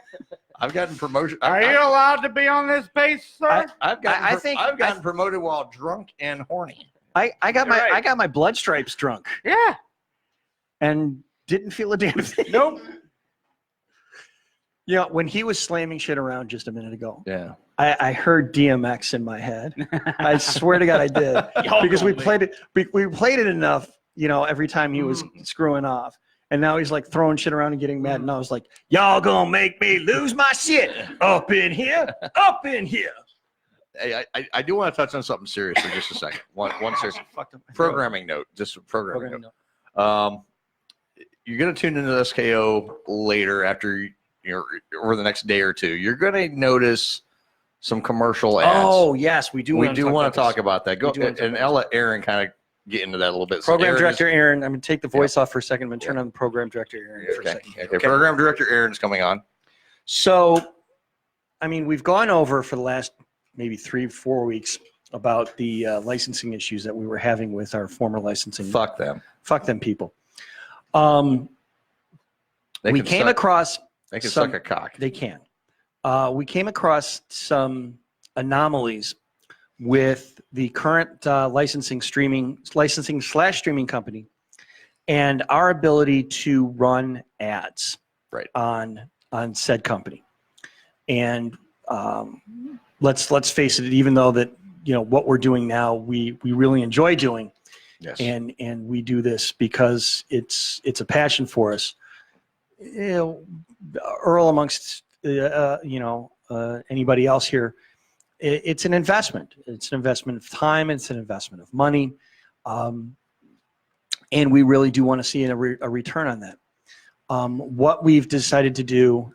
I've gotten promotion. Are you allowed to be on this base, sir? I've gotten promoted while drunk and horny. I got my blood stripes drunk. Yeah. And didn't feel a damn thing. Nope. You know, when he was slamming shit around just a minute ago, yeah, I heard DMX in my head. I swear to God, I did because we played it. We played it enough, you know, every time he was screwing off, and now he's like throwing shit around and getting mad. And I was like, "Y'all gonna make me lose my shit up in here, up in here." Hey, I do want to touch on something serious for just a second. One serious programming note, just a programming note. You're gonna tune into the SKO later after over the next day or two. You're gonna notice some commercial ads. Oh yes, we do. We do want to talk about that. Go and I'll let Aaron kind of get into that a little bit. Program director Aaron, I'm gonna take the voice off for a second. I'm gonna turn on the program director Aaron for a second. Okay. Program director Aaron's coming on. So, I mean, we've gone over for the last maybe 3-4 weeks about the licensing issues that we were having with our former licensing. Fuck them. Fuck them people. They we can came suck- across. They can suck a cock. They can. We came across some anomalies with the current licensing/streaming company and our ability to run ads on said company. And let's face it, even though that, you know, what we're doing now, we really enjoy doing. Yes. And we do this because it's a passion for us. You know, Earl amongst anybody else here, it's an investment. It's an investment of time. It's an investment of money, and we really do want to see a return on that. What we've decided to do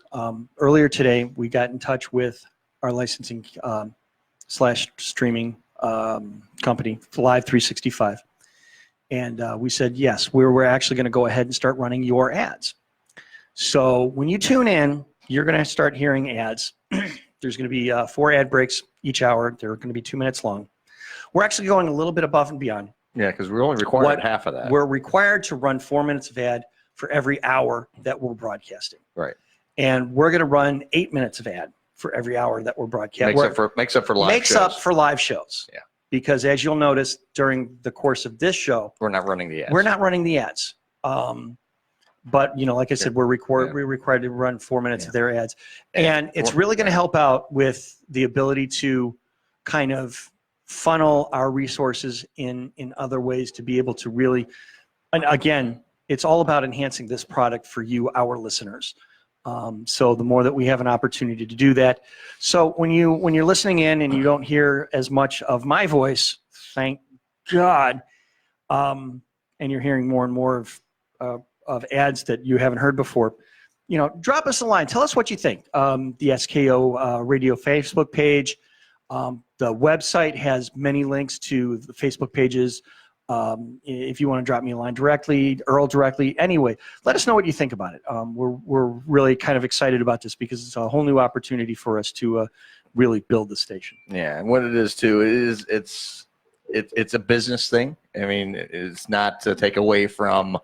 earlier today, we got in touch with our licensing / streaming company, Live 365, and we said yes, we're actually going to go ahead and start running your ads. So when you tune in, you're going to start hearing ads. There's going to be 4 ad breaks each hour. They're going to be 2 minutes long. We're actually going a little bit above and beyond. Yeah, because we're only required half of that. We're required to run 4 minutes of ad for every hour that we're broadcasting. Right. And we're going to run 8 minutes of ad for every hour that we're broadcasting. Makes up for live shows. Makes up for live shows. Yeah. Because as you'll notice during the course of this show, we're not running the ads. We're not running the ads. But like I said, we're required to run 4 minutes of their ads, and it's really going to help out with the ability to kind of funnel our resources in other ways to be able to really, and again, it's all about enhancing this product for you, our listeners. So the more that we have an opportunity to do that. So when you're listening in and you don't hear as much of my voice, thank God, and you're hearing more and more of ads that you haven't heard before, drop us a line. Tell us what you think. The SKO Radio Facebook page. The website has many links to the Facebook pages. If you want to drop me a line directly, Earl directly, anyway, let us know what you think about it. We're really kind of excited about this because it's a whole new opportunity for us to really build the station. Yeah, and what it is too it's a business thing. I mean, it's not to take away from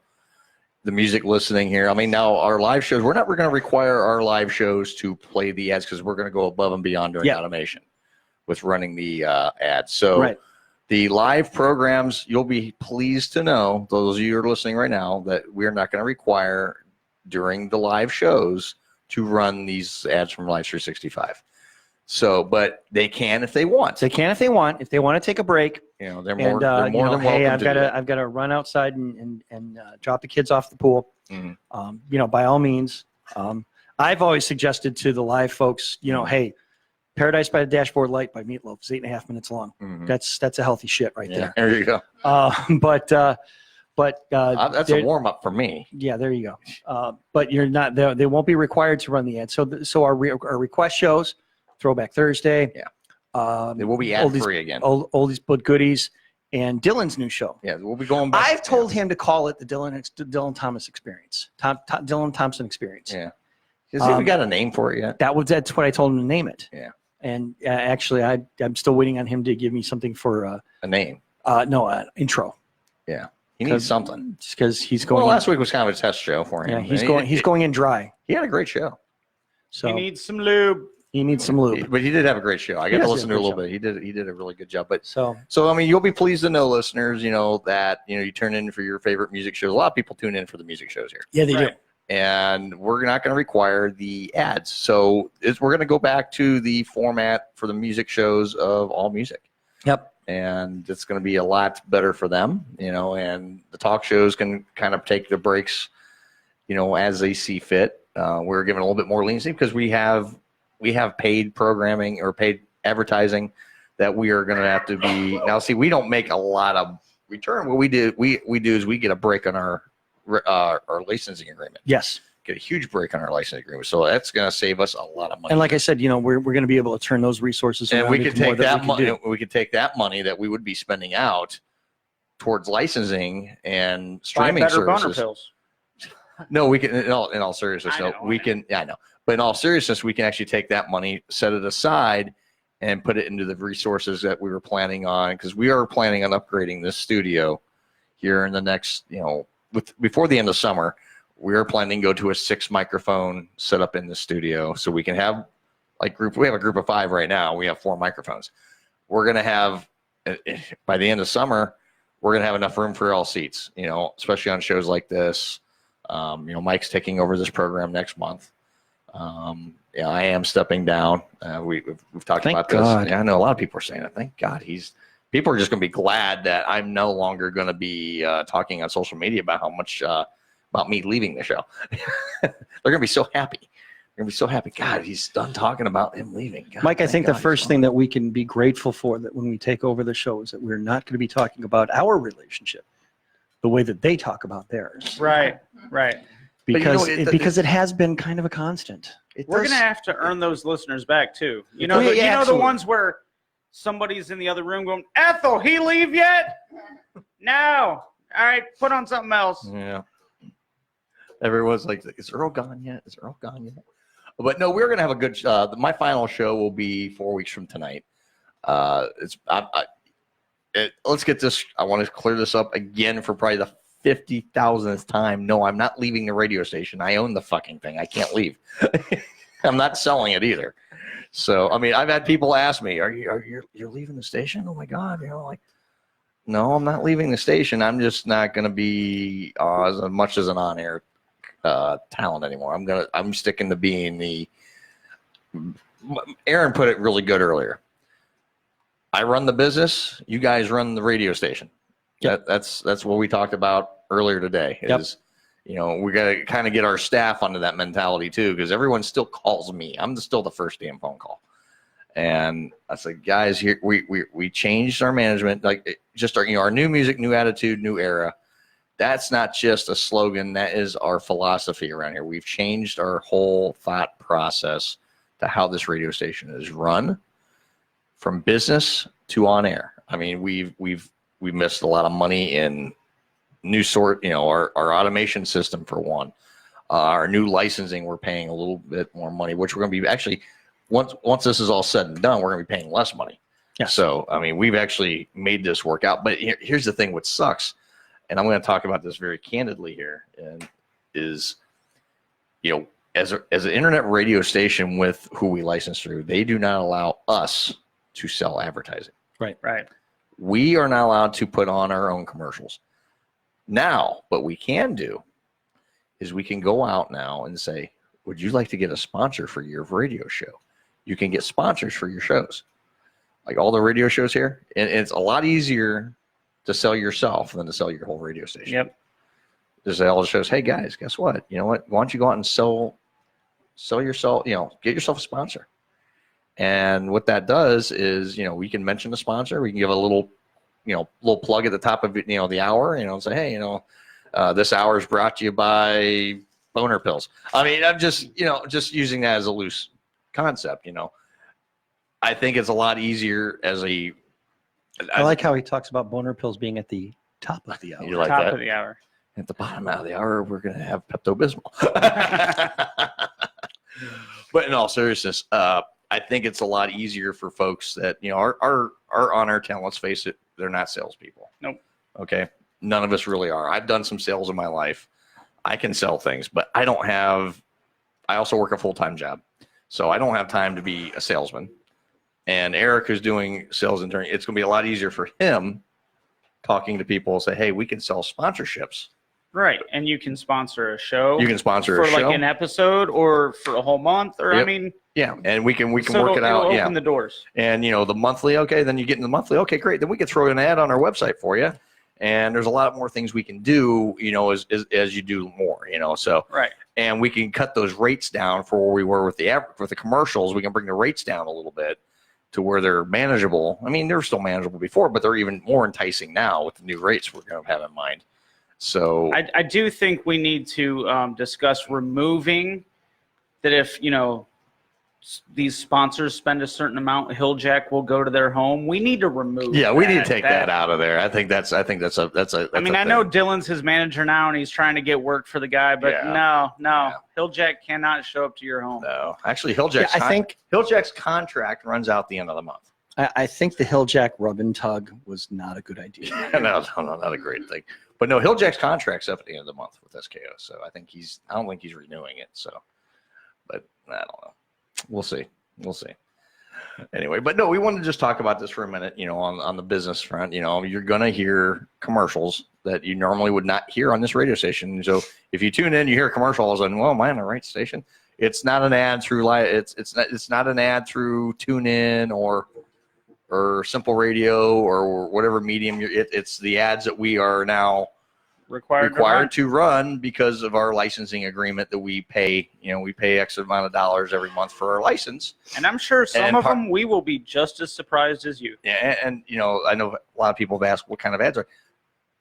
the music listening here. I mean, now our live shows, we're not going to require our live shows to play the ads because we're going to go above and beyond during automation with running the ads. So the live programs, you'll be pleased to know, those of you who are listening right now, that we're not going to require during the live shows to run these ads from Live 365. So, but they can if they want. They can if they want. If they want to take a break, they're more than welcome. Hey, I've got to run outside and drop the kids off the pool. Mm-hmm. By all means. I've always suggested to the live folks, hey, Paradise by the Dashboard Light by Meatloaf is 8.5 minutes long. Mm-hmm. That's a healthy shit right there. There you go. But that's a warm up for me. Yeah, there you go. But you're not. They won't be required to run the ad. So our request shows. Throwback Thursday. Yeah. It will be ad free again. Oldies but goodies, and Dylan's new show. Yeah, we'll be going back. I've told him to call it the Dylan Thomas Experience. Dylan Thompson Experience. Yeah. Has he got a name for it yet? That's what I told him to name it. Yeah. And actually, I'm still waiting on him to give me something for a name. No, intro. Yeah. He needs something. Just because he's going. Well, last week was kind of a test show for him. Yeah, he's going in dry. He had a great show. So he needs some lube. He needs some lube. But he did have a great show. I got to listen to it a little bit. He did a really good job. But so I mean, you'll be pleased to know, listeners, that you turn in for your favorite music shows. A lot of people tune in for the music shows here. Yeah, they do. And we're not going to require the ads. So we're going to go back to the format for the music shows of All Music. Yep. And it's going to be a lot better for them, and the talk shows can kind of take the breaks, as they see fit. We're giving a little bit more leniency because we have paid programming or paid advertising that we are going to have to be. Now, see, we don't make a lot of return. What we do is we get a break on our licensing agreement. Yes. Get a huge break on our licensing agreement. So that's going to save us a lot of money. And like I said, we're going to be able to turn those resources around. And we could take that money. We could take that money that we would be spending out towards licensing and streaming services. Boner pills. No, we can. In all seriousness, we can. Yeah, I know. But in all seriousness, we can actually take that money, set it aside, and put it into the resources that we were planning on. Because we are planning on upgrading this studio here in the next, before the end of summer. We are planning to go to a 6 microphone setup in the studio, so we can have we have a group of 5 right now. We have 4 microphones. We're gonna have by the end of summer, we're gonna have enough room for all seats. Especially on shows like this. Mike's taking over this program next month. I am stepping down. We've talked about this. Yeah, I know a lot of people are saying it. Thank God people are just going to be glad that I'm no longer going to be talking on social media about how much about me leaving the show. They're going to be so happy. They're going to be so happy. God, he's done talking about him leaving. God, Mike, I think the first thing that we can be grateful for that when we take over the show is that we're not going to be talking about our relationship the way that they talk about theirs. Right. Because it has been kind of a constant. We're going to have to earn those listeners back, too. The ones where somebody's in the other room going, Ethel, he leave yet? No. All right, put on something else. Yeah. Everyone's like, is Earl gone yet? But no, we're going to have a good my final show will be 4 weeks from tonight. let's get this. I want to clear this up again for probably the 50,000th time. No, I'm not leaving the radio station. I own the fucking thing. I can't leave. I'm not selling it either. So, I mean, I've had people ask me, you're leaving the station? Oh my God. Like, no, I'm not leaving the station. I'm just not going to be as much as an on-air talent anymore. I'm sticking to being Aaron put it really good earlier. I run the business. You guys run the radio station. Yep. That's what we talked about earlier today. Is we got to kind of get our staff onto that mentality too, because everyone still calls me. I'm still the first damn phone call. And I said, guys, here we changed our management, like just our new music, new attitude, new era. That's not just a slogan. That is our philosophy around here. We've changed our whole thought process to how this radio station is run, from business to on air. I mean, we've missed a lot of money in our automation system for one. Our new licensing, we're paying a little bit more money, which we're going to be actually, once this is all said and done, we're going to be paying less money. Yeah. So, I mean, we've actually made this work out. But here's the thing, what sucks, and I'm going to talk about this very candidly here, and is, as an internet radio station with who we license through, they do not allow us to sell advertising. Right. We are not allowed to put on our own commercials. Now, what we can do is we can go out now and say, would you like to get a sponsor for your radio show? You can get sponsors for your shows. Like all the radio shows here. And it's a lot easier to sell yourself than to sell your whole radio station. Yep. Just all the shows, hey guys, guess what? You know what? Why don't you go out and sell yourself, get yourself a sponsor. And what that does is, we can mention the sponsor. We can give a little plug at the top of the hour, and say, hey, this hour is brought to you by boner pills. I mean, I'm just using that as a loose concept, I think it's a lot easier I like how he talks about boner pills being at the top of the hour. You like Top that? of the hour. At the bottom of the hour, we're going to have Pepto-Bismol. But in all seriousness, I think it's a lot easier for folks that, our on-air talent, let's face it, they're not salespeople. Nope. Okay. None of us really are. I've done some sales in my life. I can sell things, but I also work a full-time job. So I don't have time to be a salesman. And Erik is doing sales intern. It's going to be a lot easier for him talking to people and say, hey, we can sell sponsorships. Right. And you can sponsor a show. You can sponsor a for show. like an episode or for a whole month, or Yep. Yeah, and we can so work it out. Open the doors. And the monthly, okay, then you get in the monthly, okay, great. Then we can throw an ad on our website for you. And there's a lot more things we can do, as you do more, So right. And we can cut those rates down for where we were with the commercials. We can bring the rates down a little bit to where they're manageable. I mean, they're still manageable before, but they're even more enticing now with the new rates we're going to have in mind. So I do think we need to discuss removing that. If these sponsors spend a certain amount, Hilljack will go to their home. We need to remove. Yeah, we need to take that out of there. I think that's a. I mean, I know Dylan's his manager now, and he's trying to get work for the guy, but no, Hilljack cannot show up to your home. No, actually, Hilljack's. I think Hilljack's contract runs out the end of the month. I think the Hilljack rub and tug was not a good idea. no, not a great thing. But no, Hilljack's contract's up at the end of the month with SKO, so I don't think he's renewing it. So, but I don't know. We'll see. Anyway, but no, we want to just talk about this for a minute. On the business front, you're gonna hear commercials that you normally would not hear on this radio station. So if you tune in, you hear commercials, and well, am I on the right station? It's not an ad through it's not an ad through TuneIn or Simple Radio or whatever medium. It's the ads that we are now required to run because of our licensing agreement that we pay. We pay X amount of dollars every month for our license. And I'm sure some of them we will be just as surprised as you. Yeah, and I know a lot of people have asked what kind of ads are.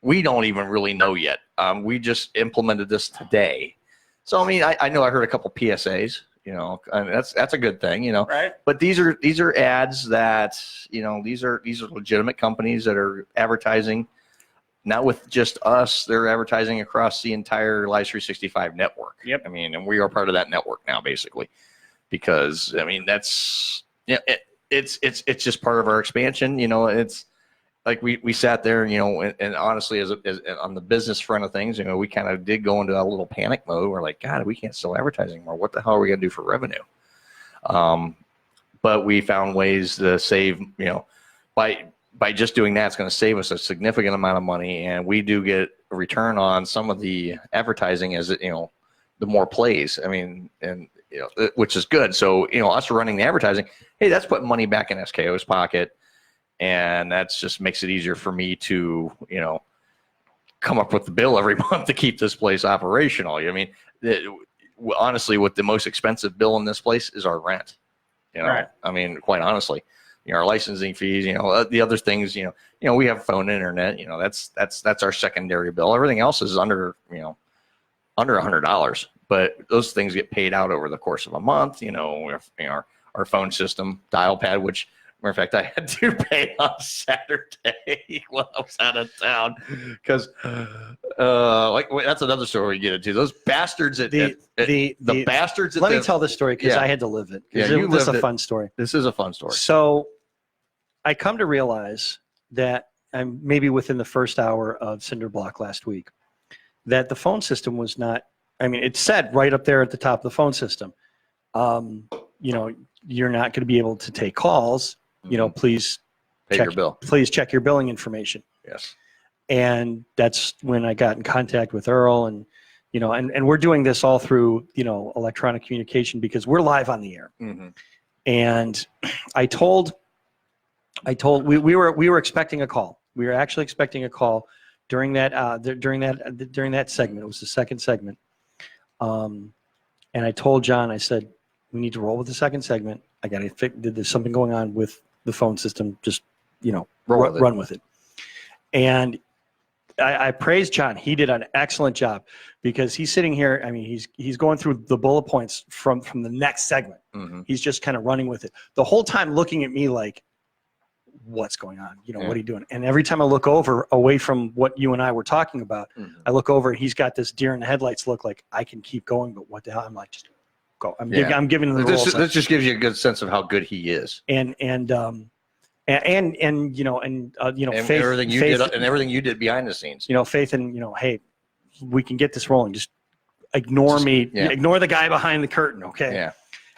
We don't even really know yet. We just implemented this today. So I mean, I know I heard a couple PSAs. And that's a good thing. Right. But these are ads that these are legitimate companies that are advertising. Not with just us, they're advertising across the entire Live 365 network. Yep. I mean, and we are part of that network now, basically, because I mean that's it's just part of our expansion. like we sat there, and honestly, as on the business front of things, we kind of did go into a little panic mode. We're like, God, we can't sell advertising anymore. What the hell are we going to do for revenue? But we found ways to save, by just doing that, it's going to save us a significant amount of money. And we do get a return on some of the advertising as the more plays, which is good. So, us running the advertising, hey, that's putting money back in SKO's pocket. And that's just makes it easier for me to, come up with the bill every month to keep this place operational. Honestly, what the most expensive bill in this place is our rent. Right. Quite honestly, our licensing fees, the other things, we have phone, internet, that's our secondary bill. Everything else is under $100, but those things get paid out over the course of a month. Our phone system, dial pad, which, matter of fact, I had to pay on Saturday when I was out of town because, that's another story we get into. Those bastards at the bastards. Let me tell this story because I had to live it. Yeah, this is a fun story. This is a fun story. So, I come to realize that I'm maybe within the first hour of Cinder Block last week, that the phone system was not. It said right up there at the top of the phone system, you're not going to be able to take calls. Please pay your bill. Please check your billing information. Yes. And that's when I got in contact with Earl, and and we're doing this all through electronic communication because we're live on the air. Mm-hmm. And we were expecting a call. We were actually expecting a call during that segment. It was the second segment. And I told John, I said, we need to roll with the second segment. I got to fix. There's something going on with the phone system. Just run with it. And I praise John. He did an excellent job because he's sitting here. He's going through the bullet points from the next segment. Mm-hmm. He's just kind of running with it the whole time, looking at me like, what's going on? What are you doing? And every time I look over away from what you and I were talking about, I look over and he's got this deer in the headlights look, like I can keep going, but what the hell? I'm like, just go. I'm giving him the rules. This just gives you a good sense of how good he is. And faith, everything you did behind the scenes. Faith and hey, we can get this rolling. Just ignore me. Yeah. Ignore the guy behind the curtain. Okay. Yeah.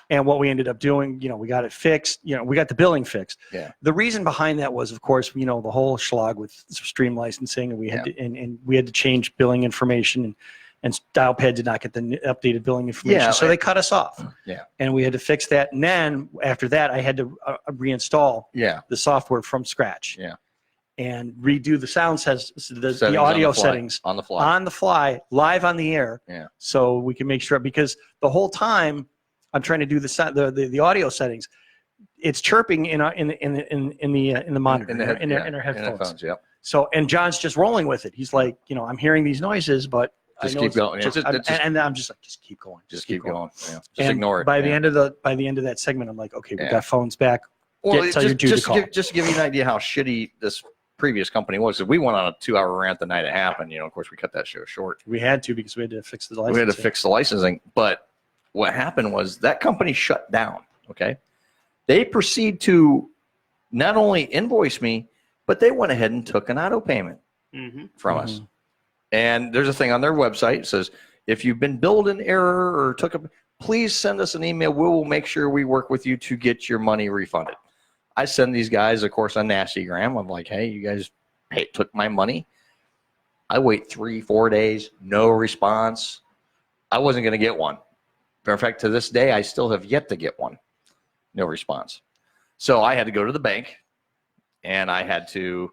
And what we ended up doing, we got it fixed. We got the billing fixed. Yeah. The reason behind that was, of course, the whole schlag with stream licensing, and we had to, we had to change billing information, and Dialpad did not get the updated billing information, so they cut us off. Yeah. And we had to fix that. And then after that, I had to reinstall the software from scratch. Yeah. And redo the sound the audio settings on the fly, live on the air. Yeah. So we can make sure, because the whole time I'm trying to do the audio settings, it's chirping in the monitor in our headphones. Yep. So, and John's just rolling with it. He's like, I'm hearing these noises, but just keep going. And I'm just like, just keep going. Just keep going. Yeah. Just ignore it. By the end of that segment, I'm like, okay, we got phones back. Just to give you an idea how shitty this previous company was, we went on a 2-hour rant the night it happened. Of course, we cut that show short. We had to, because we had to fix the licensing. We had to fix the licensing, but what happened was that company shut down. Okay. They proceed to not only invoice me, but they went ahead and took an auto payment from us. And there's a thing on their website that says, if you've been billed in error or please send us an email. We will make sure we work with you to get your money refunded. I send these guys, of course, a nastygram. I'm like, hey, you guys took my money. I wait 3-4 days, no response. I wasn't going to get one. Matter of fact, to this day, I still have yet to get one. No response. So I had to go to the bank, and I had to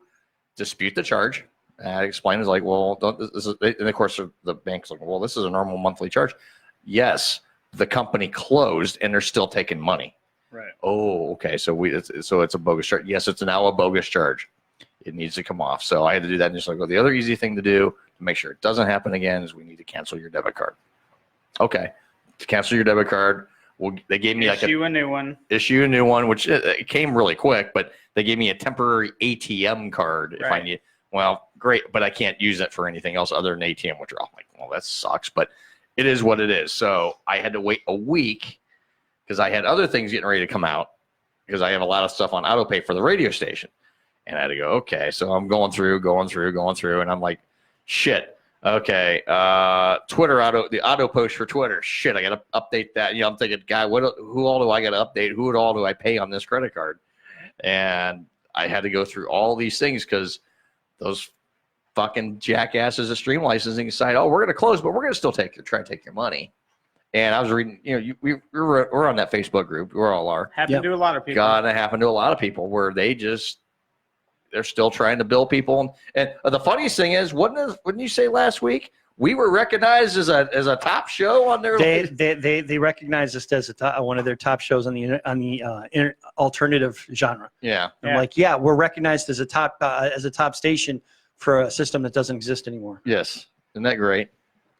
dispute the charge. And I explained, it was like, well, and of course, the bank's like, well, this is a normal monthly charge. Yes, the company closed, and they're still taking money. Right. Oh, okay. So it's a bogus charge. Yes, it's now a bogus charge. It needs to come off. So I had to do that. And just like, well, the other easy thing to do to make sure it doesn't happen again is we need to cancel your debit card. Okay. To cancel your debit card, they gave me issue a new one, which it came really quick, but they gave me a temporary ATM card if I need. Well, great, but I can't use it for anything else other than ATM withdrawal. I'm like, well, that sucks, but it is what it is. So I had to wait a week because I had other things getting ready to come out, because I have a lot of stuff on autopay for the radio station. And I had to go, okay. So I'm going through, and I'm like, shit. Okay. Twitter the auto post for Twitter. Shit, I got to update that. I'm thinking, God, who all do I got to update? Who all do I pay on this credit card? And I had to go through all these things because those fucking jackasses of stream licensing decide, oh, we're going to close, but we're going to still try to take your money. And I was reading, we're on that Facebook group. We all are. Happened to a lot of people. God, it happened to a lot of people where they're still trying to bill people. And the funniest thing is, wouldn't you say last week we were recognized as a top show on their? They recognized us as one of their top shows on the alternative genre. Yeah, I'm like, we're recognized as a top station for a system that doesn't exist anymore. Yes, isn't that great?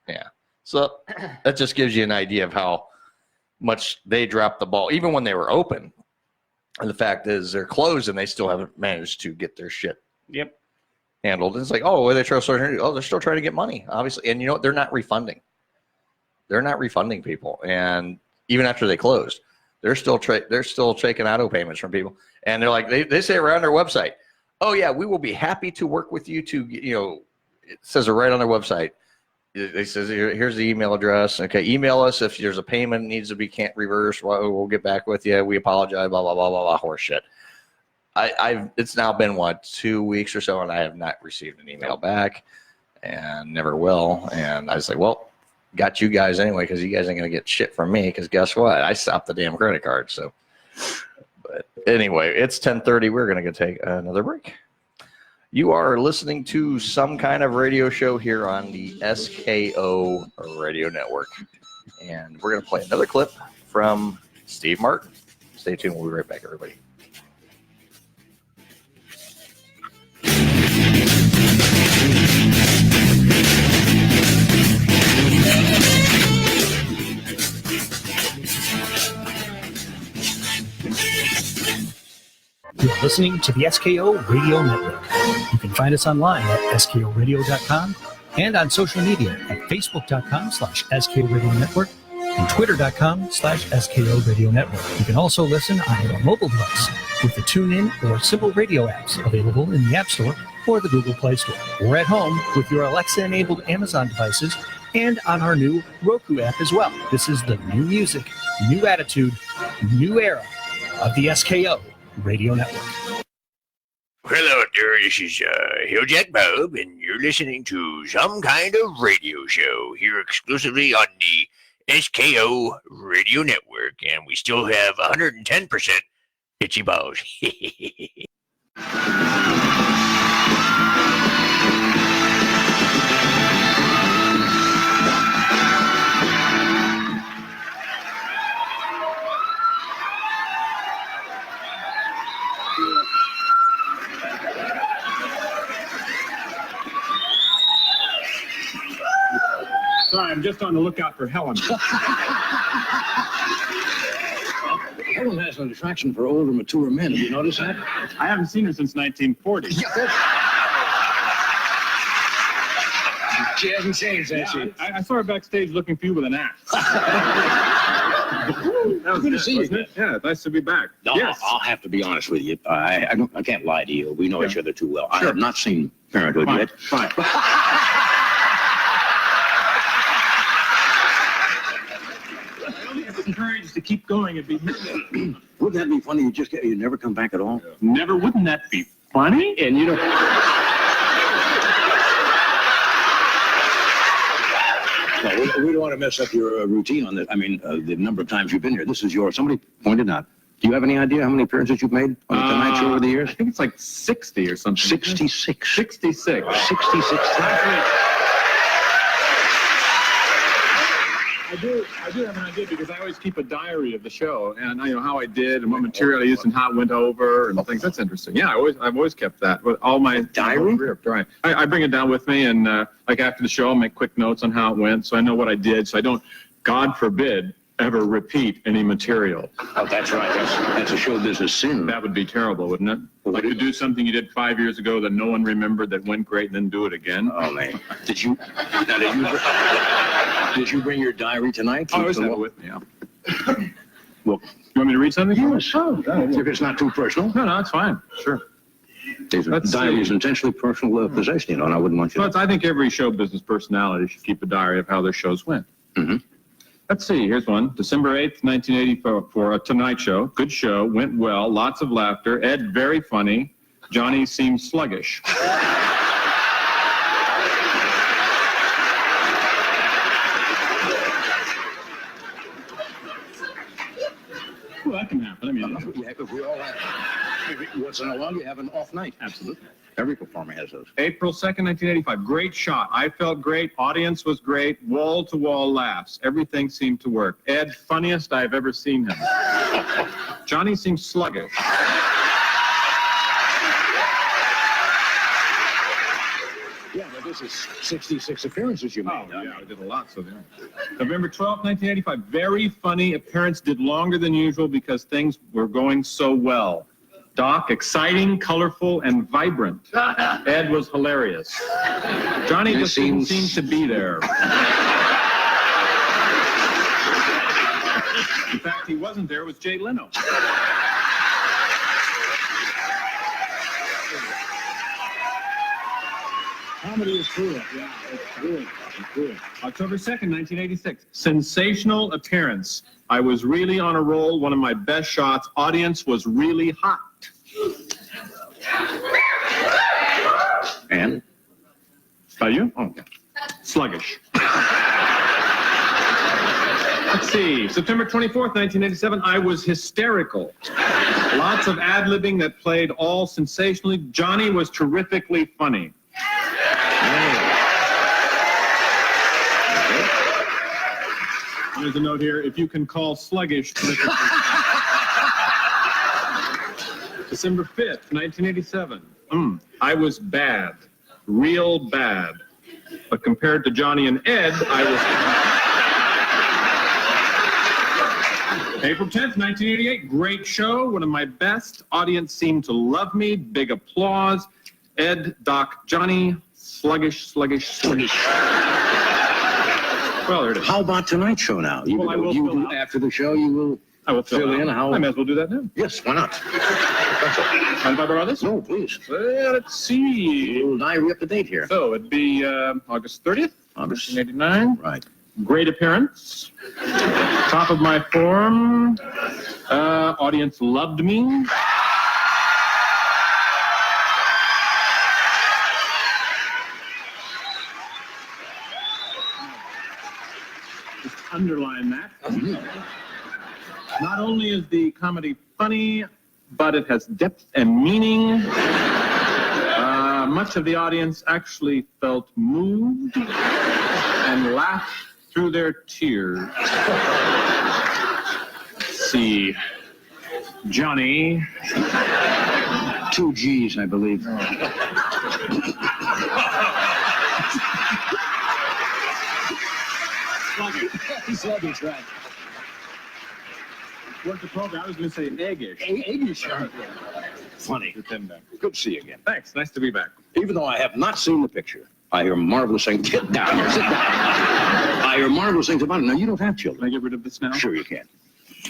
Yeah. So that just gives you an idea of how much they dropped the ball, even when they were open. And the fact is, they're closed and they still haven't managed to get their shit handled. And it's like, oh, they're still trying to get money, obviously. And you know what? They're not refunding. They're not refunding people. And even after they closed, they're still taking auto payments from people. And they're like, they say around their website, oh yeah, we will be happy to work with you to, it says it right on their website. It says, here's the email address. Okay, email us if there's a payment needs to be can't reverse. We'll get back with you. We apologize. Blah blah blah blah blah. Horse shit. It's now been 2 weeks or so, and I have not received an email back, and never will. And I was like, well, got you guys anyway because you guys ain't gonna get shit from me. Because guess what? I stopped the damn credit card. So, but anyway, it's 10:30. We're gonna go take another break. You are listening to Some Kind of Radio Show here on the SKO Radio Network. And we're going to play another clip from Steve Martin. Stay tuned. We'll be right back, everybody. You're listening to the SKO Radio Network. You can find us online at skoradio.com and on social media at facebook.com/SKO Radio Network and twitter.com/SKO Radio Network. You can also listen on your mobile device with the TuneIn or Simple Radio apps available in the App Store or the Google Play Store, or at home with your Alexa-enabled Amazon devices and on our new Roku app as well. This is the new music, new attitude, new era of the SKO Radio Network. Hello there, this is Hilljack Bob, and you're listening to Some Kind of Radio Show here exclusively on the SKO Radio Network, and we still have 110% itchy balls. Sorry, I'm just on the lookout for Helen. Helen has an attraction for older, mature men. Have you noticed that? I haven't seen her since 1940. She hasn't changed, has she? I saw her backstage looking for you with an axe. That was good to see you. It? Yeah, nice to be back. No, yes. I'll have to be honest with you. I can't lie to you. We know each other too well. Sure. I have not seen Parenthood yet. Fine. Encouraged to keep going and be. Wouldn't that be funny? You never come back at all. Never. Wouldn't that be funny? And you know. No, we don't want to mess up your routine on this. I mean, the number of times you've been here. This is yours. Somebody pointed out. Do you have any idea how many appearances you've made on the Tonight Show over the years? I think it's like 60 or something. 66. 66. 66 times. I do have an idea because I always keep a diary of the show and I know how I did and what material I used and how it went over and things. That's interesting. Yeah, I've always kept that with all my diary. I bring it down with me and like after the show I'll make quick notes on how it went so I know what I did so I don't, God forbid, ever repeat any material. Oh, that's right. That's a show business sin. That would be terrible, wouldn't it? Like to do something you did 5 years ago that no one remembered that went great and then do it again. Oh, man. Did you bring your diary tonight? I always have it with me, yeah. Well, you want me to read something? Yes. If it's not too personal. No, it's fine. Sure. Diary is intentionally personal possession, and I wouldn't want you Well, I think every show business personality should keep a diary of how their shows went. Mm-hmm. Let's see, here's one. December 8th, 1984, for a Tonight Show. Good show, went well, lots of laughter. Ed, very funny. Johnny seemed sluggish. Well, that can happen. I mean, if we all have, once in a while, you have an off night. Absolutely. Every performer has those. April 2nd, 1985. Great shot. I felt great. Audience was great. Wall-to-wall laughs. Everything seemed to work. Ed, funniest I've ever seen him. Johnny seemed sluggish. Yeah, but this is 66 appearances you made. Oh, yeah, I did a lot, so there. November 12th, 1985. Very funny. Appearance did longer than usual because things were going so well. Doc, exciting, colorful, and vibrant. Ed was hilarious. Johnny just didn't seem to be there. In fact, he wasn't there. It was Jay Leno. Comedy is cool. Yeah, it's good. It's good. October 2nd, 1986. Sensational appearance. I was really on a roll. One of my best shots. Audience was really hot. And? Are you? Oh, yeah. Sluggish. Let's see. September 24th, 1987. I was hysterical. Lots of ad-libbing that played all sensationally. Johnny was terrifically funny. There's a note here. If you can call sluggish. December 5th, 1987. I was bad. Real bad. But compared to Johnny and Ed, I was... April 10th, 1988. Great show. One of my best. Audience seemed to love me. Big applause. Ed, Doc, Johnny, sluggish, sluggish, sluggish. Well, there it is. How about tonight's show now? Well, I will fill out. After the show, you will fill in how... I might as well do that now. Yes, why not? Mind if I borrow this? No, please. Let's see. We'll diary up to date here. So it'd be August 30th, August 1989. Right. Great appearance. Top of my form. Audience loved me. Just underline that. Not only is the comedy funny, but it has depth and meaning. Much of the audience actually felt moved and laughed through their tears. Let's see. Johnny. 2 G's, I believe. Sluggish, right. What's the program? I was going to say eggish. Eggish. Funny. Good to see you again. Thanks. Nice to be back. Even though I have not seen the picture, I hear marvelous things. Get down here. Sit down. I hear marvelous things about it. Now, you don't have children. Can I get rid of this now? Sure you can.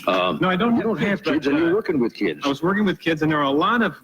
No, I don't. You don't have kids, and you're working with kids. I was working with kids, and there are a lot of,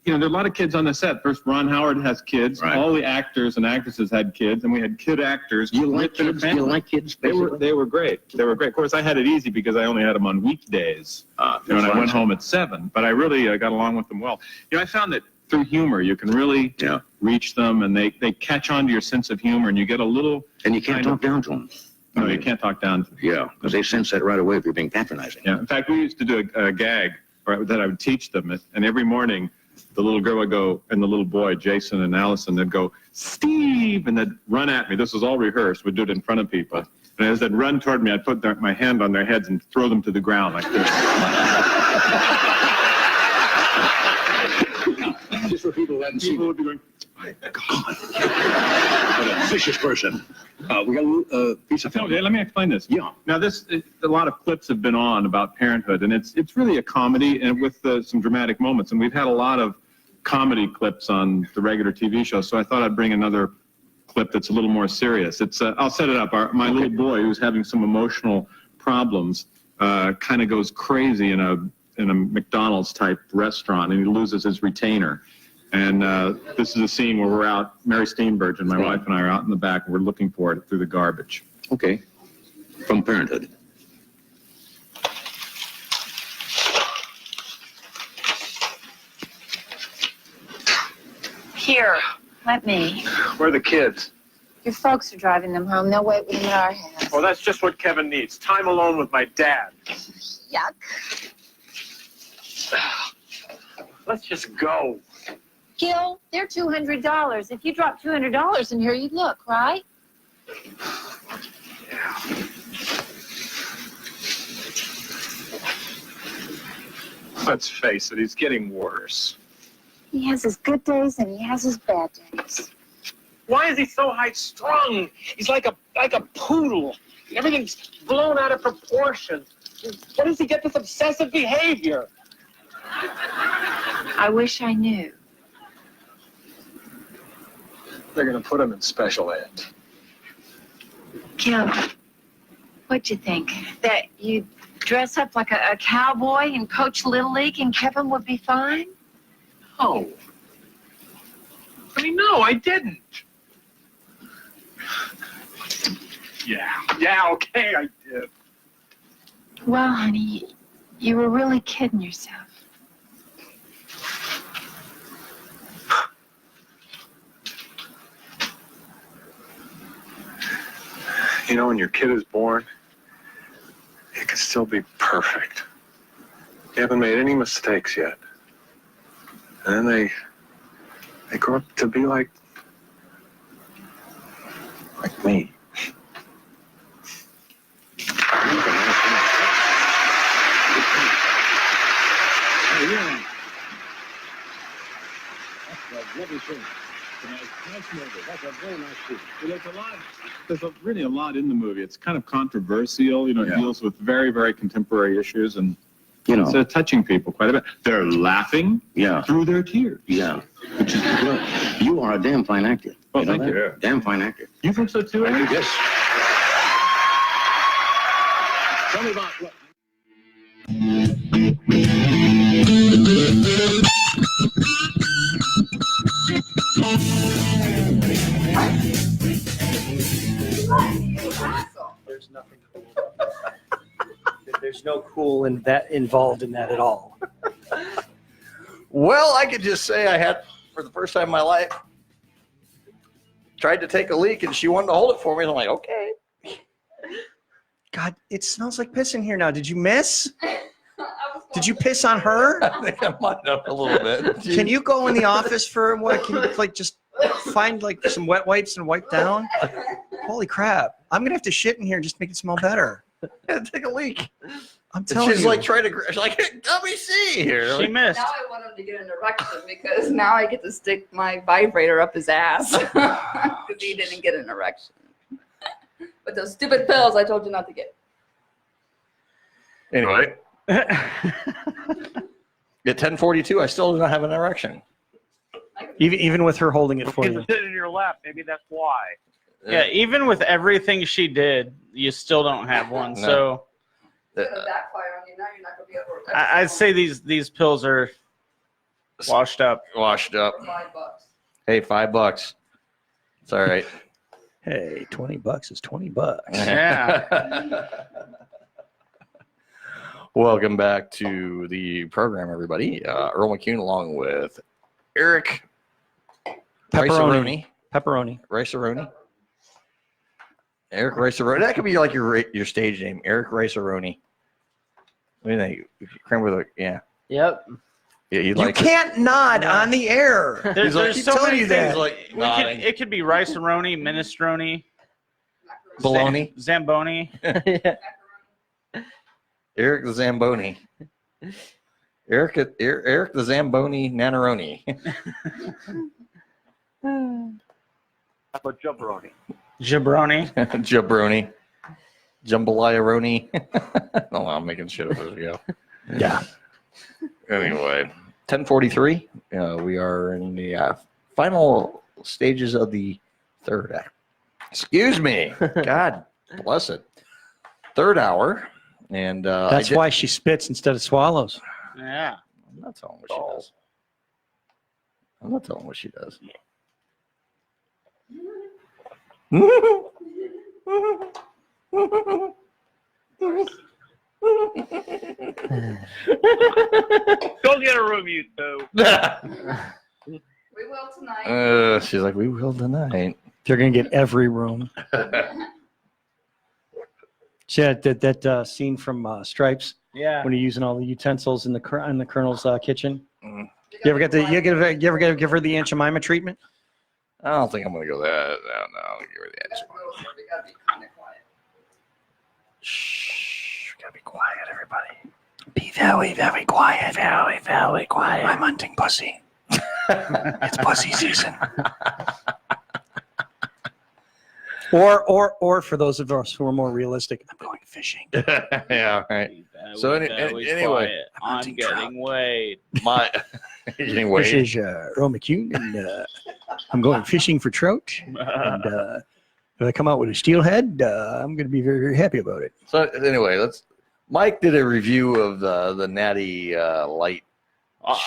there are a lot of kids on the set. First, Ron Howard has kids. Right. All the actors and actresses had kids, and we had kid actors. You like kids? Do you like kids? They were great. They were great. Of course, I had it easy because I only had them on weekdays. And I went home at 7. But I really got along with them well. I found that through humor, you can really reach them, and they catch on to your sense of humor, and you get a little. And you can't talk down to them. No, you can't talk down to them. Yeah, because they sense that right away if you're being patronizing. Yeah. In fact, we used to do a gag that I would teach them, and every morning the little girl would go, and the little boy, Jason and Allison, they'd go, Steve, and they'd run at me. This was all rehearsed. We'd do it in front of people. And as they'd run toward me, I'd put my hand on their heads and throw them to the ground like this. Just for people who hadn't seen People would be going, my God. What a vicious person. We got a little piece of film. Okay, let me explain this. Yeah. Now, a lot of clips have been on about parenthood, and it's really a comedy and with some dramatic moments. And we've had a lot of comedy clips on the regular TV show, so I thought I'd bring another clip that's a little more serious. I'll set it up. My little boy, who's having some emotional problems, kind of goes crazy in a McDonald's type restaurant, and he loses his retainer. And this is a scene where we're out, Mary Steenburgen, my wife and I are out in the back, and we're looking for it through the garbage. Okay. From Parenthood. Here, let me. Where are the kids? Your folks are driving them home. They'll wait with them at our house. Oh, that's just what Kevin needs. Time alone with my dad. Yuck. Let's just go. Gil, they're $200. If you dropped $200 in here, you'd look, right? Let's face it, he's getting worse. He has his good days and he has his bad days. Why is he so high-strung? He's like a poodle. Everything's blown out of proportion. Where does he get this obsessive behavior? I wish I knew. They're going to put him in special ed. Gil, what'd you think? That you'd dress up like a cowboy and coach Little League and Kevin would be fine? No. I mean, no, I didn't. Yeah, okay, I did. Well, honey, you were really kidding yourself. You know, when your kid is born, it can still be perfect. You haven't made any mistakes yet. And then they grow up to be like me. There's really a lot in the movie. It's kind of controversial. You know, it deals with very, very contemporary issues, and it's touching people quite a bit. They're laughing through their tears. Yeah. Which is good. You are a damn fine actor. Well, thank you. Damn fine actor. You think so too, Erik? Yes. Tell me about what. There's nothing cool about that. There's no cool in that involved in that at all. Well, I could just say I had, for the first time in my life, tried to take a leak and she wanted to hold it for me. And I'm like, okay. God, it smells like piss in here now. Did you miss? Did you piss on her? I think I might have a little bit. Can you go in the office for what? Can you like just find like some wet wipes and wipe down? Holy crap! I'm gonna have to shit in here just to make it smell better. Take a leak. I'm telling you. She's like trying to. She's like, let me see here. She missed. Now I want him to get an erection because now I get to stick my vibrator up his ass because he didn't get an erection. But those stupid pills I told you not to get. Anyway. At 10:42, I still do not have an erection. Even with her holding it for It's you. sitting in your lap. Maybe that's why. Yeah, even with everything she did, you still don't have one. No. So It's gonna backfire on you. Now you're not gonna be able to. I'd say these pills are washed up. Washed up. For $5. Hey, $5. It's all right. Hey, $20 is $20. Yeah. Welcome back to the program, everybody. Earl McCune along with Erik Pepperoni. Rice-A-Roni. Erik Rice-A-Roni. That could be like your stage name, Erik Rice-A-Roni. What do you think? Cram with a, yeah. Yep. Yeah, You can't nod on the air. There's so telling many you things. that. Like, It could be rice-a-roni, minestrone, Bologna. Zamboni. Erik the Zamboni. Erik the Zamboni Nannarone. How about jabroni? Jabroni. Jabroni. Jambalaya-roni. Oh, I'm making shit up as we go. Yeah. Anyway, 10:43. We are in the final stages of the third act. Excuse me. God bless it. Third hour. And That's why she spits instead of swallows. Yeah. I'm not telling what she does. I'm not telling what she does. Go get a room, you two. We will tonight. She's like, we will tonight. They're gonna get every room. See that scene from Stripes? Yeah. When you're using all the utensils in the Colonel's kitchen. Mm. You ever give her the Aunt Jemima treatment? I don't think I'm gonna go that. No, I'll give her the answer. We gotta be kind of quiet. Shh, we gotta be quiet, everybody. Be very, very quiet. Very, very quiet. I'm hunting pussy. It's pussy season. Or for those of us who are more realistic, I'm going fishing. Yeah, right. So anyway, I'm getting weighed. You're getting This weighed. is Earl McCune, and I'm going fishing for trout. And if I come out with a steelhead, I'm going to be very, very happy about it. So anyway, Mike did a review of the Natty Light.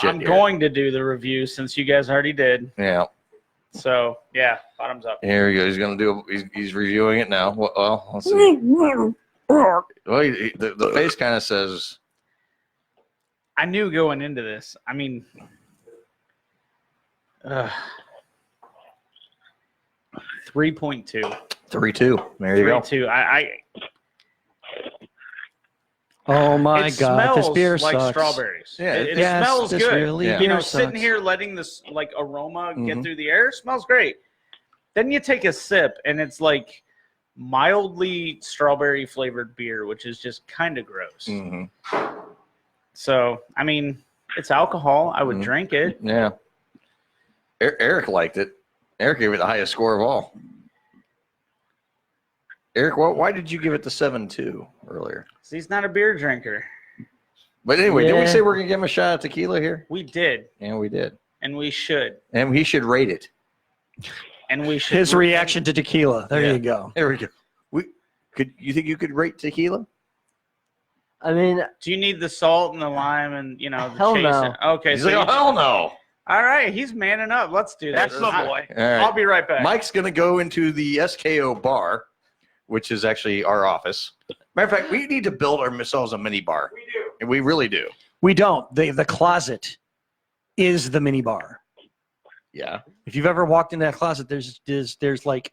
I'm going to do the review since you guys already did. Yeah. So yeah, bottoms up. Here he goes. He's gonna do. He's reviewing it now. Well, let's see. Well, the face kind of says. I knew going into this. I mean, 3.2. 3.2. There you go. 3.2. Oh my it God! This smells beer like sucks. strawberries. Yeah, it yes, smells this good. really You beer know, sucks. sitting here letting this like aroma Mm-hmm. get through the air smells great. Then you take a sip and it's like mildly strawberry flavored beer, which is just kind of gross. Mm-hmm. So I mean, it's alcohol. I would Mhm. drink it. Yeah. Eric liked it. Eric gave it the highest score of all. Eric, why did you give it the 7.2 earlier? He's not a beer drinker. But anyway, did we Yeah. say we're gonna give him a shot at tequila here? We did, Yeah, we did. and we should, And he should rate it. and we should. His reaction to tequila. There Yeah. you go. There we go. You think you could rate tequila? I mean, Do you need the salt and the lime and the Hell chase? no. Okay, He's so like, oh, you- hell no. all right, he's manning up. Let's do this. That's my boy. All right. I'll be right back. Mike's gonna go into the SKO bar, which is actually our office. Matter of fact, we need to build ourselves a mini bar. We do. And we really do. We don't. The closet is the mini bar. Yeah. If you've ever walked in that closet, there's like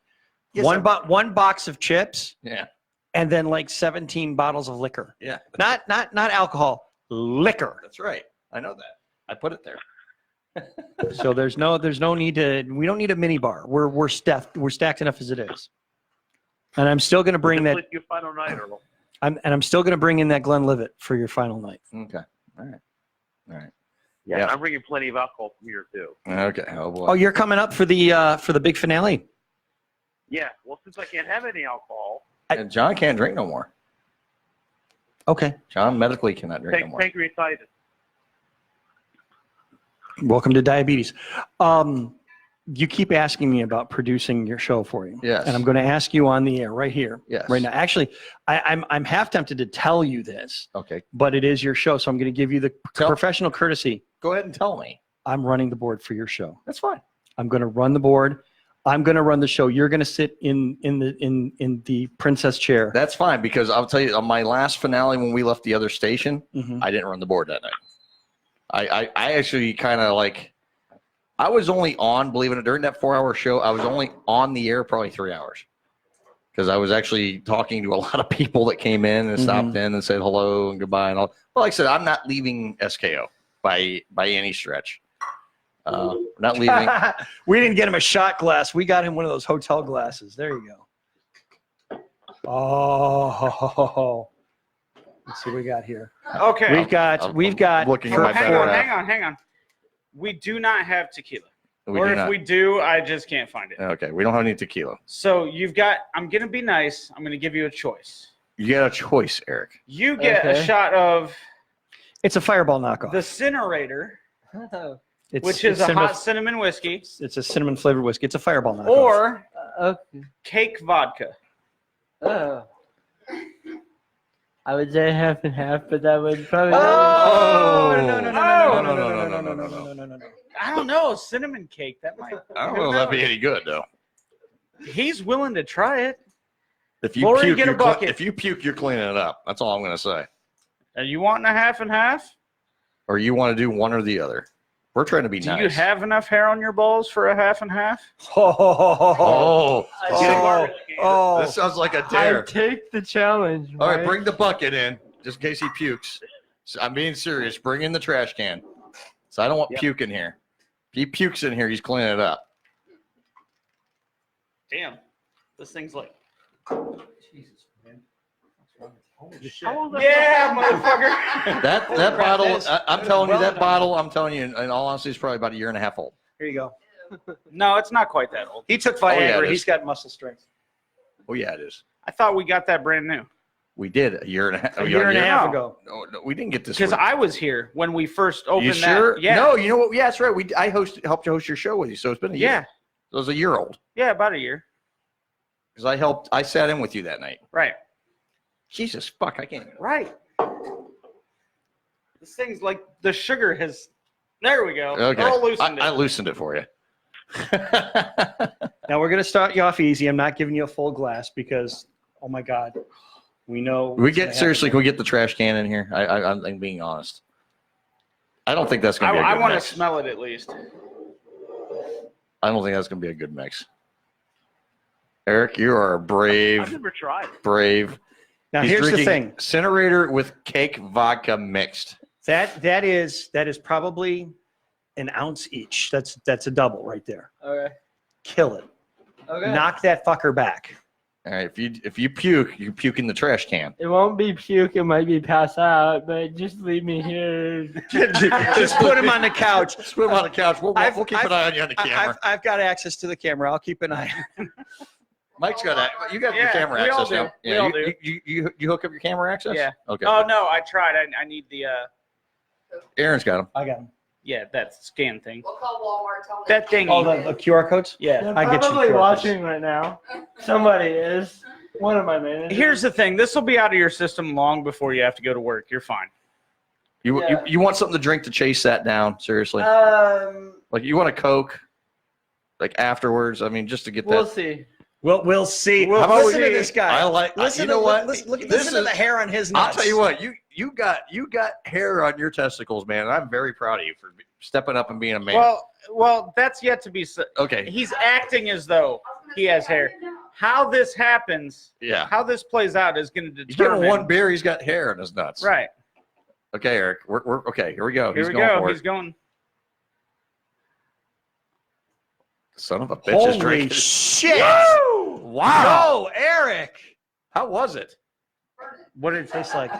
Yes, one box of chips Yeah. and then like 17 bottles of liquor. Yeah. Not alcohol, liquor. That's right. I know that. I put it there. So there's no need to. We don't need a mini bar. We're stacked enough as it is. And I'm still going to bring that. Complete your final night, Earl. I'm still going to bring in that Glenlivet for your final night. Okay. All right. Yeah, Yeah. I'm bringing plenty of alcohol from here too. Okay. Oh boy. Oh, you're coming up for the big finale. Yeah, well, since I can't have any alcohol, And John can't drink no more. Okay. John medically cannot drink no more. pancreatitis. Welcome to diabetes. You keep asking me about producing your show for you. Yes. And I'm going to ask you on the air right here. Yes. Right now. Actually, I'm half tempted to tell you this, Okay. but it is your show, so I'm going to give you the professional courtesy. Go ahead and tell me. I'm running the board for your show. That's fine. I'm going to run the board. I'm going to run the show. You're going to sit in the princess chair. That's fine because I'll tell you on my last finale when we left the other station, Mhm. I didn't run the board that night. I actually kind of like I was only on, believe it or not, during that 4-hour show, I was only on the air probably 3 hours. Because I was actually talking to a lot of people that came in and stopped in and said hello and goodbye and all. Well, like I said, I'm not leaving SKO by any stretch. We're not leaving. We didn't get him a shot glass. We got him one of those hotel glasses. There you go. Oh, let's see what we got here. Okay. We've got. looking at my better half. Hang on. We do not have tequila. We or do if not. we do, I just can't find it. Okay, we don't have any tequila. So you've got, I'm going to be nice. I'm going to give you a choice. You got a choice, Eric. You get a Okay. shot of It's a Fireball knockoff. the Cinerator, It's- which is it's a hot cinnamon whiskey, It's a cinnamon flavored whiskey. It's a Fireball knockoff. or okay. cake vodka. Oh. I would say half and half, but that would probably. Oh, no. I don't know. Cinnamon cake. That might. I don't know if that'd be any good though. He's willing to try it. If you Lori, puke, get a bucket. if you puke, you're cleaning it up. That's all I'm going to say. Are you wanting a half and half? Or you want to do one or the other? We're trying to be Do nice. you have enough hair on your balls for a half and half? Oh, Oh. This sounds like a I dare. take the challenge. All right, Mike. bring the bucket in, just in case he pukes. So I'm being serious. Bring in the trash can. So I don't want puke in here. If he pukes in here, he's cleaning it up. Damn. This thing's like. Jesus, man. Yeah, motherfucker. That bottle, I'm telling you, that bottle, I'm telling you, in all honesty, is probably about a year and a half old. Here you go. No, it's not quite that old. He took Oh, Viagra. yeah, it is. He's got muscle strength. Oh, yeah, it is. I thought we got that brand new. We did a year and a half. A year and a half No. ago. No, we didn't get this. Because one. I was here when we first opened You sure? that. Yeah. No, you know what? Yeah, that's right. I helped you host your show with you, so it's been a year. Yeah. So it was a year old. Yeah, about a year. Because I sat in with you that night. Right. Jesus, fuck, I can't. Right. This thing's like the sugar has. There we go. Okay. Earl loosened I it. loosened it for you. Now we're going to start you off easy. I'm not giving you a full glass because, oh my God, we know. We get seriously. Can we get the trash can in here? I'm being honest. I don't think that's going to be a good I want to mix. smell it at least. I don't think that's going to be a good mix. Eric, you are a brave, I've never tried. brave. Now He's here's the drinking thing. Incinerator with cake vodka mixed. That is probably an ounce each. That's a double right there. Okay. Kill it. Okay. Knock that fucker back. All right, if you puke, you puke in the trash can. It won't be puke. It might be pass out, but just leave me here. Just put him on the couch. Just put him on the couch. We'll keep an eye on you on the camera. I've got access to the camera. I'll keep an eye. Mike's got that. You got your Yeah, camera we all access do. now. We Yeah, all you, do. you hook up your camera access? Yeah. Okay. Oh no, I tried. I need the Aaron's got him. I got him. yeah, that scan thing. We'll call Walmart. Tell them That thing. Oh, the QR codes? Yeah. They're I get you. probably QR codes. watching right now. Somebody is. One of my managers. Here's the thing. This will be out of your system long before you have to go to work. You're fine. You want something to drink to chase that down? Seriously? Like you want a Coke? Like afterwards? I mean, just to get we'll that. see. We'll see. How about Listen we- to this guy. I like. Listen you know to what? Listen This to is- the hair on his I'll nuts. tell you what. You got hair on your testicles, man. I'm very proud of you for stepping up and being a man. Well, that's yet to be. Okay. He's acting as though he has hair. How this happens, Yeah. how this plays out is going to He's giving determine. one beer. He's got hair in his nuts. Right. Okay, Eric. We're okay. Here we go. Here He's we going go. for He's it. going. Son of a bitch is Holy drinking. shit! Woo! Wow. No, Eric. How was it? What did it taste like?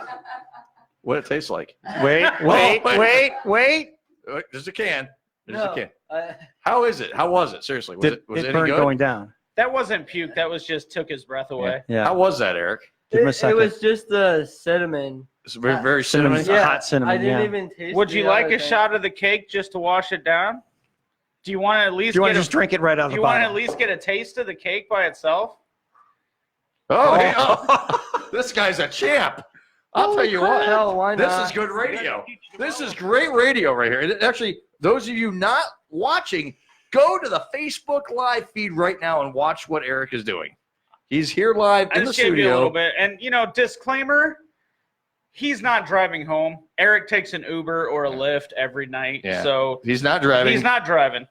What did it taste like? Wait. There's a can. There's a No, can. I- How is it? How was it? Seriously, was Did it was it any burn good? going down? That wasn't puke. That was just took his breath away. Yeah. How was that, Eric? Give him a It second. was just the cinnamon. It's very, very Cinnamon. cinnamon. Yeah. Hot cinnamon, I didn't yeah. even taste. Would the you like other a thing. shot of the cake just to wash it down? Do you want to at least Do you want get to a, just drink it right out of do the you want to bottle? at least get a taste of the cake by itself? This guy's a champ. I'll tell you what. Hell, why This not? is good radio. This is great radio right here. And actually, those of you not watching, go to the Facebook Live feed right now and watch what Eric is doing. He's here live I in the just gave you a little studio. bit. And, disclaimer, he's not driving home. Eric takes an Uber or a Lyft every night. Yeah. So He's not driving. he's not driving.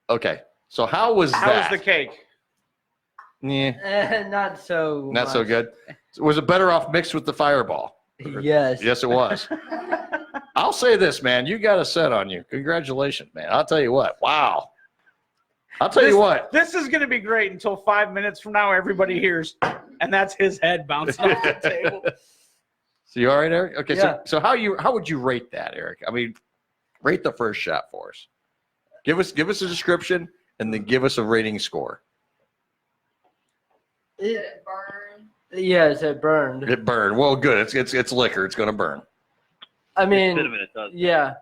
Okay. So how was How that? was the cake? Yeah, Not so. not so much. good. Was it better off mixed with the Fireball? Yes. Yes, it was. I'll say this, man. You got a set on you. Congratulations, man. I'll tell you what. Wow. I'll tell you what. This is going to be great until 5 minutes from now. Everybody hears, and that's his head bouncing off the table. So you all right, Eric? Okay. Yeah. So how would you rate that, Eric? I mean, rate the first shot for us. Give us a description and then give us a rating score. It burned. Yes, it burned. It burned. Well, good. It's liquor. It's gonna burn. I mean, Cinnamon, it does. yeah.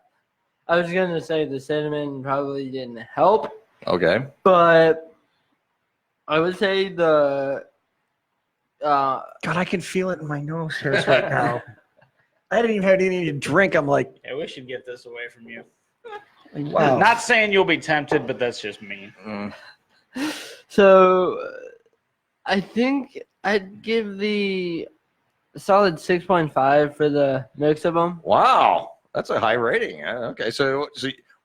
I was gonna say the cinnamon probably didn't help, Okay. but I would say the. God, I can feel it in my nose hairs right now. I hadn't even had anything to drink. I'm like, Yeah, we should get this away from you. wow. Not saying you'll be tempted, but that's just me. So I think I'd give the solid 6.5 for the mix of them. Wow, that's a high rating. Okay, so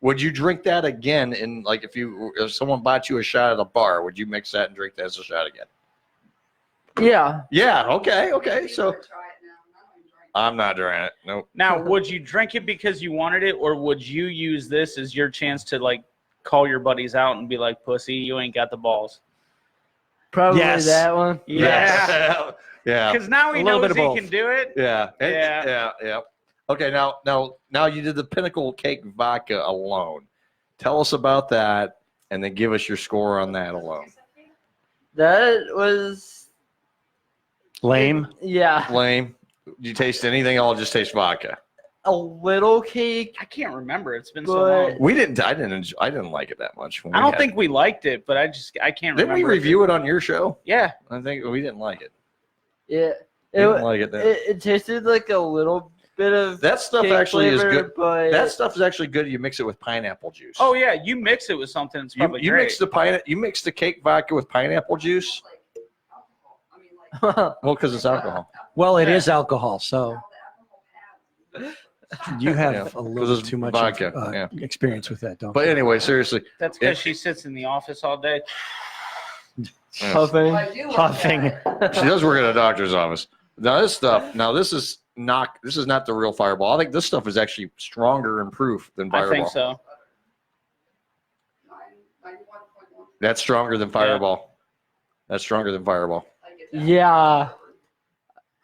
would you drink that again? In like if someone bought you a shot at a bar, would you mix that and drink that as a shot again? Yeah. Yeah. Okay. So I'm not trying it. Nope. Now, would you drink it because you wanted it, or would you use this as your chance to like call your buddies out and be like, "Pussy, you ain't got the balls"? Probably that one. Yeah. Yeah. Because now he A little knows bit he of both. can do it. Yeah. Yeah. Okay. Now you did the Pinnacle Cake vodka alone. Tell us about that, and then give us your score on that alone. That was Lame. Yeah. Lame. Did you taste anything? I'll just taste vodka. A little cake. I can't remember. It's been so long. We didn't. I didn't like it that much. I don't think we liked it, but I can't Didn't remember. we review it on your show? Yeah. I think we didn't like it. Yeah. Didn't like it then. It tasted like a little bit of That stuff cake actually flavor, is good. But That stuff is actually good. You mix it with pineapple juice. Oh yeah, you mix it with something. It's probably you great. mix the cake vodka with pineapple juice. Well, because it's alcohol. Well, it is alcohol, so you have Yeah, a 'cause little it's too much vodka, experience with that, don't But anyway, seriously, That's because she sits in the office all day. Puffing. Puffing. She does work at a doctor's office. Now this stuff. Now this is not the real Fireball. I think this stuff is actually stronger and proof than Fireball. I think so. That's stronger than Fireball. That's stronger than Fireball. Yeah.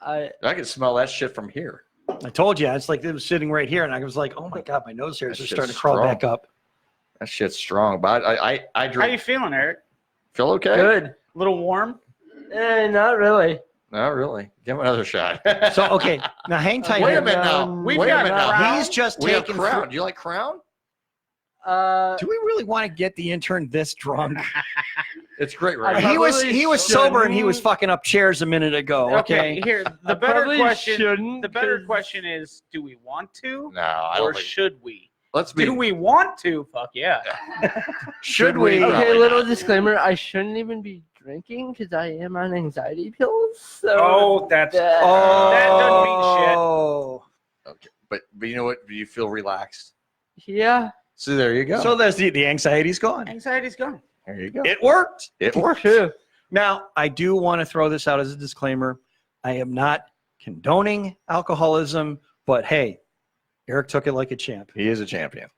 I can smell that shit from here. I told you, it's like it was sitting right here, and I was like, "Oh my god, my nose hairs That are shit's starting to crawl strong. back up." That shit's strong. But I How you drink. feeling, Eric? Feel okay? Good. A little warm? Not really. Not really. Give him another shot. So okay, now hang tight. Wait here. a minute now. We've Wait a got minute now. Crown. He's just We have taking. Crown. Do you like Crown? Do we really want to get the intern this drunk? It's great, right? he was probably sober and he was shouldn't. fucking up chairs a minute ago. Okay. Here, I the better probably question. shouldn't, The better 'cause- question is: do we want to, No, I or don't think. should we? Let's be. Do we want to? Fuck yeah. Should we? Okay, Probably little not. disclaimer. I shouldn't even be drinking because I am on anxiety pills. So Oh, that's that- that doesn't mean shit. Oh. Okay, but you know what? Do you feel relaxed? yeah. So there you go. So there's the anxiety's gone. Anxiety's gone. there you go. It worked. It worked. True. Now, I do want to throw this out as a disclaimer. I am not condoning alcoholism, but hey, Eric took it like a champ. He is a champion.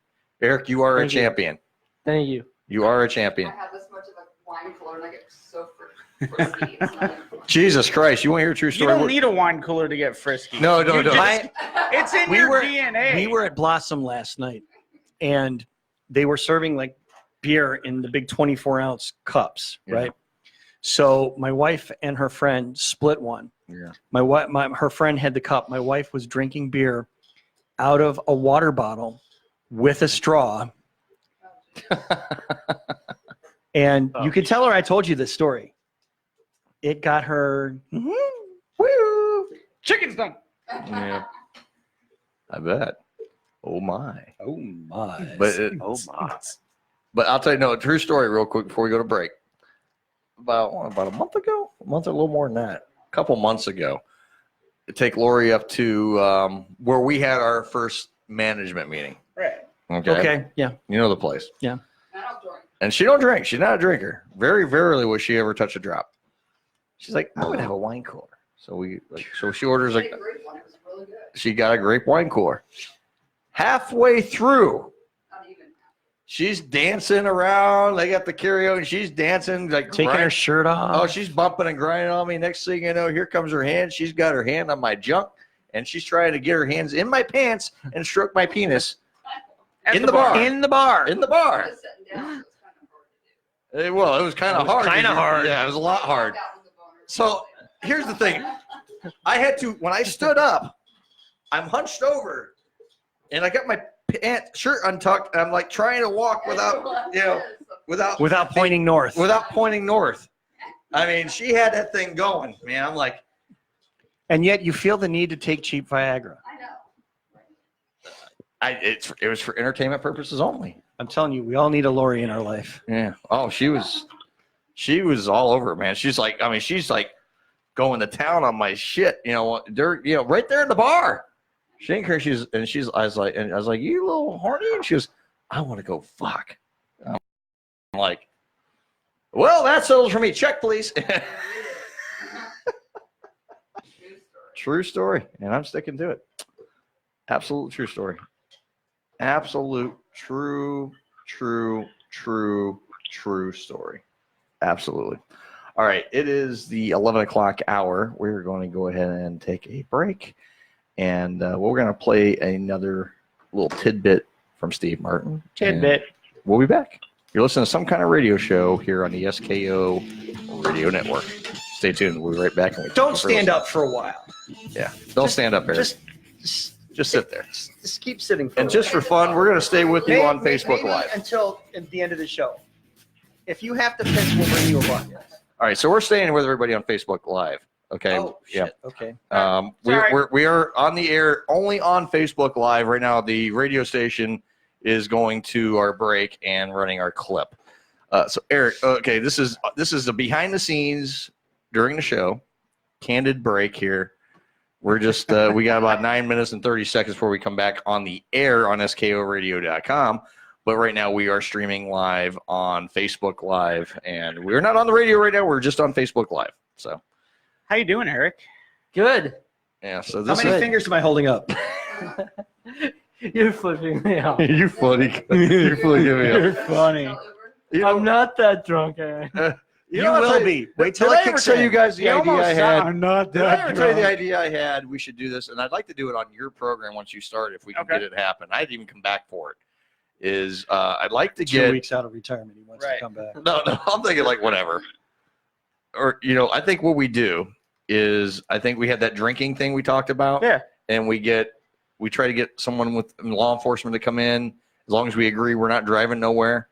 Eric, you are Thank a you. champion. Thank you. You are a I champion. have this much of a wine cooler and I get so frisky. It's not even funny. Jesus Christ! You want to hear a true You story? don't need a wine cooler to get frisky. No. You just- I- It's in we your were DNA. we were at Blossom last night, and they were serving like beer in the big 24-ounce cups, Yeah. right? So my wife and her friend split one. Yeah. Her friend had the cup. My wife was drinking beer out of a water bottle with a straw. And you could tell her I told you this story. It got her. Woo! Chicken's done. Yeah. I bet. Oh my. Oh my. But But I'll tell you, no, true story, real quick before we go to break. About a month ago, a little more than that, a couple months ago, to take Lori up to where we had our first management meeting. Right. Okay. Yeah. You know the place. Yeah. And she don't drink. She's not a drinker. Very rarely will she ever touch a drop. She's like, I would have a wine cooler. So she orders I ate a grape one. It was really good. she got a grape wine cooler. Halfway through, Not even. she's dancing around. They got the karaoke, and she's dancing like Taking her shirt off. Oh, she's bumping and grinding on me. Next thing you know, here comes her hand. She's got her hand on my junk, and she's trying to get her hands in my pants and stroke my penis in the bar. In the bar. In the bar. Just sitting down. Well, it was kind of hard. kinda hard. Yeah, it was a lot hard. So here's the thing. I had to, when I stood up, I'm hunched over, and I got my shirt untucked, and I'm like trying to walk without Pointing north. Without pointing north. I mean, she had that thing going, man. I'm like, And yet you feel the need to take cheap Viagra. It was for entertainment purposes only. I'm telling you, we all need a Lori in our life. Yeah. Oh, she was all over it, man. She's like going to town on my shit. Right there in the bar. She didn't care. I was like, you little horny? And she goes, I want to go fuck. I'm like, well, that settles for me. Check, please. True story, and I'm sticking to it. Absolute true story. Absolute true story. Absolutely. All right, it is the 11 o'clock hour. We're going to go ahead and take a break, and we're going to play another little tidbit from Steve Martin. Tidbit. We'll be back. You're listening to Some Kind of Radio Show here on the SKO Radio Network. Stay tuned. We'll be right back. And Don't stand up for a while. Yeah, don't stand up, Eric. Just sit there. Just keep sitting. And just for fun, we're going to stay with you on Facebook maybe Live. until at the end of the show. If you have to piss, we'll bring you a bucket. All right, so we're staying with everybody on Facebook Live. Okay. Oh, shit. Okay. We are on the air only on Facebook Live right now. The radio station is going to our break and running our clip. So Eric, okay, this is the behind the scenes during the show, candid break here. We're just we got about 9 minutes and 30 seconds before we come back on the air on SKOradio.com. But right now we are streaming live on Facebook Live, and we're not on the radio right now. We're just on Facebook Live. So, how you doing, Eric? Good. Yeah. So how many fingers am I holding up? You're flipping me off. You funny. You're flipping me off. You're funny. I'm not that drunk, Aaron. You will be. Wait till I tell you guys the idea I had. I'm not Did I ever that tell you the drunk. idea I had? We should do this, and I'd like to do it on your program once you start, if we can get it happen. I'd even come back for it. I'd like to 2 weeks out of retirement, he wants to come back. No, I'm thinking like whatever. Or I think what we do is I think we had that drinking thing we talked about. Yeah. And we try to get someone with law enforcement to come in as long as we agree we're not driving nowhere.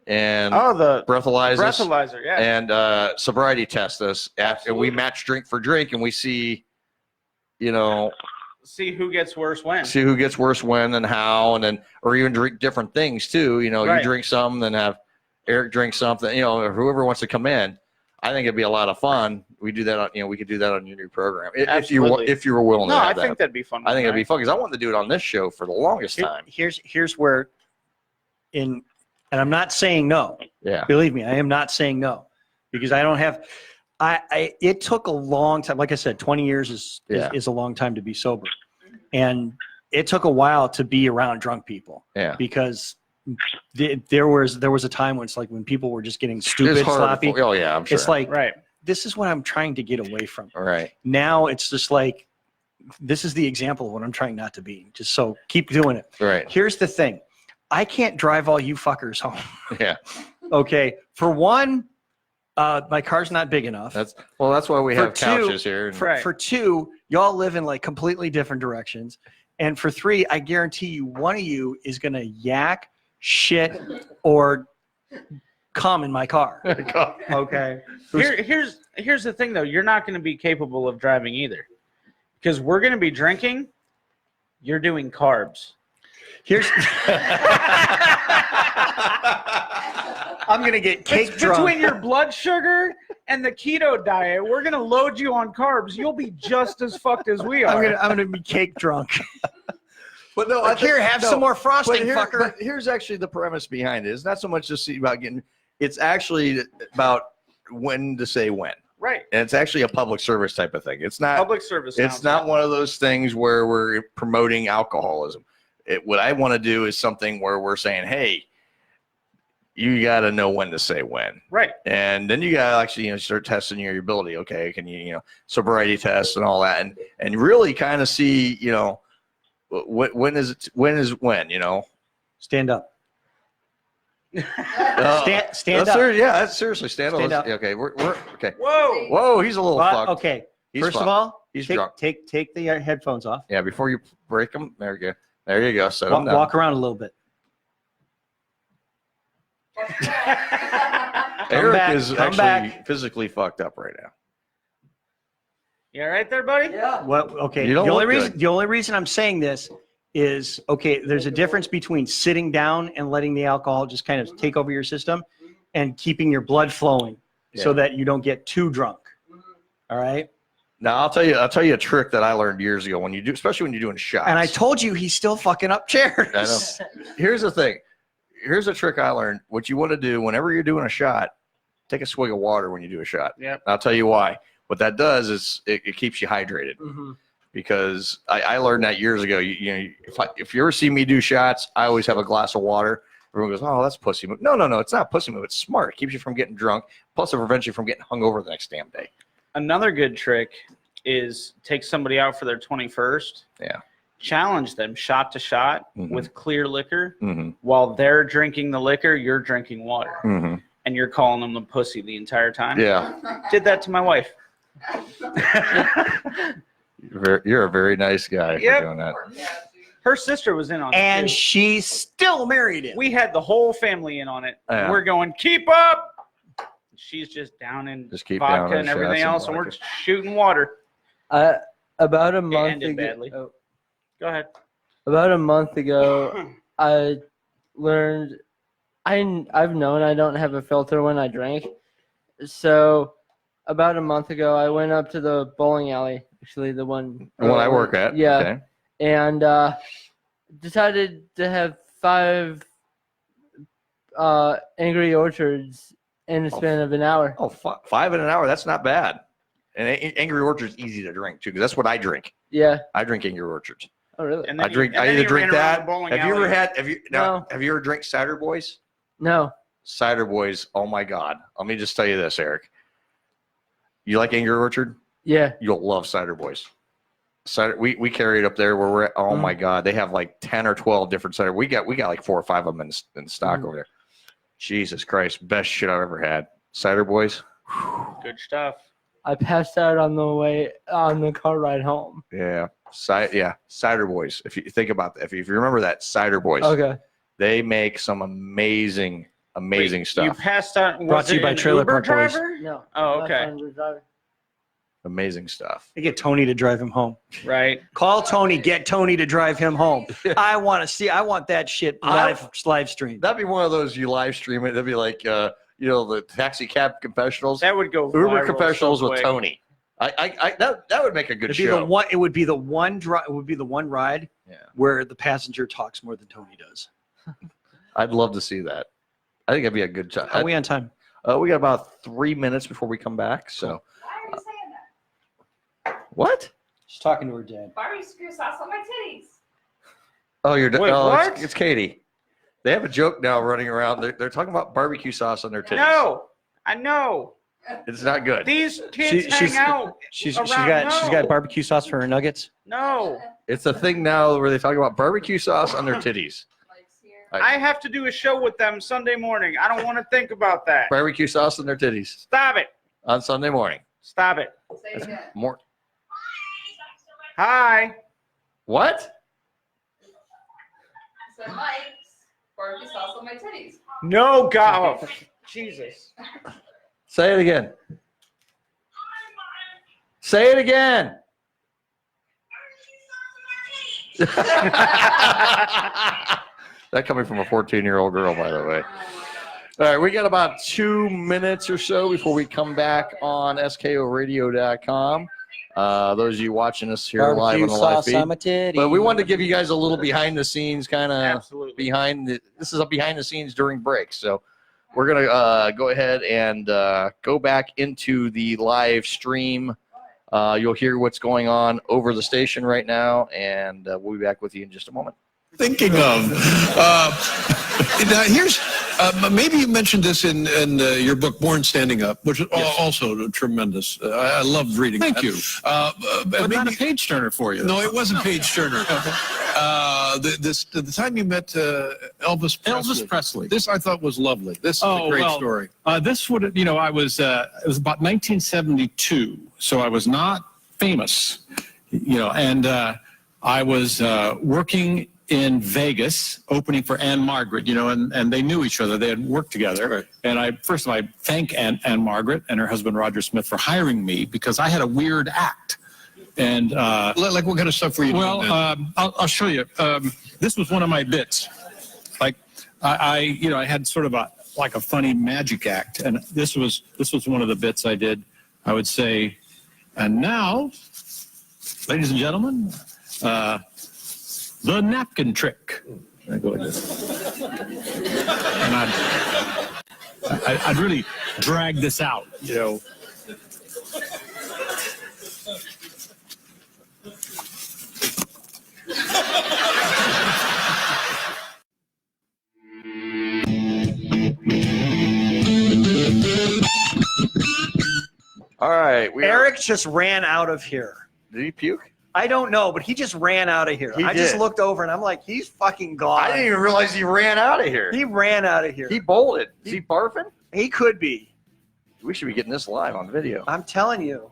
And the breathalyzer, yeah. And sobriety test us after we match drink for drink, and we see, See who gets worse when. see who gets worse when and how, and then or even drink different things too. Right. You drink some, then have Eric drink something. Or whoever wants to come in. I think it'd be a lot of fun. We do that on, we could do that on your new program if you were willing to. No, have I think that'd be fun. I think it'd be fun because I wanted to do it on this show for the longest time. Here's where, and I'm not saying no. Yeah. Believe me, I am not saying no, because I don't have. It took a long time. Like I said, 20 years is a long time to be sober, and it took a while to be around drunk people. Yeah. Because there was a time when it's like when people were just getting stupid, sloppy. Oh yeah, I'm sure. It's like this is what I'm trying to get away from. Right. Now it's just like this is the example of what I'm trying not to be. Just so keep doing it. Right. Here's the thing. I can't drive all you fuckers home. Yeah. Okay. For one, my car's not big enough. That's why we have couches here. For two, y'all live in like completely different directions. And for three, I guarantee you one of you is going to yak, shit, or come in my car. Okay. Here's the thing though. You're not going to be capable of driving either, because we're going to be drinking. You're doing carbs. I'm going to get cake drunk. Between your blood sugar and the keto diet, we're going to load you on carbs. You'll be just as fucked as we are. I'm going to be cake drunk. But no, Like, here, have some more frosting, fucker. But here's actually the premise behind it. It's not so much just about getting. It's actually about when to say when. Right. And it's actually a public service type of thing. It's not Public service. It's not one of those things where we're promoting alcoholism. What I want to do is something where we're saying, hey, you got to know when to say when. Right. And then you got to actually start testing your ability. Okay, can you sobriety tests and all that, and really kind of see when is when Stand up. Stand up. Yeah, seriously, stand up. Okay, we're okay. Whoa, he's a little fucked. Okay, He's first fucked. of all, He's drunk. take the headphones off. Yeah, before you break them, there you go. There you go. Set them down. Walk around a little bit. Eric is actually physically fucked up right now. You all right there, buddy? Yeah. Well, okay. You don't look The only reason I'm saying this is, okay, there's a difference between sitting down and letting the alcohol just kind of take over your system and keeping your blood flowing so Yeah. that you don't get too drunk. All right? Now I'll tell you a trick that I learned years ago when you do, especially when you're doing shots. And I told you he's still fucking up chairs. I know. Here's the thing. Here's a trick I learned. What you want to do whenever you're doing a shot, take a swig of water when you do a shot. Yep. I'll tell you why. What that does is it keeps you hydrated. Mm-hmm. Because I learned that years ago. You know, if you ever see me do shots, I always have a glass of water. Everyone goes, "Oh, that's pussy move." No, it's not pussy move. It's smart. It keeps you from getting drunk. Plus, it prevents you from getting hungover the next damn day. Another good trick is take somebody out for their 21st. Yeah. Challenge them shot to shot Mhm. with clear liquor. Mm-hmm. While they're drinking the liquor, you're drinking water. Mm-hmm. And you're calling them the pussy the entire time. Yeah. Did that to my wife. You're a very nice guy Yep. for doing that. Her sister was in on it. And too. she still married him. We had the whole family in on it. Yeah. We're going, keep up. She's just down in Just keep vodka downing and everything shots and else, and we're vodka. just shooting water. About a It month ended ago. badly. Oh. Go ahead. About a month ago, I learned I've known I don't have a filter when I drink. So about a month ago, I went up to the bowling alley, actually the one I work at. Yeah. Okay. And decided to have 5 Angry Orchards in the span of an hour. Oh, 5 in an hour. That's not bad. And Angry Orchard's easy to drink too, because that's what I drink. Yeah. I drink Angry Orchards. Oh, really? And I then drink. you- and I then either you drink ran around that. the bowling Have you ever alley. had? Have you No. Have you ever drank Cider Boys? No. Cider Boys. Oh my God. Let me just tell you this, Eric. You like Angry Orchard? Yeah. You'll love Cider Boys. Cider. We carry it up there where we're at. Oh my God. They have like 10 or 12 different cider. We got like 4 or 5 of them in stock over there. Jesus Christ. Best shit I've ever had. Cider Boys. Good stuff. I passed out on the car ride home. Yeah. Cider Boys. If you think about that, if you remember that, Cider Boys. Okay. They make some amazing Wait, stuff. You passed out. Was Brought to you it by an Trailer Uber Park Boys. driver? No. Oh, my okay. friend was driving. Amazing stuff. They get Tony to drive him home. Right. Call Tony. Get Tony to drive him home. I want that shit live stream. That'd be one of those you live stream it. That'd be like the taxi cab confessionals. That would go Uber viral confessionals so with quick. Tony. That would make a good It'd be show. it would be the one ride where the passenger talks more than Tony does. I'd love to see that. I think it'd be a good time. Are we on time? We got about 3 minutes before we come back. So Why are you saying that? what? She's talking to her dad. Barbecue sauce on my titties. Oh, Wait, what? It's Katie. They have a joke now running around. They're talking about barbecue sauce on their titties. No, I know. It's not good. These kids hang out. She's around. got barbecue sauce for her nuggets. No. It's a thing now where they talk about barbecue sauce on their titties. I have to do a show with them Sunday morning. I don't want to think about that. Barbecue sauce on their titties Stop it. on Sunday morning. Stop it. Say it again. More. Hi. What? So Mike's barbecue sauce on my titties. No, God. Oh, Jesus. Say it again. Say it again. That coming from a 14-year-old girl, by the way. All right, we got about 2 minutes or so before we come back on SKORadio.com. Those of you watching us here live on the live feed. But we wanted to give you guys a little behind the scenes this is a behind the scenes during breaks. So we're going to go ahead and go back into the live stream. You'll hear what's going on over the station right now, and we'll be back with you in just a moment. Thinking of. Now here's maybe you mentioned this in your book Born Standing Up, which is also tremendous. I loved reading. Thank you. But not a page turner for you. No, it wasn't page turner. The time you met Elvis Presley. This I thought was lovely. This is a great story. This would I was it was about 1972, so I was not famous, and I was working in Vegas, opening for Anne Margaret, and they knew each other. They had worked together. Right. And I thank Anne Margaret and her husband Roger Smith for hiring me because I had a weird act. And Like what kind of stuff were you well, doing? I'll show you. This was one of my bits. Like I had sort of a funny magic act, and this was one of the bits I did. I would say, and now, ladies and gentlemen, the napkin trick. I go like this, and I'd really drag this out, you know. All right. Eric just ran out of here. Did he puke? I don't know, but he just ran out of here. He I just did. looked over and I'm like, he's fucking gone. I didn't even realize he ran out of here. He ran out of here. He bolted. Is he barfing? He could be. We should be getting this live on video. I'm telling you.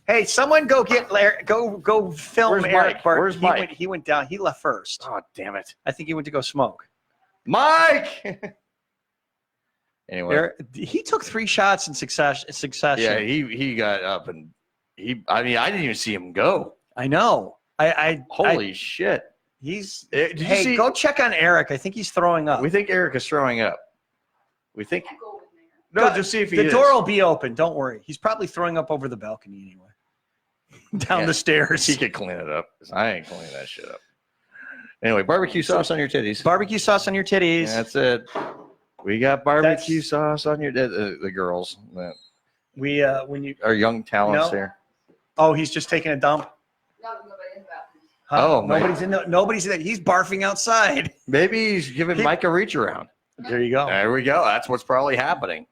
Hey, someone go get Larry, go film Where's Eric. Mike? Bart. Where's Mike? He went down. He left first. Oh, damn it. I think he went to go smoke. Mike! Anyway. He took 3 shots in succession. Yeah, he got up and I didn't even see him go. I know. Holy shit. Hey, go check on Eric. I think he's throwing up. We think Eric is throwing up. We think. No, just see if he The is. door will be open. Don't worry. He's probably throwing up over the balcony anyway. Down the stairs. He could clean it up. I ain't cleaning that shit up. Anyway, barbecue sauce on your titties. Barbecue sauce on your titties. That's it. We got barbecue sauce on your the girls. We when you our young talents No. there. Oh, he's just taking a dump. Oh, nobody's in. Nobody's in. He's barfing outside. Maybe he's giving Mike a reach around. There you go. There we go. That's what's probably happening.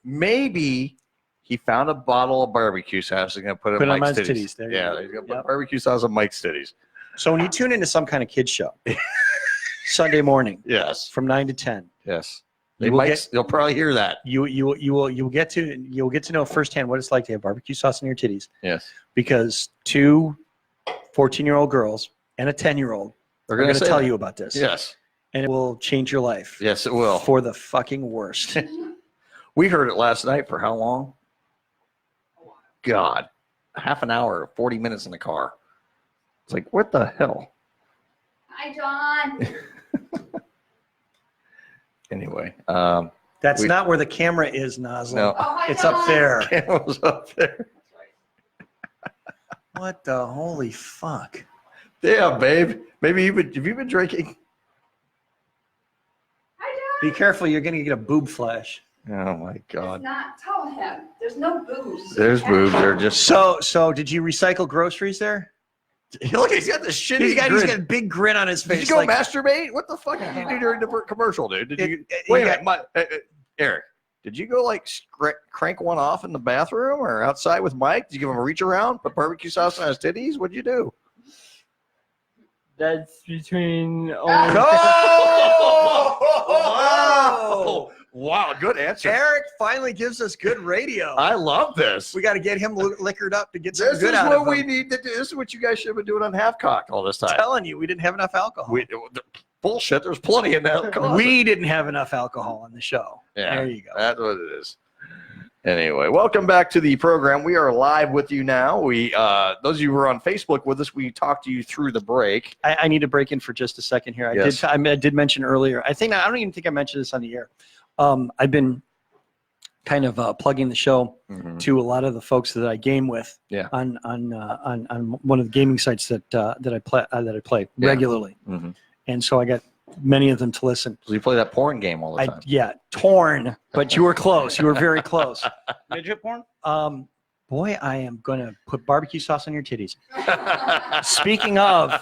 Maybe he found a bottle of barbecue sauce and gonna put it on Mike's titties. There you Yeah, go. he's gonna put barbecue sauce on Mike's titties. So when you tune into some kind of kid show, Sunday morning, yes, from 9 to 10, yes, they'll probably hear that. You'll get to know firsthand what it's like to have barbecue sauce on your titties. Yes, because 2 14-year-old girls and a 10-year-old are going to say tell that. you about this. Yes, and it will change your life. Yes, it will. For the fucking worst. We heard it last night for how long? God, half an hour, 40 minutes in the car. It's like, what the hell? Hi, John. Anyway, that's not where the camera is, Nozzle. No. Oh, hi, It's John. up there. Camera's up there. What the holy fuck? Yeah, babe. Maybe have you been drinking? Be careful, you're going to get a boob flash. Oh my God. Not tell him. There's no booze. There's boobs. They're just So did you recycle groceries there? Look, he's got the shitty He's got grin. a big grin on his face. Did you go like, masturbate? What the fuck did you do during the commercial, dude? Did you? he Wait a got- minute, Eric. Did you go like crank one off in the bathroom or outside with Mike? Did you give him a reach around, put barbecue sauce on his titties? What'd you do? That's between. Oh! Wow, good answer. Eric finally gives us good radio. I love this. We got to get him liquored up to get some This good is out what of we him. need to do. This is what you guys should have been doing on Half Cock all this I'm time. telling you, we didn't have enough alcohol. Bullshit. There's plenty in that closet. We didn't have enough alcohol on the show. Yeah, There you go. That's what it is. Anyway, welcome back to the program. We are live with you now. We those of you who are on Facebook with us, we talked to you through the break. I need to break in for just a second here. Yes. I did mention earlier. I don't even think I mentioned this on the air. I've been kind of plugging the show to a lot of the folks that I game with on one of the gaming sites that I play regularly, and so I got many of them to listen. So you play that porn game all the time. Torn, but you were close. You were very close. Midget porn? Boy, I am gonna put barbecue sauce on your titties. Speaking of,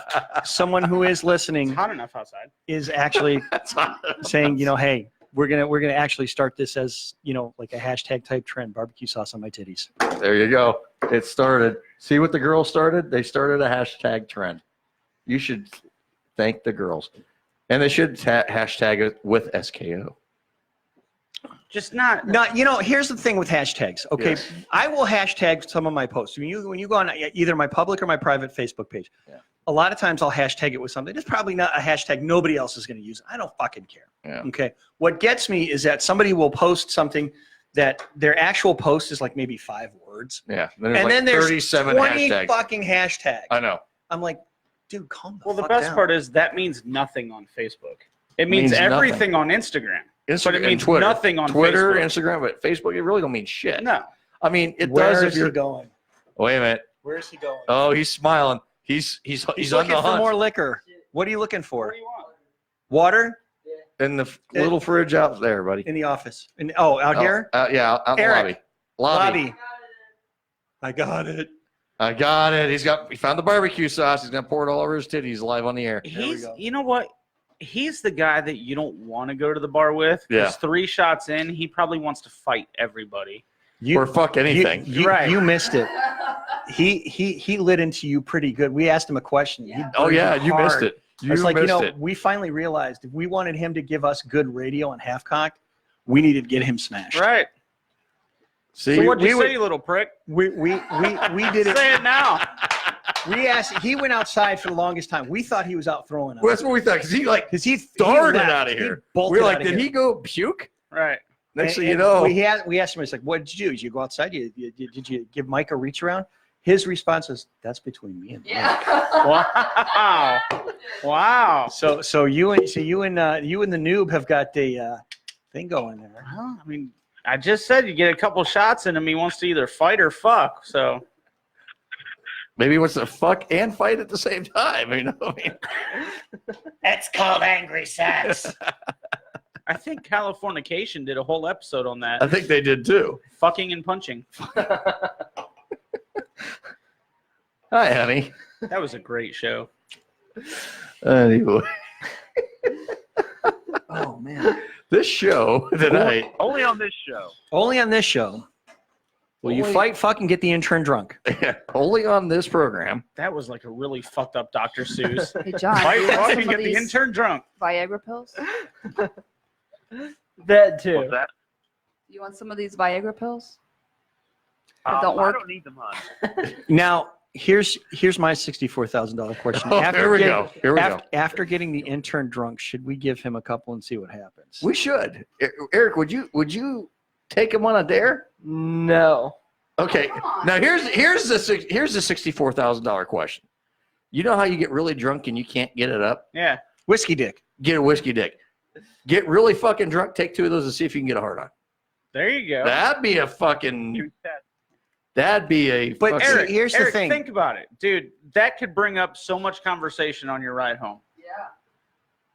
someone who is listening, It's hot enough outside. is actually saying, hey, we're gonna actually start this as like a hashtag type trend: barbecue sauce on my titties. There you go. It started. See what the girls started? They started a hashtag trend. You should thank the girls, and they should hashtag it with SKO. Just not. Here's the thing with hashtags. Okay, Yes. I will hashtag some of my posts. When you go on either my public or my private Facebook page, a lot of times I'll hashtag it with something. It's probably not a hashtag nobody else is going to use. I don't fucking care. Yeah. Okay. What gets me is that somebody will post something that their actual post is like maybe 5 words. Yeah. And like then there's 37 20 hashtags. fucking hashtags. I know. I'm like, dude, calm the Well, the fuck best down. part is that means nothing on Facebook. It means everything on Instagram. But it means Twitter. nothing on Twitter, Facebook. Instagram, but Facebook, it really don't mean shit. No. I mean, it Where does is if he you're going? Wait a minute. Where's he going? Oh, he's smiling. He's He's on looking the for hunt. more liquor. What are you looking for? Water? In the little fridge out there, buddy. In the office. Out here? Yeah, out in the Eric. lobby. I got it. I got it. He found the barbecue sauce. He's gonna pour it all over his titties live on the air. You know what? He's the guy that you don't want to go to the bar with. Yeah. Because 3 shots in, he probably wants to fight everybody. Or fuck anything. You missed it. He lit into you pretty good. We asked him a question. He Oh, burned yeah, you you missed hard. it. You It's like, missed it. we finally realized if we wanted him to give us good radio on Half Cock, we needed to get him smashed. Right. See, So what'd you we say, you little prick? We did it. Say it now. We asked. He went outside for the longest time. We thought he was out throwing up. Well, that's what we thought, because he he darted left. out of He here. bolted We were out like, of did here. he go puke? Right. Next thing And you know, we asked him. It's like, what did you do? Did you go outside? Did you give Mike a reach around? His response is, "That's between me and Mike." Wow. Wow. So you and the noob have got the thing going there. Well, I mean, I just said you get a couple shots in him. He wants to either fight or fuck. So maybe he wants to fuck and fight at the same time. You know what I mean? That's called angry sex. I think Californication did a whole episode on that. I think they did too. Fucking and punching. Hi, honey. That was a great show. Anyway, Oh man. this show tonight. Only on this show. Only on this show will you fight, fuck, and get the intern drunk. Only on this program. That was like a really fucked up Dr. Seuss. Hey, John, Fight, do you want fuck, some and of get the these intern drunk. Viagra pills? That too. What's that? You want some of these Viagra pills? I don't work? don't need them, hon. Now, here's my $64,000 question. Oh, here we go. Here we go. After getting the intern drunk, should we give him a couple and see what happens? We should. Eric, would you take him on a dare? No. Okay. Now here's the $64,000 question. You know how you get really drunk and you can't get it up? Yeah. Whiskey dick. Get a whiskey dick. Get really fucking drunk. Take 2 of those and see if you can get a hard on. There you go. That'd be a fucking. That'd be a. But fucking, Eric, here's the Eric, thing. think about it. Dude, that could bring up so much conversation on your ride home.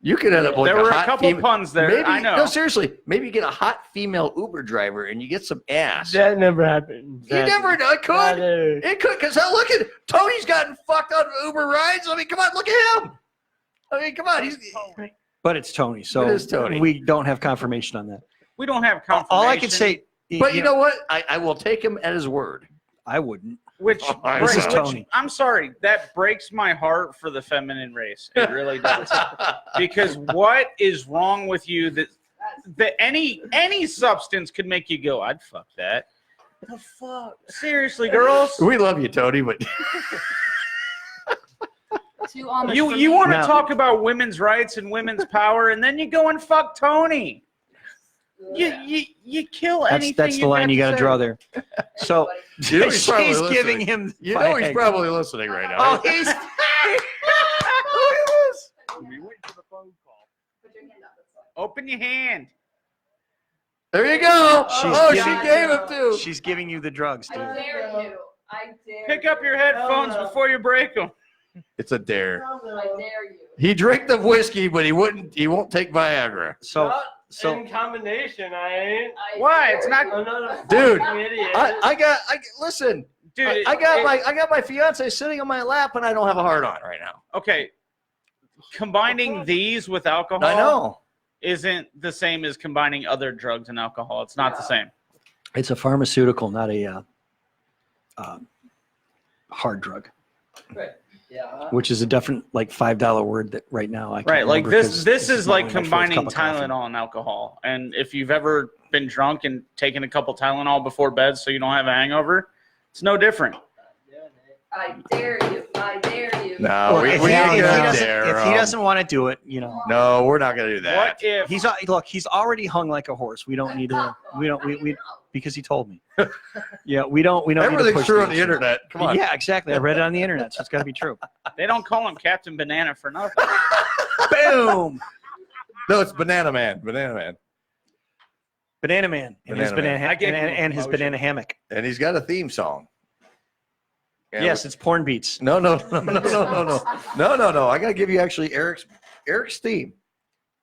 you could end up like There were a hot couple female- puns there. Maybe, I know. No, seriously. Maybe you get a hot female Uber driver and you get some ass. That never happened. You never know. It could. Brother. It could. Because look at Tony's gotten fucked on Uber rides. I mean, come on, look at him. I mean, come on. He's. But it's Tony, so It is Tony. we don't have confirmation on that. We don't have confirmation. All I can say, But you know what? I will take him at his word. I wouldn't. Which, This is Tony. I'm sorry, that breaks my heart for the feminine race. It really does. Because what is wrong with you that any substance could make you go, I'd fuck that. The fuck? Seriously, girls? We love you, Tony, but Too honest You for you me. want to No. talk about women's rights and women's power, and then you go and fuck Tony. You kill anything. That's the line you got to draw there. So you know he's probably she's listening. giving him. You know he's probably listening right now. Oh, he's. Open your hand. There you go. She giving- gave him too. She's giving you the drugs, dude. dare you. I dare Pick up your headphones before you break them. It's a dare. I dare you. He drank the whiskey, but he won't take Viagra. So in combination, I ain't. Why? It's not. I'm not a Dude, fucking idiot. listen. Dude, I got my fiance sitting on my lap and I don't have a hard on right now. Okay. Combining these with alcohol I know. isn't the same as combining other drugs and alcohol. It's not the same. it's a pharmaceutical, not a hard drug, Right. Yeah. which is a different like $5 word that right now I can't Right, like remember this 'cause this is like my fourth combining cup of coffee. Tylenol and alcohol. And if you've ever been drunk and taken a couple Tylenol before bed so you don't have a hangover, it's no different. I dare you. I dare you. No, Look, if he doesn't want to do it, you know. No, we're not going to do that. What if He's already hung like a horse. We don't need to. We because he told me. Yeah, we don't. Need to Everything's push true on the the issue. internet. Come on. Yeah, exactly. I read it on the internet, so it's got to be true. they don't call him Captain Banana for nothing? Boom. No, it's Banana Man. Banana Man. Banana Man and his Banana Man. banana I gave him and his promotion. banana hammock. And he's got a theme song. And Yes, it's porn beats. No. I got to give you actually Eric's theme.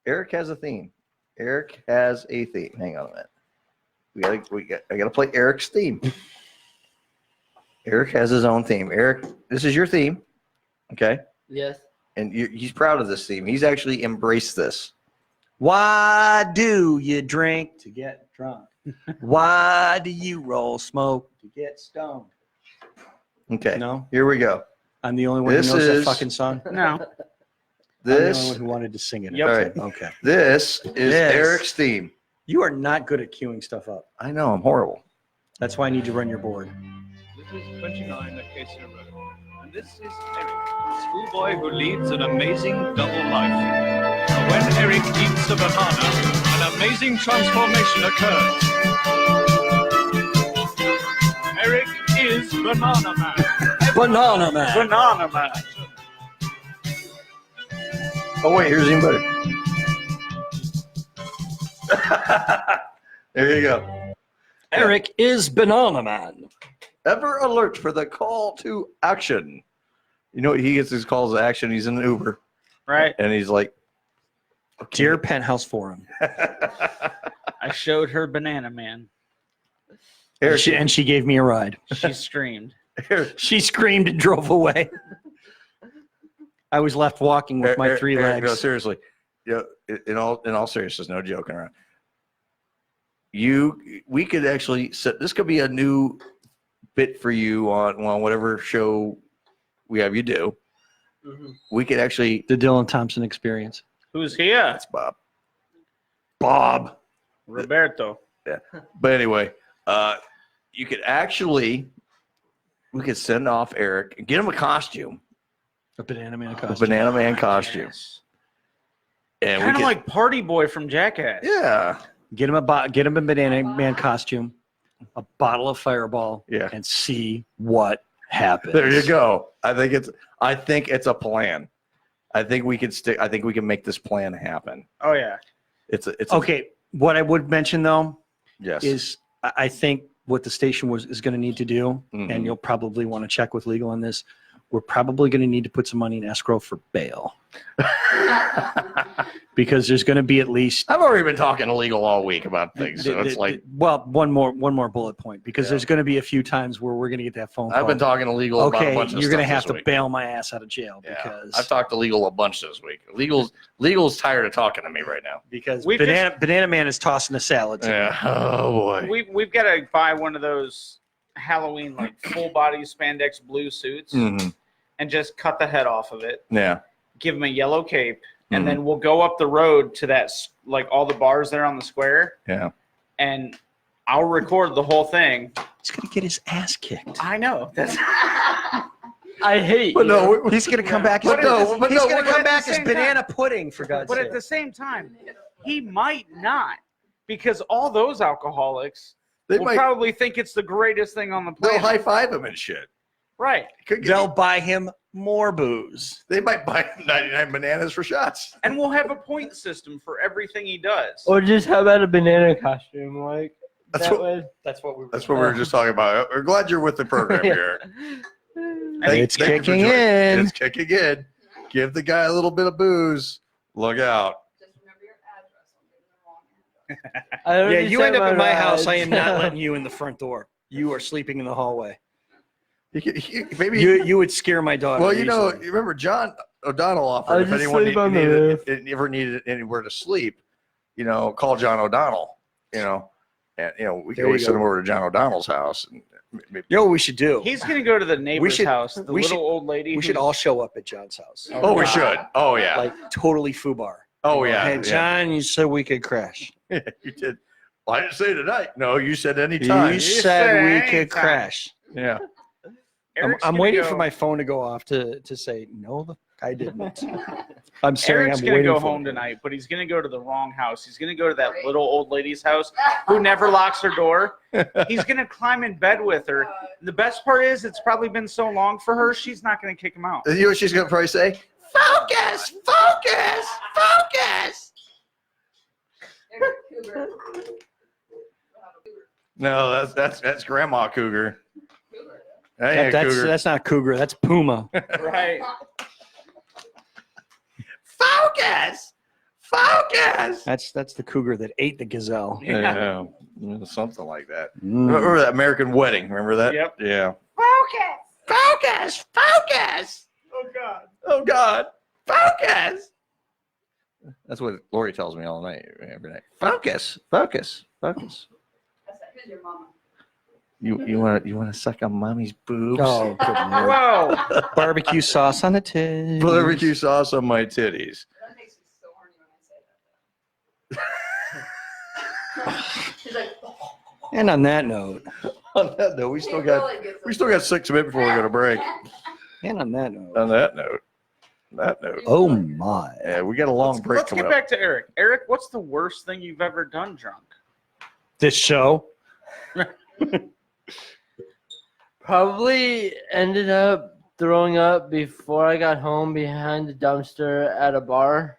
Eric has a theme. Eric has a theme. Hang on a minute. I got to play Eric's theme. Eric has his own theme. Eric, this is your theme. Okay. Yes. And he's proud of this theme. He's actually embraced this. Why do you drink to get drunk? Why do you roll smoke to get stoned? Okay. No. Here we go. I'm the only one This who knows is- that fucking song. No. I'm the only This. one who wanted to sing it. Yep. All right. Okay. This is Yes. Eric's theme. You are not good at queuing stuff up. I know. I'm horrible. That's why I need you to run your board. This is 29 Acacia Road. And this is Eric, a schoolboy who leads an amazing double life. Now, when Eric eats a banana, an amazing transformation occurs. Eric is Banana Man. Banana Man. Banana Man. Oh wait, here's even better. There you go. Eric is Banana Man. Ever alert for the call to action. You know, he gets his calls to action. He's in an Uber, Right. and he's like, Dear Penthouse Forum. I showed her Banana Man. Eric, And she gave me a ride. She screamed. She screamed and drove away. I was left walking with my three Eric, legs. no, seriously. You know, in all seriousness, no joking around. We could actually set. This could be a new bit for you on whatever show we have you do. Mhm. We could actually. The Dylan Thompson Experience. Who's here? That's Bob. Bob. Roberto. Yeah. But anyway, you could actually. We could send off Eric and get him a costume. A Banana Man A costume. Banana Man costume. And Kind we of could, like Party Boy from Jackass. yeah. Get him a Banana Man costume, a bottle of Fireball, Yeah. and see what happens. There you go. I think it's a plan. I think we can stick. I think we can make this plan happen. Oh yeah. It's Okay, what I would mention though yes. is I think what the station is going to need to do, Mhm. and you'll probably want to check with legal on this. We're probably going to need to put some money in escrow for bail. Because there's going to be at least I've already been talking illegal all week about things, so it's like one more bullet point, because there's going to be a few times where we're going to get that phone call. I've been talking illegal about Okay, a bunch of you're going to stuff have this to week. bail my ass out of jail Yeah. because I've talked to legal a bunch this week. Legal's tired of talking to me right now. We've Banana Man is tossing a salad. To me. Yeah. Oh boy. We've got to buy one of those Halloween like full body spandex blue suits Mhm. and just cut the head off of it. Yeah. Give him a yellow cape, and Mhm. then we'll go up the road to that like all the bars there on the square, Yeah. and I'll record the whole thing. He's going to get his ass kicked. I know. That's I hate But you. no, He's going to come back. But no, but he's no, going but to come at the back as same banana pudding, for God's but sake. at the same time, he might not, because all those alcoholics They will might- probably think it's the greatest thing on the they'll planet. high five him and shit. Right. They'll buy him more booze. They might buy 99 bananas for shots. And we'll have a point system for everything he does. Or just how about a banana costume? Like That's that what- way. That's what we were. That's what we were just talking about. We're glad you're with the program Yeah. here. It's Thank you for kicking joining. in. It's kicking in. Give the guy a little bit of booze. Look out. Just remember your address. I'm getting the wrong address. I Yeah, already you said end up in my ride. house. I am not letting you in the front door. You are sleeping in the hallway. Maybe You would scare my daughter. Well, you know, easily. you remember John O'Donnell I'll offered if just anyone sleep on the roof. ever needed anywhere to sleep, you know, call John O'Donnell. You know, and you know we can There you always send go. him over to John O'Donnell's house. And maybe, You know what we should do? He's going to go to the neighbor's should- house, the we little should- old lady. We should who's- all show up at John's house. oh, we should. Oh yeah. Like totally foobar. Oh yeah. Hey, yeah. John, you said we could crash. You did. Well, I didn't say tonight. No, you said anytime. You said said we anytime. could crash. Yeah. I'm waiting for my phone to go off to say, no, I didn't. I'm saying Eric's I'm gonna waiting go for home it. tonight, but he's gonna go to the wrong house. He's gonna go to that little old lady's house who never locks her door. He's gonna climb in bed with her. The best part is, it's probably been so long for her, she's not gonna kick him out. You know what she's gonna probably say? Focus, focus, focus. No, that's Grandma Cougar. That ain't a cougar. That's not cougar. That's puma. Right. Focus, focus. That's the cougar that ate the gazelle. Yeah, something like that. Remember that American Wedding? Remember that? Yep. Yeah. Focus! Focus! Oh God. Oh God. Focus. That's what Lori tells me all night, every night. Focus, focus, focus. Who's your mama? You want to suck on mommy's boobs? Oh, good Lord. Whoa. Barbecue sauce on the titties. Barbecue sauce on my titties. That makes me so horny when I say that. She's like, And on that note, On that note, we still got 6 minutes before we go to break. and on that note, On that note. oh my. Yeah, we got a long break Let's coming get up. back to Eric. Eric, what's the worst thing you've ever done drunk? This show. Probably ended up throwing up before I got home behind the dumpster at a bar.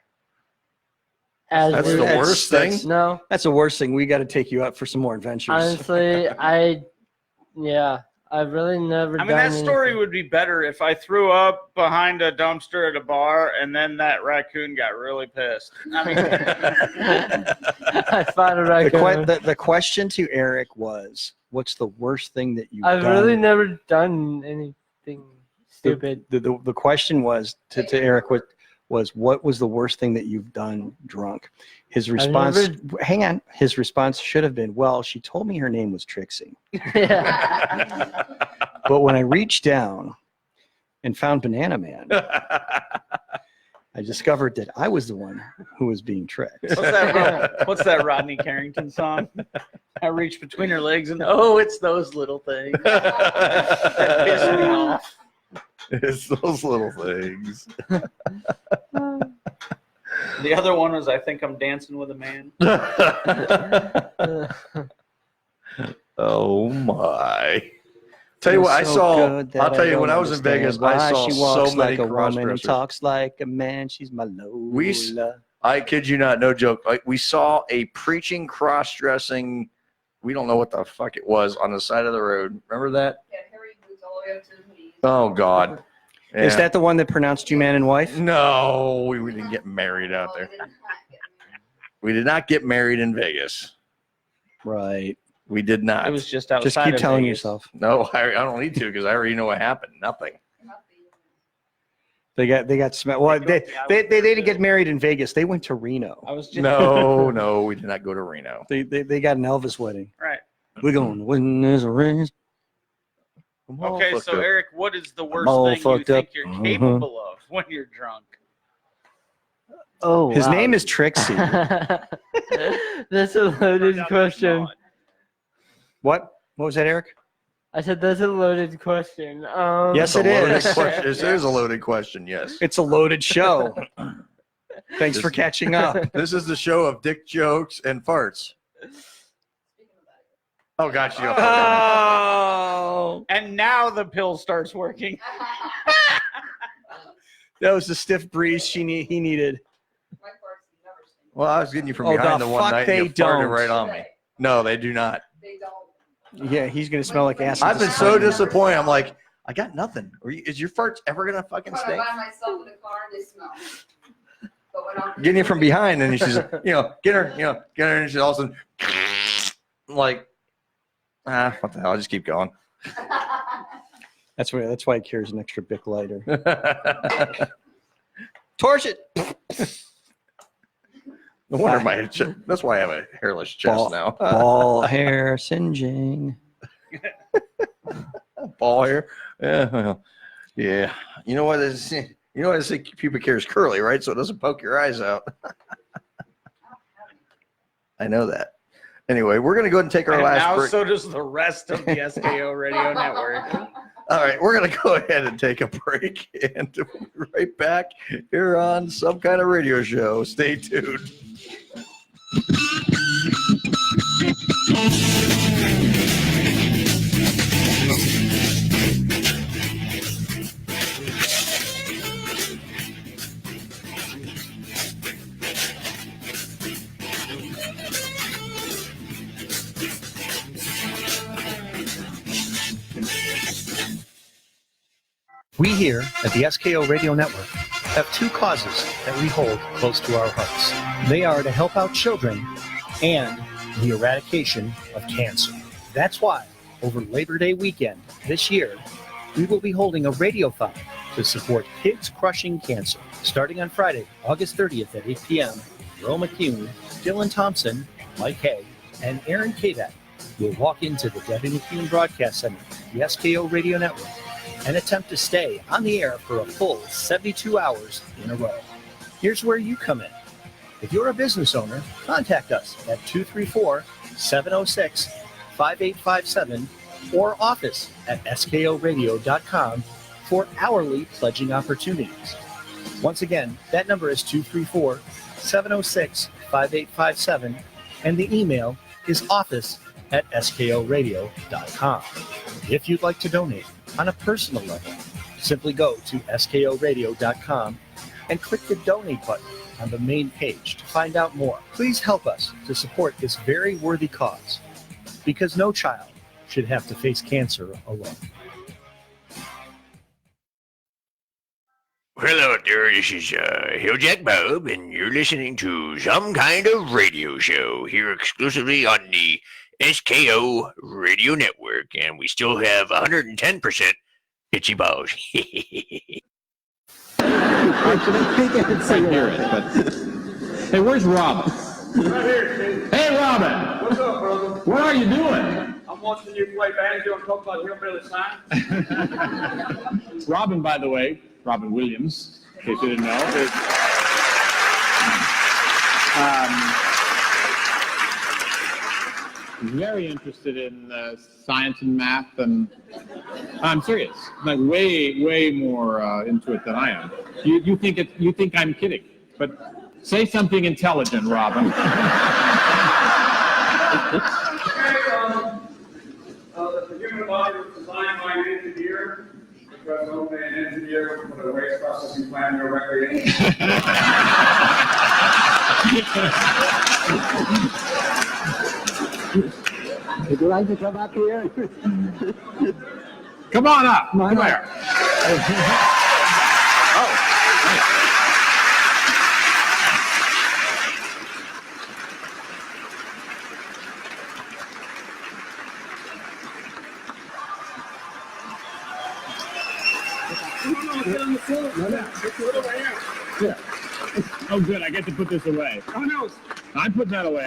That's the worst thing? No, That's the worst thing. We got to take you out for some more adventures. honestly, I've really never I mean, done that story would be better if I threw up behind a dumpster at a bar and then that raccoon got really pissed. I mean, I found a raccoon. The question to Eric was, what's the worst thing that you've I've done? really never done anything stupid. The question was to Eric was what was the worst thing that you've done drunk? His response, hang on, his response should have been, well, she told me her name was Trixie. Yeah. But when I reached down and found Banana Man, I discovered that I was the one who was being tricked. what's that Rodney Carrington song? I reached between her legs and oh, it's those little things. That pissed me off. It's those little things. The other one was I think I'm dancing with a man. Oh my. Tell you what, I saw. I'll tell you, when I was in Vegas, I saw she walks so many like a woman and cross-dressers. talks like a man. She's my Lola. I kid you not, no joke. Like, we saw a preaching cross-dressing. We don't know what the fuck it was on the side of the road. Remember that? yeah, hairy boots all the way up to his knees. Oh God. Is Yeah. that the one that pronounced you man and wife? No, we didn't get married out there. We did not get married in Vegas. Right. We did not. It was just outside. Just keep of telling Vegas. yourself. No, I don't need to because I already know what happened. Nothing. They got smelled. Well, they didn't get married in Vegas. They went to Reno. I was just No, we did not go to Reno. They got an Elvis wedding. right. We're going to win this race. Okay, so Eric, what is the worst all thing you fucked think up. you're Uh-huh. capable of when you're drunk? Oh, His wow. name is Trixie. That's a loaded question. What? What was that, Eric? I said that's a loaded question. Yes, it Loaded is. question. It is a loaded question. Yes. It's a loaded show. Thanks for This- catching up. This is the show of dick jokes and farts. Oh, gosh. You Oh, And now the pill starts working. that was the stiff breeze he needed. Well, I was getting you from Oh, behind the the one fuck night they and you farted don't. right on me. No, they do not. Yeah, he's gonna smell like acid. I've been so disappointed. I'm like, I got nothing. Is your farts ever gonna fucking When I stink? buy myself in the car and they smell. But when I'm Getting you from behind, and she's, get her, and she's all of a sudden, like, what the hell? I'll just keep going. That's why he carries an extra Bic lighter. Torch it. No wonder that's why I have a hairless chest now. Ball hair singeing. Ball hair. Yeah. Well, yeah. You know what? They say pubic hair is curly, right? So it doesn't poke your eyes out. I know that. Anyway, we're going to go ahead and take our And last now break. so does the rest of the SKO Radio Network. All right, we're going to go ahead and take a break, and we'll be right back here on Some Kind of Radio Show. Stay tuned. We here at the SKO Radio Network have two causes that we hold close to our hearts. They are to help out children and the eradication of cancer. That's why, over Labor Day weekend this year, we will be holding a radiothon to support kids crushing cancer. Starting on Friday, August 30th at 8 p.m., Earl McCune, Dylan Thompson, Mike Haigh, and Aaron Kaback will walk into the Debbie McCune Broadcast Center, the SKO Radio Network, and attempt to stay on the air for a full 72 hours in a row. Here's where you come in. If you're a business owner, contact us at 234-706-5857 or office at skoradio.com for hourly pledging opportunities. Once again, that number is 234-706-5857, and the email is office@skoradio.com. If you'd like to donate on a personal level, simply go to skoradio.com and click the donate button on the main page to find out more. Please help us to support this very worthy cause, because no child should have to face cancer alone. Hello there, this is Hilljack Bob, and you're listening to Some Kind of Radio Show here exclusively on the SKO Radio Network, and we still have 110% itchy balls. I hear it, but hey, where's Robin? Right here, Steve. Hey, Robin. What's up, brother? What are you doing? I'm watching you play banjo and talk about hillbilly signs. Robin, by the way, Robin Williams, in case you didn't know, is very interested in science and math, and I'm serious, like way more into it than I am. You think I'm kidding, but say something intelligent, Robin. The human body was designed by an engineer, because only an engineer would put a waste processing plant in your recreation. Would you like to come up here? Come on up. Come here. Yeah. Oh, good. I get to put this away. Oh, no. I'm putting that away.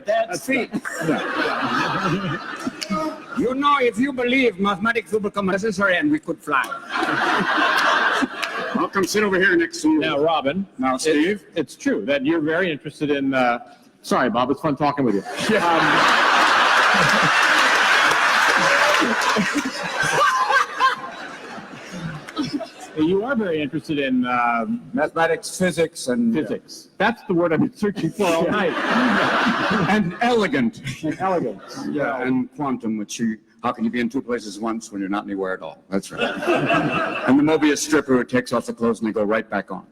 That's it. You know, if you believe mathematics will become necessary and we could fly. I'll come sit over here next to you. Now, Robin. Now, Steve. It's true that you're very interested in. Sorry, Bob. It's fun talking with you. You are very interested in mathematics, physics, and physics. That's the word I've been searching for all night. and elegant. And elegant. Yeah, and quantum, which how can you be in two places at once when you're not anywhere at all? That's right. And the Mobius stripper who takes off the clothes and they go right back on.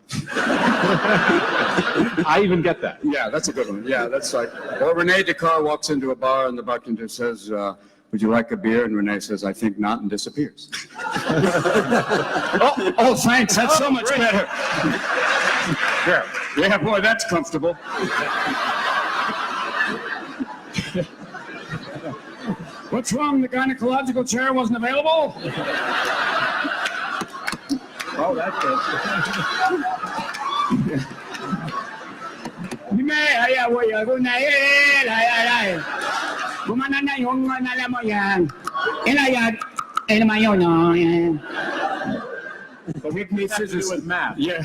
I even get that. Yeah, that's a good one. Yeah, that's like, well, Rene Descartes walks into a bar and the bartender says, would you like a beer? And Rene says, I think not, and disappears. oh, thanks. That's so much better. Yeah, boy, that's comfortable. What's wrong? The gynecological chair wasn't available? Oh, that's The weaknesses is with math. Yeah.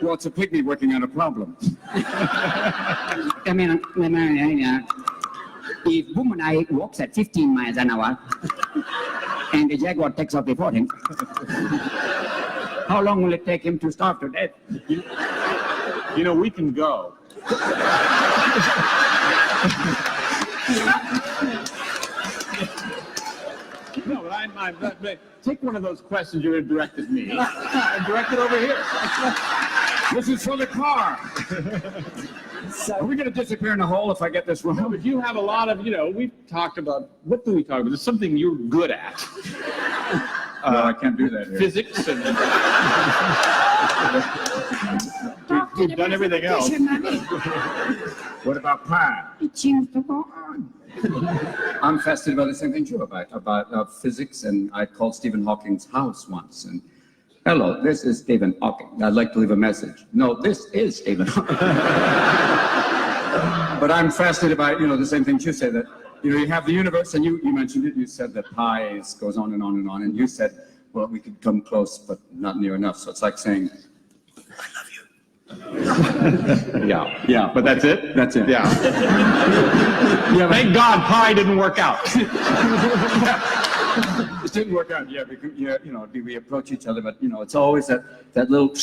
Well, it's a pygmy working on a problem. I mean, if woman walks at 15 miles an hour, and the jaguar takes off before him, how long will it take him to starve to death? You know, we can go. No, but take one of those questions you had directed me and direct it over here. This is for the car. Are we going to disappear in a hole if I get this wrong? No, but you have a lot of, we've talked about, what do we talk about? There's something you're good at. No, I can't do that here. Physics and... We've done everything else. What about pie? It seems to go on. I'm fascinated by the same thing too, about physics, and I called Stephen Hawking's house once, and hello, this is Stephen Hawking. I'd like to leave a message. No, this is Stephen Hawking. But I'm fascinated by, the same thing you say, that, you have the universe, and you mentioned it, you said that pi goes on and on and on, and you said, well, we could come close, but not near enough. So it's like saying, Yeah, but that's it? That's it. Yeah. Yeah, thank God pi didn't work out. It didn't work out, because, we approach each other, but, it's always that little,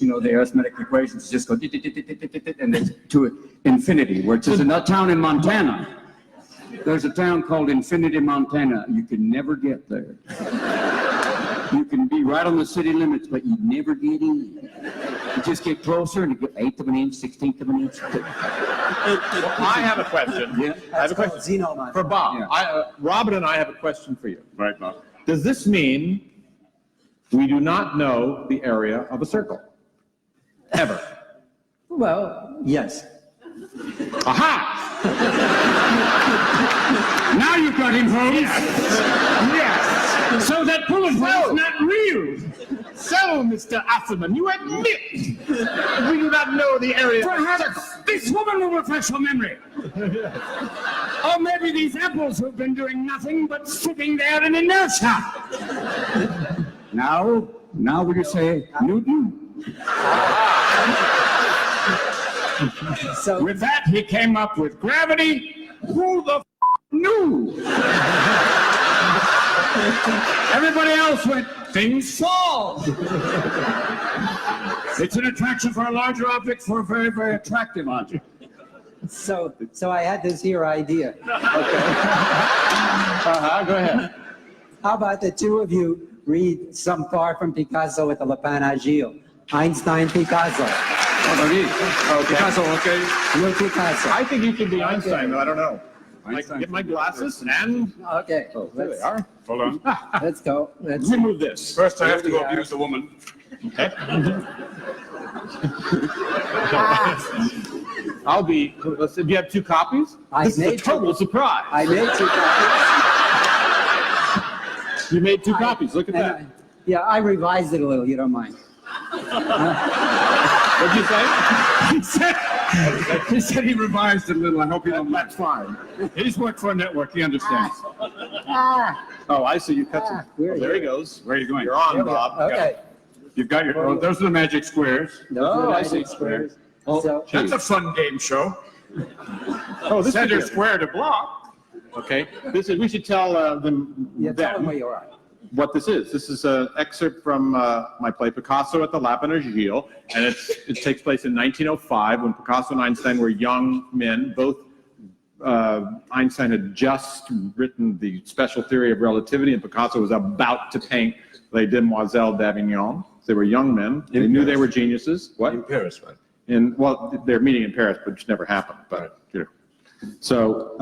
the arithmetic equations just go, and then to infinity, which is a town in Montana. There's a town called Infinity, Montana. You can never get there. You can be right on the city limits, but you never get in. You just get closer and you get 1/8 of an inch, 1/16 of an inch. Well, I have a question. Yeah. I have a question for Bob. Yeah. Robin and I have a question for you. Right, Bob. Does this mean we do not know the area of a circle? Ever? Well, yes. Aha! Now you've got him, Holmes. Yes. So that bullet hole is not real. So, Mr. Asselman, you admit we do not know the area. Perhaps this woman will refresh her memory. Or maybe these apples who've been doing nothing but sitting there in inertia. Now will you say Newton? So with that, he came up with gravity. Who the knew? Everybody else went, things fall. It's an attraction for a larger object for a very, very attractive object. So I had this here idea. Okay. Go ahead. How about the two of you read Some Far from Picasso with the Lapin Agile? Einstein, Picasso. Okay. Picasso, okay. Will Picasso. I think you should be Einstein, though. I don't know. I can get my glasses and... Okay. Oh, there they are. Hold on. Let's go. Let's remove this. First, I have to go abuse the woman. Okay. I'll be... Let's see, do you have 2 copies? This is a total surprise. I made 2 copies. You made 2 copies. Look at that. Yeah, I revised it a little. You don't mind. What'd you say? He said he revised it a little. I hope you don't. That's fine. He's worked for a network. He understands. Oh, I see. You cut some. Oh, there he goes. Where are you going? You're on, Bob. Okay. You've got your. Oh, those are the magic squares. No, I see squares. Oh, so, that's a fun game show. Oh, this Center is square to block. Okay. This is. We should tell them. Yeah, tell them where you are. What this is. This is an excerpt from my play Picasso at the Lapin Agile, and it takes place in 1905 when Picasso and Einstein were young men. Both Einstein had just written the special theory of relativity, and Picasso was about to paint Les Demoiselles d'Avignon. They were young men. They knew they were geniuses. What? In Paris, right? Well, they're meeting in Paris, but it never happened. But so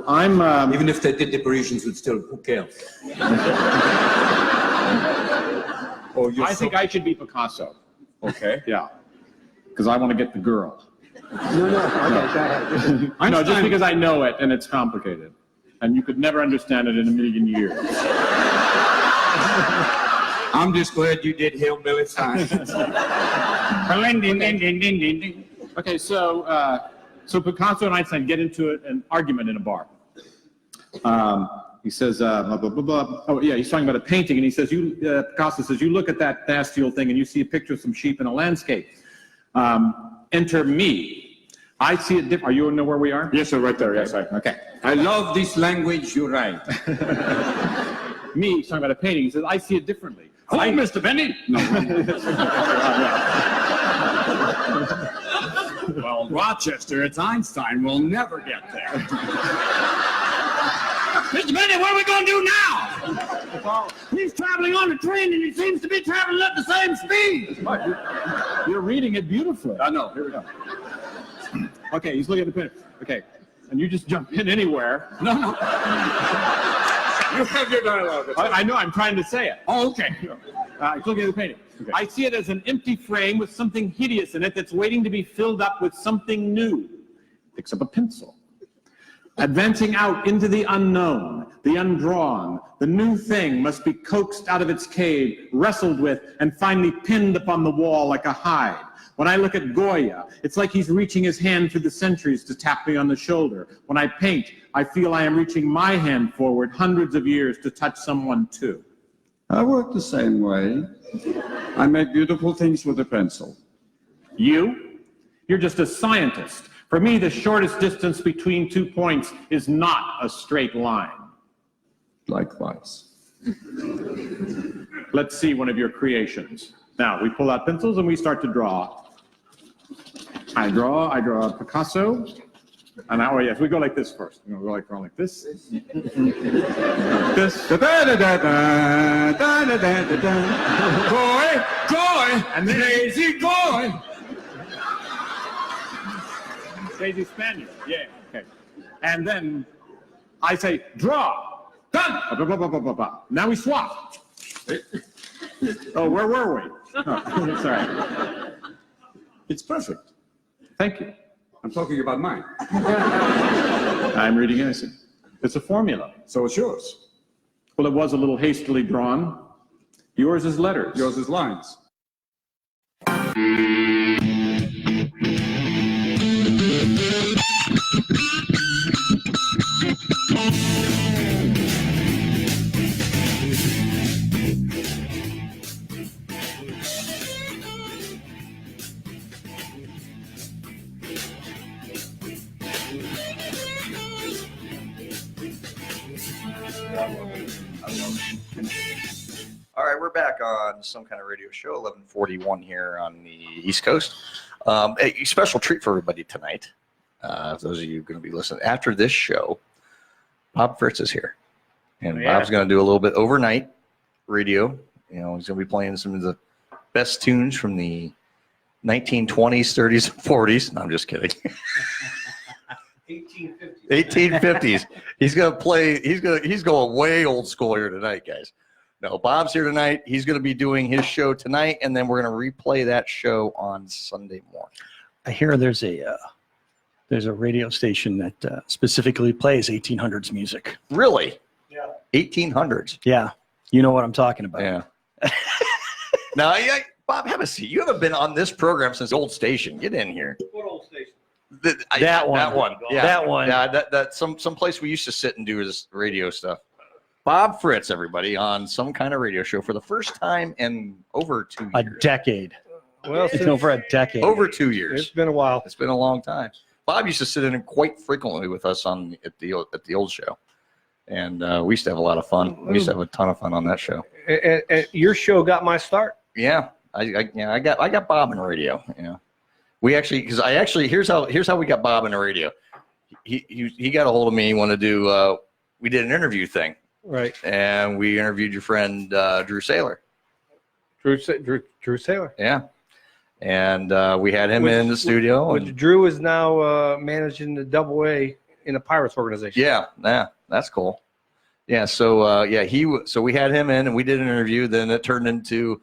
I'm even if they did, the Parisians would still. Who cares? I think I should be Picasso. Okay. Yeah, because I want to get the girl. No. Okay, go ahead. No, just because I know it and it's complicated, and you could never understand it in a million years. I'm just glad you did hillbilly science. Okay, so Picasso and Einstein get into an argument in a bar. He says, blah, blah, blah, blah. Oh, yeah, he's talking about a painting, and he says, Picasso says, you look at that nasty old thing, and you see a picture of some sheep in a landscape. Enter me. I see it different. Are you know where we are? Yes, sir, right there. Yes, sir. Okay. I love this language you write. me, he's talking about a painting. He says, I see it differently. Oh, Mr. Benny. No. Well, Rochester, it's Einstein. We'll never get there. Mr. Benny, what are we going to do now? He's traveling on a train, and he seems to be traveling at the same speed. You're reading it beautifully. I know. Here we go. Okay, he's looking at the picture. Okay, and you just jump in anywhere. No. You have your dialogue. I know, I'm trying to say it. Oh, okay. He's looking at the painting. Okay. I see it as an empty frame with something hideous in it that's waiting to be filled up with something new. Picks up a pencil. Advancing out into the unknown, the undrawn, the new thing must be coaxed out of its cave, wrestled with, and finally pinned upon the wall like a hide. When I look at Goya, it's like he's reaching his hand through the centuries to tap me on the shoulder. When I paint, I feel I am reaching my hand forward hundreds of years to touch someone too. I work the same way. I make beautiful things with a pencil. You? You're just a scientist. For me, the shortest distance between 2 points is not a straight line. Likewise. Let's see one of your creations. Now, we pull out pencils and we start to draw. I draw a Picasso. And now, yes, we go like this first. We're going to go like this. This. Goy, and then Daisy Goy. Daisy Spaniel, yeah, okay. And then I say, draw. Done. Now we swap. Oh, where were we? Oh, sorry. It's perfect. Thank you. I'm talking about mine. I'm reading innocent. It's a formula. So it's yours. Well, it was a little hastily drawn. Yours is letters. Yours is lines. All right, we're back on Some Kind of Radio Show, 11:41 here on the East Coast. A special treat for everybody tonight. Those of you going to be listening after this show, Bob Fritz is here, and Bob's going to do a little bit overnight radio. You know, he's going to be playing some of the best tunes from the 1920s, 30s, and 40s. No, I'm just kidding. 1850s. He's going to play. He's going way old school here tonight, guys. No, Bob's here tonight. He's going to be doing his show tonight, and then we're going to replay that show on Sunday morning. I hear there's a radio station that specifically plays 1800s music. Really? Yeah. 1800s. Yeah. You know what I'm talking about. Yeah. Now, Bob, have a seat. You haven't been on this program since the old station. Get in here. What old station? That one. Yeah. That one. Yeah. That's some place we used to sit and do this radio stuff. Bob Fritz, everybody, on Some Kind of Radio Show for the first time in over 2 years. A decade. Well, it's over a decade. Over 2 years. It's been a while. It's been a long time. Bob used to sit in quite frequently with us at the old show, and we used to have a lot of fun. We used to have a ton of fun on that show. And your show got my start. Yeah, I got Bob in radio. You know, here's how we got Bob in the radio. He got a hold of me. He wanted to do. We did an interview thing. Right. And we interviewed your friend Drew Saylor. Drew Saylor. Yeah. And we had him in the studio. Drew is now managing the AA in the Pirates organization. Yeah, that's cool. Yeah, so so we had him in and we did an interview. Then it turned into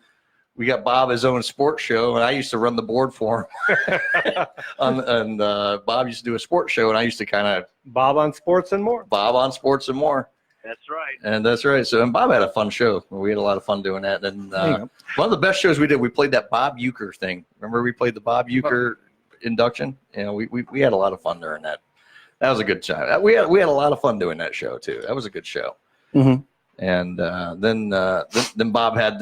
we got Bob his own sports show, and I used to run the board for him. and Bob used to do a sports show, and I used to kind of Bob on Sports and More. Bob on Sports and More. That's right. And that's right. So, and Bob had a fun show. We had a lot of fun doing that. And one of the best shows we did, we played that Bob Uecker thing. Remember we played the Bob Uecker induction? You know, we had a lot of fun during that. That was a good time. We had a lot of fun doing that show too. That was a good show. Mm-hmm. And then Bob had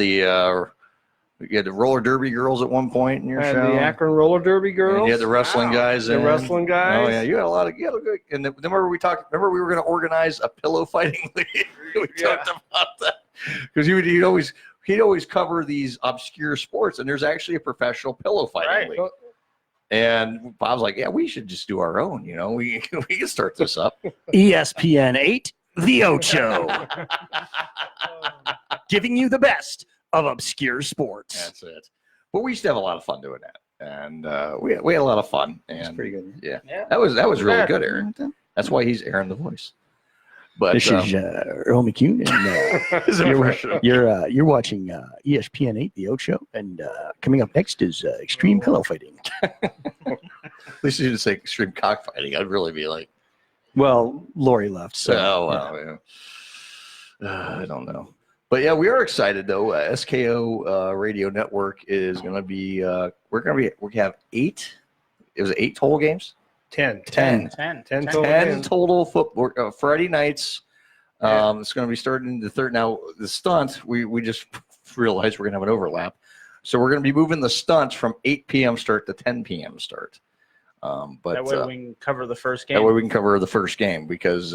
you had the roller derby girls at one point in your show. The Akron roller derby girls. And you had the wrestling guys. The wrestling guys. Oh yeah, you had a good. And then remember we were going to organize a pillow fighting league. We talked about that. because he'd always cover these obscure sports, and there's actually a professional pillow fighting league. And I was like, yeah, we should just do our own. We can start this up. ESPN 8, The Ocho, giving you the best of obscure sports. That's it. But we used to have a lot of fun doing that, and we had a lot of fun. And That's pretty good. Yeah, that was really good, Aaron. That's why he's Aaron the Voice. But this is Earl McCune, and you're watching ESPN 8, The Ocho, and coming up next is Extreme Pillow Fighting. At least you didn't say extreme cockfighting. I'd really be like, well, Lori left, so I don't know. But yeah, we are excited though. SKO Radio Network is going to be. We have 8. It was 8 total games. 10 total football Friday nights. It's going to be starting the third. Now the stunt, we just realized we're going to have an overlap, so we're going to be moving the stunt from 8 p.m. start to 10 p.m. start. But that way we can cover the first game. That way we can cover the first game because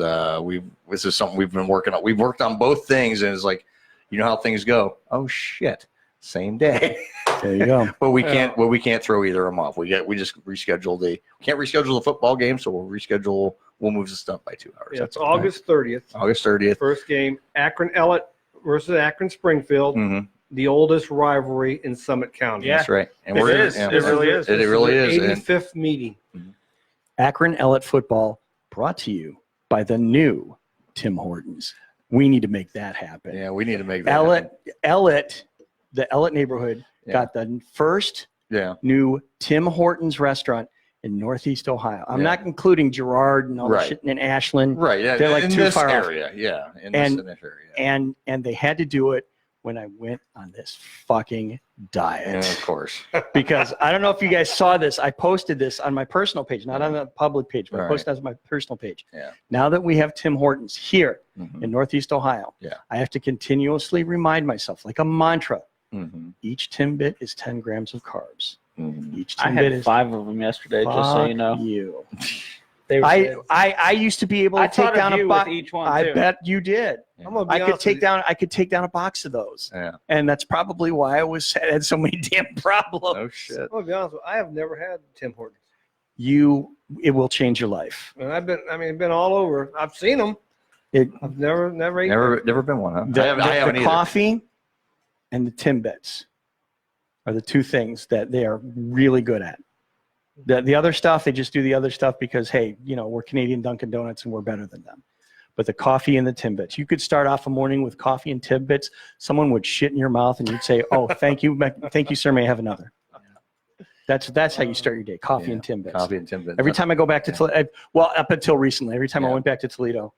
this is something we've been working on. We've worked on both things, and it's like, you know how things go. Oh shit, same day. There you go. But we can't. Well, we can't throw either of them off. We just reschedule we can't reschedule the football game, so we'll move the stunt by 2 hours. Yeah, it's August 30th. August 30th. First game, Akron Ellet versus Akron Springfield. Mm-hmm. The oldest rivalry in Summit County. That's right. And It really is. It really is. 85th meeting. Akron Ellet football brought to you by the new Tim Hortons. We need to make that happen. Yeah, we need to make that happen. The Ellet neighborhood got the first new Tim Hortons restaurant in Northeast Ohio. I'm not including Girard and all the shit in Ashland. Right. Yeah. They're like in too this far area. off. Yeah. In this area. And they had to do it when I went on this fucking diet. Yeah, of course. Because I don't know if you guys saw this. I posted this on my personal page, not on the public page, but I posted it on my personal page. Yeah. Now that we have Tim Hortons here in Northeast Ohio, Yeah. I have to continuously remind myself, like a mantra, Mm-hmm. each Timbit is 10 grams of carbs. Mm-hmm. Each I Timbit had is 5 of them yesterday, just so you know. You. They were good. I used to be able to I take thought down of a you box. with each one, I too. bet you did. I'm gonna be I could honest with take down a box of those. Yeah. And that's probably why I had so many damn problems. Oh shit. I'm gonna be honest with you. I have never had Tim Hortons. It will change your life. And I've been all over. I've seen them. I've never eaten. Never been one, huh? The I haven't either. coffee and the Timbits are the two things that they are really good at. The other stuff, they just do the other stuff because, hey, we're Canadian Dunkin' Donuts and we're better than them. But the coffee and the Timbits, you could start off a morning with coffee and Timbits. Someone would shit in your mouth and you'd say, "Oh, thank you, sir. May I have another?" That's how you start your day. Coffee and Timbits. Coffee and Timbits. Every time I go back to Toledo, well, up until recently, every time I went back to Toledo,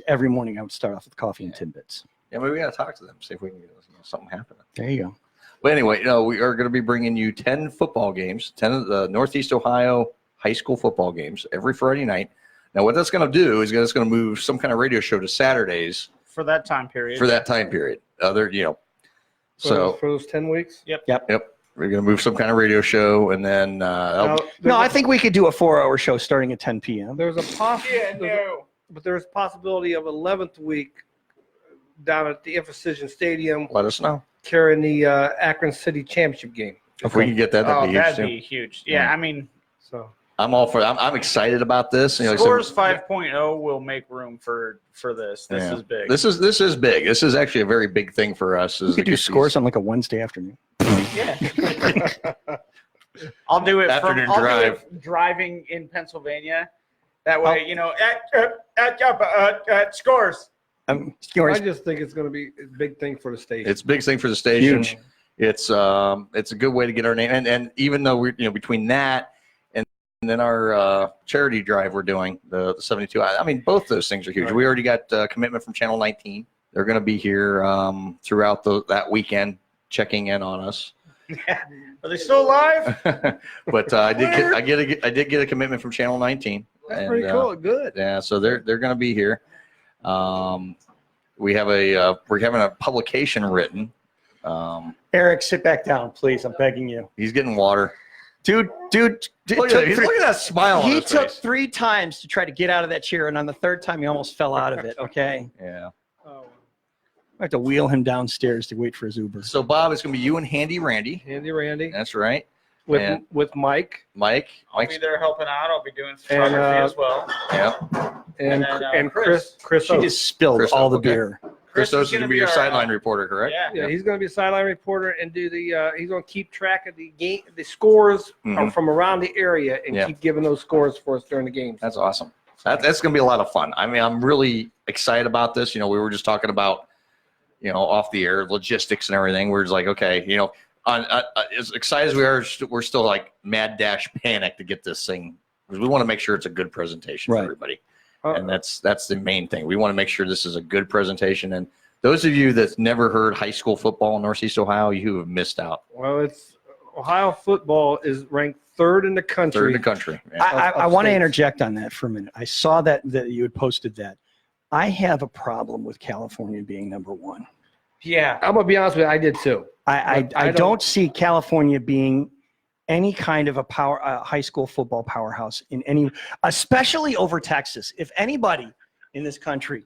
every morning I would start off with coffee and Timbits. Yeah, maybe we got to talk to them, see if we can get something happening. There you go. But anyway, we are going to be bringing you 10 football games, 10 of the Northeast Ohio high school football games every Friday night. Now, what that's going to do is it's going to move some kind of radio show to Saturdays For that time period. for that time period. So for those 10 weeks. Yep. We're going to move some kind of radio show, and then No, I think we could do a 4-hour show starting at 10 p.m. There's a there's a possibility of 11th week down at the Infocision Stadium. Let us know. Carrying the Akron City Championship game. If we can get that, that'd be huge. That'd be huge. Yeah, I mean, so I'm all for. I'm excited about this. Scores 5.0 will make room for this. This is big. This is big. This is actually a very big thing for us. We could do scores on like a Wednesday afternoon. Yeah. I'll do it Afternoon I'll drive. do it driving in Pennsylvania. That way, at Scores. I just think it's going to be a big thing for the station. It's a big thing for the station. Huge. It's a good way to get our name. And even though we're between that and then our charity drive we're doing the 72. I mean, both those things are huge. Right. We already got commitment from Channel 19. They're going to be here throughout that weekend, checking in on us. Are they still alive? But I did get a commitment from Channel 19. That's pretty cool. Good. Yeah, so they're going to be here. We have we're having a publication written. Eric, sit back down, please. I'm begging you. He's getting water. Dude. Look at that smile on He his took face. 3 times to try to get out of that chair, and on the 3rd time, he almost fell out of it. Okay. Yeah. I have to wheel him downstairs to wait for his Uber. So Bob, it's going to be you and Handy Randy. Handy Randy. That's right. With Mike. I'll be there helping out. I'll be doing photography as well. Yeah. And Chris. She just spilled all the beer. Chris is going to be your sideline reporter, correct? Yeah, he's going to be a sideline reporter and do the. He's going to keep track of the game, the scores from around the area, and keep giving those scores for us during the games. That's awesome. That's going to be a lot of fun. I mean, I'm really excited about this. You know, we were just talking about, you know, off the air logistics and everything. We're just like, okay, you know, as excited as we are, we're still like mad dash panic to get this thing because we want to make sure it's a good presentation for everybody. And that's the main thing. We want to make sure this is a good presentation. And those of you that's never heard high school football in Northeast Ohio, you have missed out. Well, it's Ohio football is ranked third in the country. Third in the country. Yeah. I want to interject on that for a minute. I saw that you had posted that. I have a problem with California being number one. Yeah, I'm gonna be honest with you. I did too. I don't see California being any kind of a high school football powerhouse in any, especially over Texas. If anybody in this country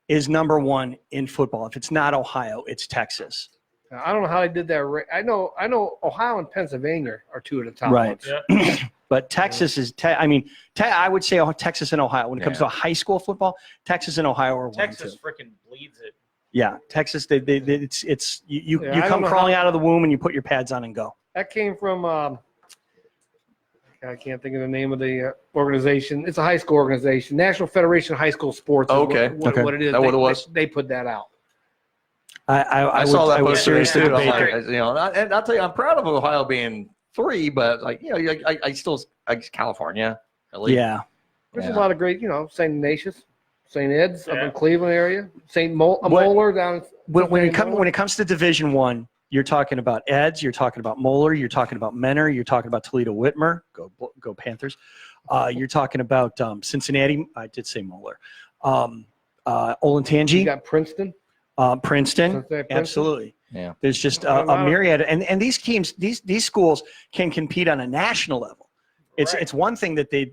is number one in football, if it's not Ohio, it's Texas. I don't know how they did that. I know Ohio and Pennsylvania are two of the top Right. ones. Yeah. But Texas is, I would say Texas and Ohio. When it comes to high school football, Texas and Ohio are Texas one, freaking bleeds it. Yeah, Texas. You I come don't know crawling how- out of the womb and you put your pads on and go. That came from I can't think of the name of the organization. It's a high school organization, National Federation of High School Sports. Is Okay. what it is. That what it was? They put that out. I saw that post seriously too. I'm debate like, you know, and I'll tell you, I'm proud of Ohio being 3, but like, you know, I still California. Really. Yeah. There's a lot of great, St. Ignatius, St. Ed's up in Cleveland area, St. Moeller down. When it comes to Division I, you're talking about Eds, you're talking about Moeller, you're talking about Menor, you're talking about Toledo Whitmer, go Panthers. You're talking about Cincinnati. I did say Moeller. Olentangy. You got Princeton. Princeton, absolutely. Yeah. There's just a myriad, and these teams, these schools can compete on a national level. It's one thing that they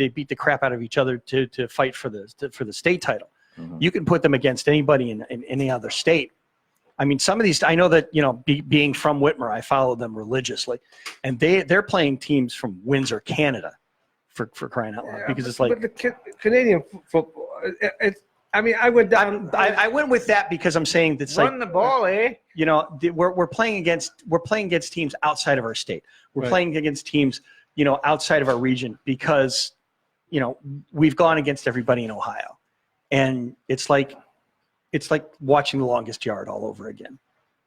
beat the crap out of each other to fight for the state title. Mm-hmm. You can put them against anybody in any other state. I mean, some of these, I know that, being from Whitmer, I follow them religiously, and they're playing teams from Windsor, Canada, for crying out loud, because it's like. But the Canadian football, I went down. I went with that because I'm saying that's Run the ball, eh? We're playing against teams outside of our state. We're Right. playing against teams, outside of our region because, we've gone against everybody in Ohio, and it's like watching The Longest Yard all over again.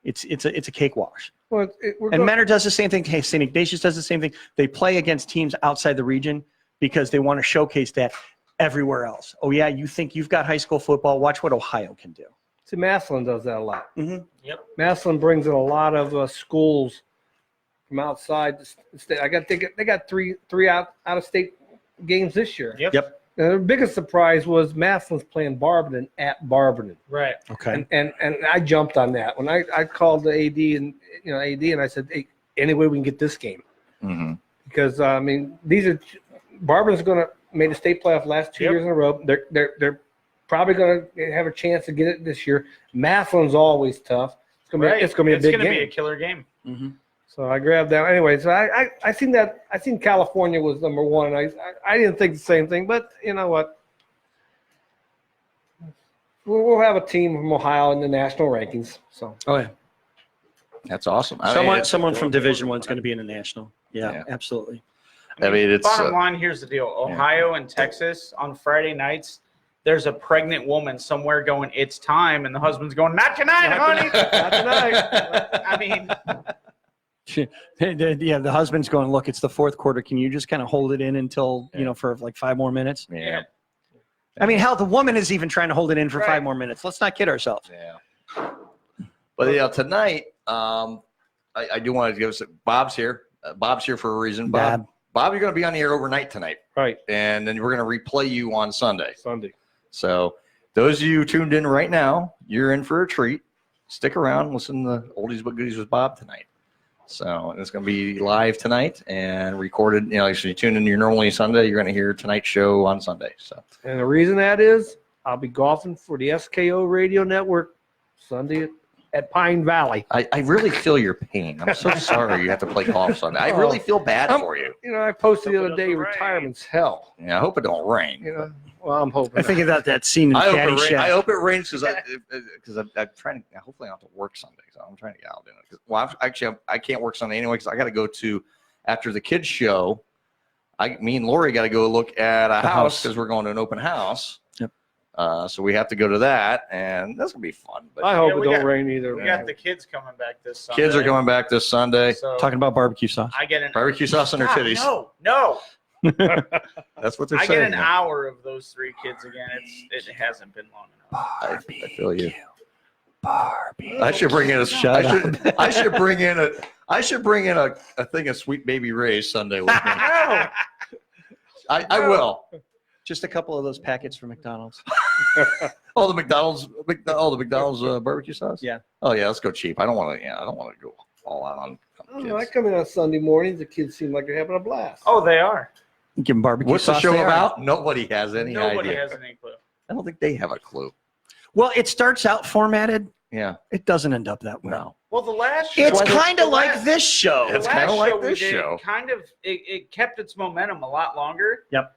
It's a cakewalk. Well, And Menor does the same thing. Hey, St. Ignatius does the same thing. They play against teams outside the region because they want to showcase that everywhere else. Oh yeah, you think you've got high school football? Watch what Ohio can do. See, Massillon does that a lot. Mm-hmm. Yep. Massillon brings in a lot of schools from outside the state. They got three out of state games this year. Yep. And the biggest surprise was Massillon's playing Barberton at Barberton. Right. Okay. And I jumped on that when I called the AD and I said, hey, any way we can get this game, Mm-hmm. because these are Barberton's going to made the state playoff last 2 years in a row. They're probably going to have a chance to get it this year. Massillon's always tough. It's going to be a big game. Be a killer game. Mm-hmm. So I grabbed that anyway. So I seen California was number one, and I didn't think the same thing. But you know what? We'll have a team from Ohio in the national rankings. So Oh yeah. That's awesome. Someone from Division I is going to be in the national. Yeah, absolutely. It's Bottom line, here's the deal. Ohio and Texas on Friday nights, there's a pregnant woman somewhere going, it's time, and the husband's going, not tonight, honey. Not tonight. I mean, Yeah, the husband's going, look, it's the fourth quarter. Can you just kind of hold it in until, for like 5 more minutes? Yeah. I mean, hell, the woman is even trying to hold it in for 5 more minutes. Let's not kid ourselves. Yeah. But tonight, I do want to give us Bob's here. Bob's here for a reason. Bob, you're going to be on the air overnight tonight. Right. And then we're going to replay you on Sunday. Sunday. So those of you tuned in right now, you're in for a treat. Stick around, listen to Oldies But Goodies with Bob tonight. So it's going to be live tonight and recorded. If you tune in your normally Sunday, you're going to hear tonight's show on Sunday. So. And the reason that is, I'll be golfing for the SKO Radio Network Sunday at Pine Valley. I really feel your pain. I'm so sorry you have to play golf Sunday. I really feel bad for you. You know, I posted the other day, retirement's hell. Yeah, I hope it don't rain. You know, well, I'm hoping. I think about that scene in I Caddyshack. I hope it rains because I'm trying to. Hopefully, I don't have to work Sunday. So I'm trying to get out in it. Well, I can't work Sunday anyway because I got to go to after the kids show. Me and Lori got to go look at a house because we're going to an open house. Yep. So we have to go to that, and that's gonna be fun. But I hope it don't rain either. We got the kids coming back this Sunday. kids are coming back this Sunday. So Talking about barbecue sauce. I get an Barbecue sauce on their God, titties. No. That's what they're I saying. get an hour of those 3 kids again. It hasn't been long enough. I feel you. Barbie. I should bring in a. I should bring in a. I should bring in a thing of Sweet Baby Ray's Sunday with me. I will. Just a couple of those packets from McDonald's. Oh, the McDonald's barbecue sauce. Yeah. Oh yeah, let's go cheap. I don't want to. Yeah, I don't want to go all out on. I don't know, I come in on Sunday mornings. The kids seem like they're having a blast. Oh, they are. Give them barbecue What's the sauce show there. about? Nobody has any Nobody idea. has any clue. I don't think they have a clue. Well, it starts out formatted. Yeah. It doesn't end up that way. No. Well, the last show. It's kind of like this show. It's The kind of last like this we did show. Kind of, it kept its momentum a lot longer. Yep.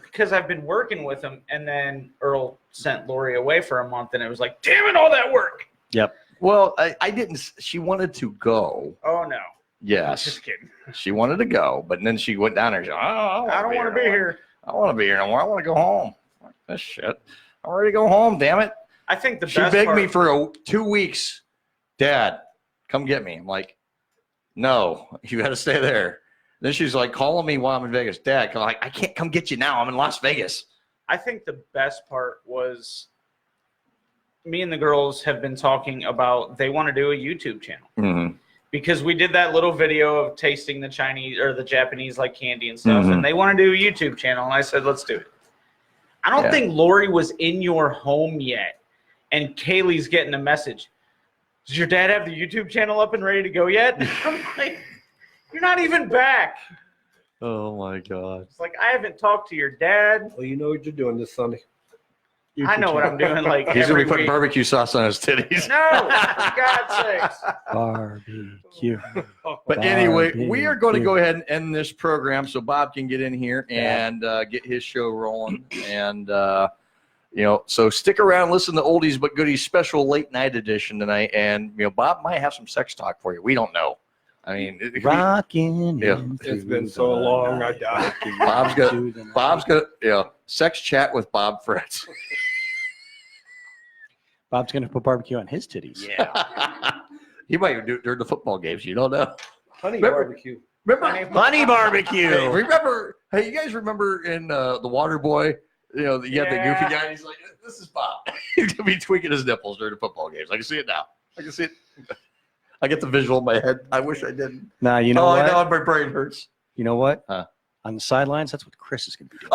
Because I've been working with him, and then Earl sent Lori away for a month, and it was like, damn it, all that work. Yep. Well, I didn't. She wanted to go. Oh no. Yes. Just kidding. She wanted to go, but then she went down there. She said, I don't want to be here. I want to be here no more. I want to go home. Fuck this shit. I'm ready to go home. Damn it. I think the She best begged part, me for 2 weeks. Dad, come get me. I'm like, no, you got to stay there. Then she's like calling me while I'm in Vegas. Dad, I can't come get you now. I'm in Las Vegas. I think the best part was me and the girls have been talking about they want to do a YouTube channel. Mm-hmm. Because we did that little video of tasting the Chinese or the Japanese like candy and stuff, Mhm. and they want to do a YouTube channel, and I said, let's do it. I don't Yeah. think Lori was in your home yet, and Kaylee's getting a message. Does your dad have the YouTube channel up and ready to go yet? I'm like, you're not even back. Oh my God. It's like, I haven't talked to your dad. Well, you know what you're doing this Sunday. I know what I'm doing. Like He's every going to be putting week. barbecue sauce on his titties. No, for God's sakes. Barbecue. But anyway, Barbecue. we are going to go ahead and end this program so Bob can get in here and get his show rolling. And, so stick around, listen to Oldies But Goodies special late night edition tonight. And, Bob might have some sex talk for you. We don't know. I mean, Rocking. Yeah. It's been so long. I died. Bob's got, sex chat with Bob Fritz. Bob's going to put barbecue on his titties. Yeah. He might do it during the football games. You don't know. Honey Remember- barbecue. Remember Honey barbecue. Hey, you guys remember in The Water Boy? You had the goofy guy. And he's like, "This is Bob." He's gonna be tweaking his nipples during the football games. I can see it now. I can see it. I get the visual in my head. I wish I didn't. Now, you know what? I know my brain hurts. You know what? Huh. On the sidelines, that's what Chris is going to be doing.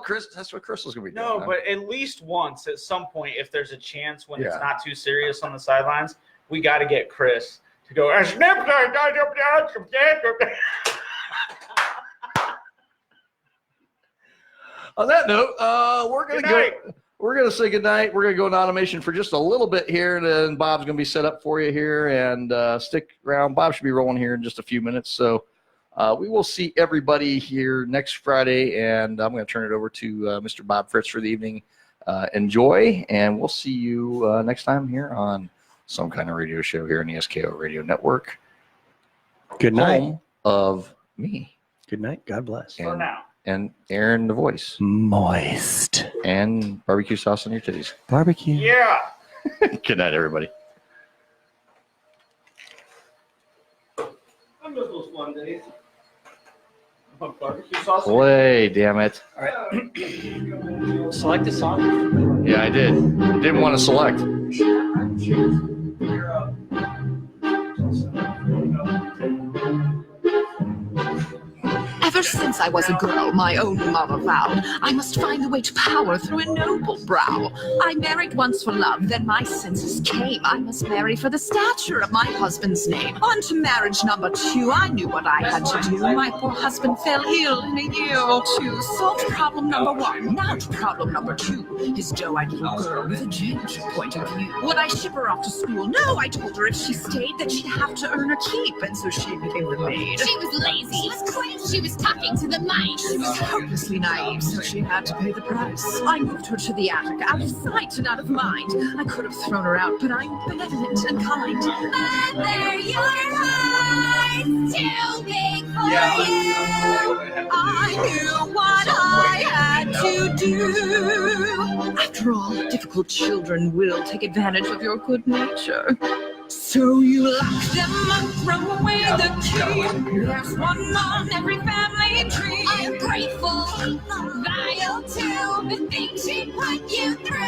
Chris, that's what Chris is gonna be doing. No, huh? but at least once, at some point, if there's a chance when it's Yeah. not too serious on the sidelines, we got to get Chris to go. On that note, we're gonna go. We're gonna say goodnight. We're gonna go in automation for just a little bit here, and then Bob's gonna be set up for you here. And stick around. Bob should be rolling here in just a few minutes. So we will see everybody here next Friday, and I'm gonna turn it over to Mr. Bob Fritz for the evening. Enjoy, and we'll see you next time here on some kind of radio show here on the SKO Radio Network. Good night. Home of me. Good night. God bless. For now. And Aaron the voice. Moist. And barbecue sauce on your titties. Barbecue. Yeah. Good night, everybody. I miss those fun days. Barbecue sauce. Play, damn it. All right. Select a song. Yeah, I did. Didn't want to select. Ever Since I was a girl, my own mother vowed I must find the way to power through a noble brow. I married once for love, then my senses came. I must marry for the stature of my husband's name. On to marriage number 2, I knew what I had to do. My poor husband fell ill in a year or 2. Solved problem number 1, now to problem number 2. His doe-eyed little girl with a ginger point of view. Would I ship her off to school? No, I told her if she stayed that she'd have to earn her keep, and so she became the maid. She was lazy. She was crazy. She was talking to the mice. She was hopelessly naive, so she had to pay the price. I moved her to the attic, out of sight and out of mind. I could have thrown her out, but I'm benevolent and kind. Mother, your heart's too big for you. I knew what I had to do. After all, difficult children will take advantage of your good nature. So you lock them up, throw away the key. There's one on every family tree. Ungrateful, vile too, the things she put you through.